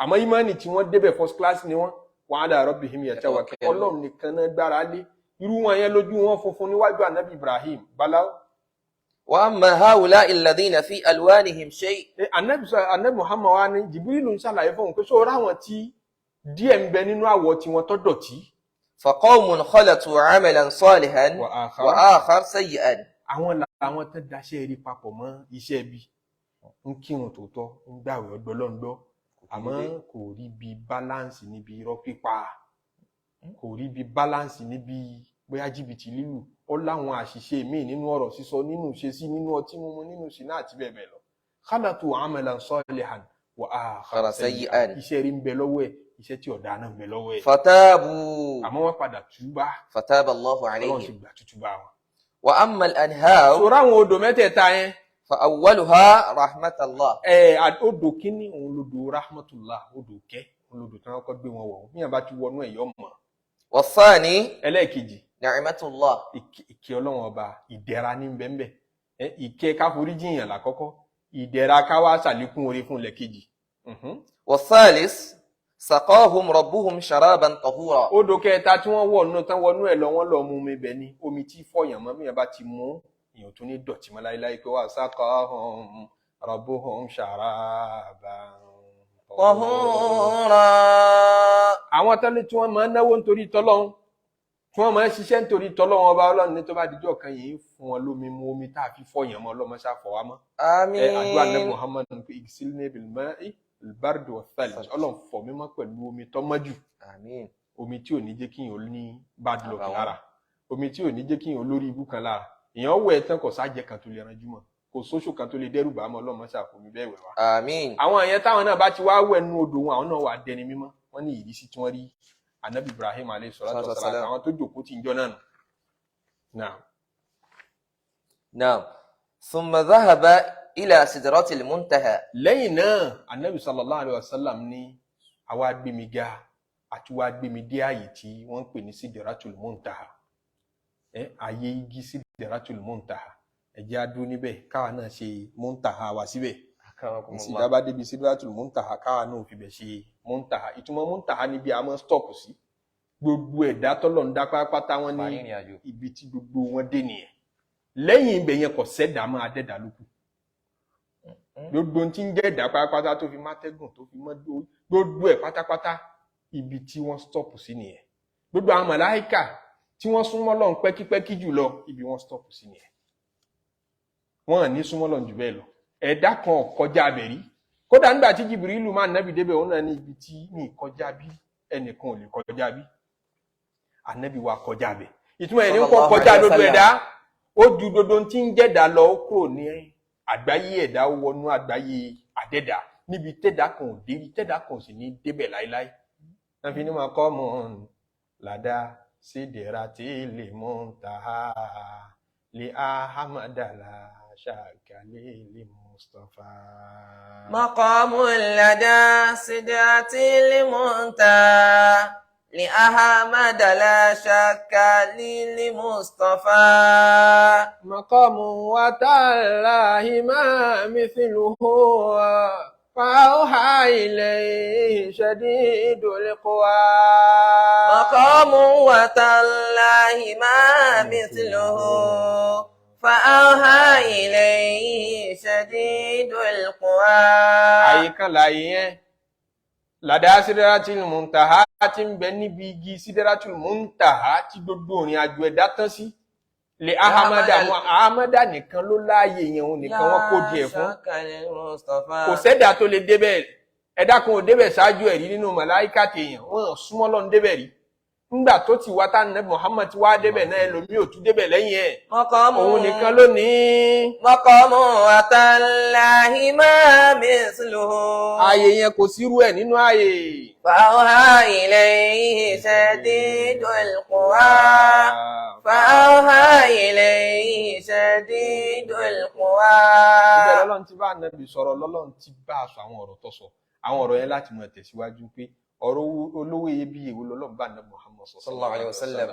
Speaker 1: àmọ́ ìmánì tí wọ́n débẹ̀ first class ni wọ́n wa ala rabbihim yatawakkalun Ọlọ́run nìkan náà gbára lé irú wọn yẹn lójú wọn funfun níwájú Ànábì Ibrahim báláwo.
Speaker 2: Wa amma ha'ula'i alladhina fi alwanihim shay'.
Speaker 1: Ànábì Muhammad wa ni Jibrilu ń ṣàlàyé fún òun pé sọ ráwọn tí díẹ̀ ń bẹ nínú àwọ̀ tí wọ́n tó dọ̀tí.
Speaker 2: fa qawmun khalatu 'amalan salihan wa akhar sayyi'an.
Speaker 1: Àwọn làwọn tó daṣẹ́ rí papọ̀ mọ́ iṣẹ́ bí ń kírun tòótọ́ ń gbààwẹ̀ ọgbọ́lọ́ngbọ́ àmọ́ kò rí bí balance níbi irọ́ pípa kò rí bí balance níbi bóyá jìbìtì lílù ó láwọn àṣìṣe míì nínú ọ̀rọ̀ sísọ nínú ìṣesí nínú ọtí mímu nínú ṣìnà àti bẹ́ẹ̀ bẹ́ẹ̀ lọ. khalatu 'amalan salihan wa akhar sayyi'an iṣẹ́ rí ń bẹ lọ́wọ́ ẹ̀ iṣẹ́ tí ọ̀dá náà ń bẹ lọ́wọ́ ẹ̀.
Speaker 2: fatabu
Speaker 1: àmọ́ wọ́n padà túbá.
Speaker 2: fataba Allahu
Speaker 1: Ọlọ́run
Speaker 2: alayhim.
Speaker 1: sì gbà tútúbá wọn.
Speaker 2: wa amma al-anhar.
Speaker 1: sọ̀rọ̀ àwọn odò mẹ́tẹ̀ẹ̀ta yẹn.
Speaker 2: fa awwaluha rahmatullah.
Speaker 1: Odò kíní òun lodò rahmatullah odò kẹ́ òun lodò tí wọ́n kọ́ gbé wọn wọ̀ níyàn bá ti wọnú ẹ̀yọ́ mọ̀.
Speaker 2: wa thani.
Speaker 1: ẹlẹ́ẹ̀kejì.
Speaker 2: ni'matullah.
Speaker 1: ìkẹ́ Ọlọ́run ọba ìdẹ̀ra ní bẹ́ẹ̀ ìkẹ́ káforíjìyàn lákọ́kọ́ ìdẹ̀ra káwá ṣàlékún oore fún lẹ́kejì.
Speaker 2: wa thalis. saqahum rabbuhum sharaban tahura.
Speaker 1: Odò kẹta tí wọ́n wọnú tán wọnú ẹ̀ lọ wọ́n lọ mú mi bẹ̀ ni omi tí fọyàn mọ́ míyàn bá ti mú èèyàn tó ní dọ̀tí mọ́ láíláí pé wà saqahum rabbuhum sharaban
Speaker 2: tahura.
Speaker 1: Àwọn tẹ́lẹ̀ tí wọ́n máa ń náwó nítorí tọ́lọ́hun tí wọ́n máa ń ṣiṣẹ́ nítorí tọ́lọ́hun ọba Ọlọ́run ní tó bá dijọ́ kan yìí fún wọn lómi mu omi tá a fi fọyàn mọ́ ọlọ́mọ ṣàfọwá mọ́.
Speaker 2: Àmín.
Speaker 1: Àdúrà Ànábì Muhammad pé igsilni bil ma'i al-bardi wath-thalj Ọlọ́run fọ̀ mí mọ́ pẹ̀lú omi tó mọ́ jù.
Speaker 2: Àmín.
Speaker 1: Omi tí ò ní jẹ́ kí èèyàn ní bad luck lára omi tí ò ní jẹ́ kí èèyàn lórí ibú kan lára èèyàn wẹ̀ tán kò sájẹ kan tó lè ranjú mọ́ kò sóṣù kan tó lè dẹ́rù bá mọ́ Ọlọ́run ṣàfomi bẹ́ẹ̀ wẹ̀ wá.
Speaker 2: Àmín.
Speaker 1: Àwọn èèyàn táwọn náà bá ti wá wẹ̀ nínú odò wọn àwọn náà wà dẹni mímọ́ wọ́n ní ìrísí tí wọ́n rí Ànábì Ibrahim alayhi salatu wassalam àwọn tó jókòó tí ń jọ náà nù.
Speaker 2: Naam. Thumma dhahaba ila sidratil muntaha.
Speaker 1: Lẹ́yìn náà Ànábì sallallahu alayhi wa sallam ní àwa gbémi ga àti wá gbémi dé ààyè tí wọ́n ń pè ní sidratul muntaha ààyè igi sidratul muntaha ẹ jẹ́ á dúró níbẹ̀ káwa náà ṣe muntaha wá síbẹ̀ ìsìdá bá débi sidratul muntaha káwa náà fi bẹ̀ ṣe muntaha ìtumọ̀ muntaha níbi àmọ́ stop sí gbogbo ẹ̀dá tọ́lọ̀ ń dá pátápátá wọn ní ibi tí gbogbo wọn dé nìyẹn lẹ́yìn ibẹ̀ yẹn kò sẹ́dá máa dẹ́dá lókù gbogbo tí ń jẹ́ ẹ̀dá pátápátá tó fi mátẹ́gùn tó fi mọ́ gbogbo ẹ̀ pátápátá ibi tí wọ́n stop sí nìyẹn gbogbo àwọn màláíkà tí wọ́n súnmọ́ Ọlọ́run pẹ́kípẹ́kí jùlọ ibi wọ́n stop sí nìyẹn wọ́n ní súnmọ́ Ọlọ́run jù bẹ́ẹ̀ lọ ẹ̀dá kan kọjá abẹ̀rí kódà nígbà tí Jibrilu máa nábì débẹ̀ òun náà ní ibi tí ní kọjá bí ẹnìkan ò lè kọjá bí ànábì wa kọjá bẹ̀ ìtumọ̀ ẹ̀ ní kọ́ kọjá gbogbo ẹ̀dá ó ju gbogbo tí ń jẹ́dá lọ ó kúrò ní àgbáyé ẹ̀dá ó wọnú àgbáyé àdẹ́dá níbi tẹ́dá kan ò dé tẹ́dá kan ò sì ní débẹ̀ láíláí wọ́n fi ní máa kọ́ mọ́ ládá sidratil muntaha li ahamadala ṣàkàlẹ̀ li Mustafa.
Speaker 2: Maqamul lada sidratil muntaha li ahamadala ṣàkàlẹ̀ li Mustafa.
Speaker 1: Maqamu wa ta'alahi ma mithluhu فأوحى إليه شديد القوى.
Speaker 2: مقام وتالله ما مثله فأوحى إليه شديد القوى.
Speaker 1: àyè kan láyé yẹn làdá Sidratil Muntaha tí ń bẹ níbi igi Sidratul Muntaha tí gbogbo ìrìn àjò ẹ̀dá tán sí lè ahamada nìkan ló láàyè yẹn òun nìkan wọ́n kó díẹ̀ fún kò sẹ́dá tó lè débẹ̀ ẹ̀dá kan ò débẹ̀ ṣáájú ẹ̀rí nínú màláíkà tèèyàn wọ́n súnmọ́ lọ́n débẹ̀ rí nígbà tó ti wá tá nẹ́bí Muhammad ti wá débẹ̀ náà ẹlòmí ò tún débẹ̀ lẹ́yìn ẹ̀ òun nìkan ló ní.
Speaker 2: maqamu atallahi ma misluhu.
Speaker 1: ààyè yẹn kò sírú ẹ̀ nínú ààyè.
Speaker 2: fa'awha ilayhi shadidul quwa. fa'awha ilayhi shadidul quwa.
Speaker 1: ìbẹ̀rẹ̀ Ọlọ́run ti bá nẹ́bí sọ̀rọ̀ lọ́lọ́run ti bá a sọ àwọn ọ̀rọ̀ tó sọ àwọn ọ̀rọ̀ yẹn láti mọ̀ tẹ̀síwájú pé ọ̀rọ̀ olówó iyebíye wo lọ́lọ́run bá nẹ́bí Muhammad
Speaker 2: sallallahu alaihi wasallam.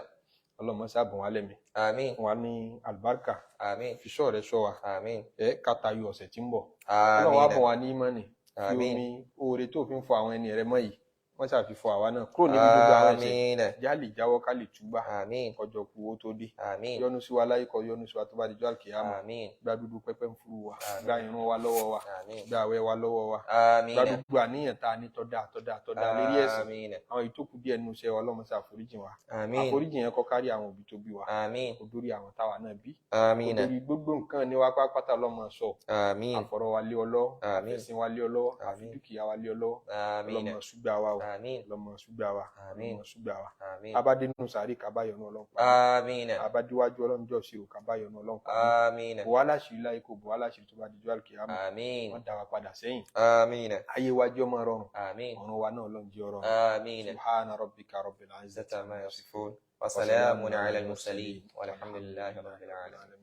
Speaker 1: Ọlọ́run mọ́ sábùn wa lẹ́mí.
Speaker 2: àmín.
Speaker 1: wà ní àlùbáríkà.
Speaker 2: àmín.
Speaker 1: fi ṣọ́ rẹ̀ ṣọ́ wa.
Speaker 2: àmín.
Speaker 1: kátayọ ọ̀sẹ̀ tí ń bọ̀.
Speaker 2: àmín.
Speaker 1: Ọlọ́run wá bọ̀ wá ní ìmánì.
Speaker 2: àmín.
Speaker 1: fi omi oore tó fi ń fọ àwọn ẹni rẹ̀ mọ́ yìí wọ́n ṣàfihàn àwa náà kúrò níbi gbogbo àwọn ẹ̀ṣẹ̀ já lè jáwọ́ ká lè túbà kọjọ kú owó tó dé yọ́nú sí wa láyé kọ yọ́nú sí wa tó bá di jọ́ àlùkìyámà gba dúdú pẹ́pẹ́ ń furu wa gba irun wa lọ́wọ́ wa gba àwẹ̀ wa lọ́wọ́ wa gba gbogbo àníyàn tá a ní tọ́da lérí ẹ̀sìn àwọn ìtókù díẹ̀ nínú iṣẹ́ wa Ọlọ́run ṣe àforíjìn wa àforíjìn yẹn kọ́ kárí àwọn òbí tó bí wa odórí àwọn táwa náà bí odórí gbogbo nǹkan ní wa pápátá Ọlọ́run sọ àfọ̀rọ̀ wa lé ọlọ́ ẹ̀sìn wa lé ọlọ́ àfi dúkìá wa lé ọlọ́ Ọlọ́run ṣùgbà wa o lọmọ ṣùgbà wa lọmọ ṣùgbà wa abádé nínú sàárì kábáyọnú Ọlọ́run pa abádíwájú Ọlọ́run jọ sí o kábáyọnú Ọlọ́run pa bùwá láṣìírí láyé kò bùwá láṣìírí tó bá dijọ́ àlùkìyámà wọ́n dá wa padà sẹ́yìn ayé wájú ọmọ rọrùn ọ̀run wa náà Ọlọ́run jẹ́ ọrọ̀run subhana rabbika rabbil izzati amma yasifun
Speaker 2: wa salamun ala al-mursalin walhamdulillahi rabbil alamin.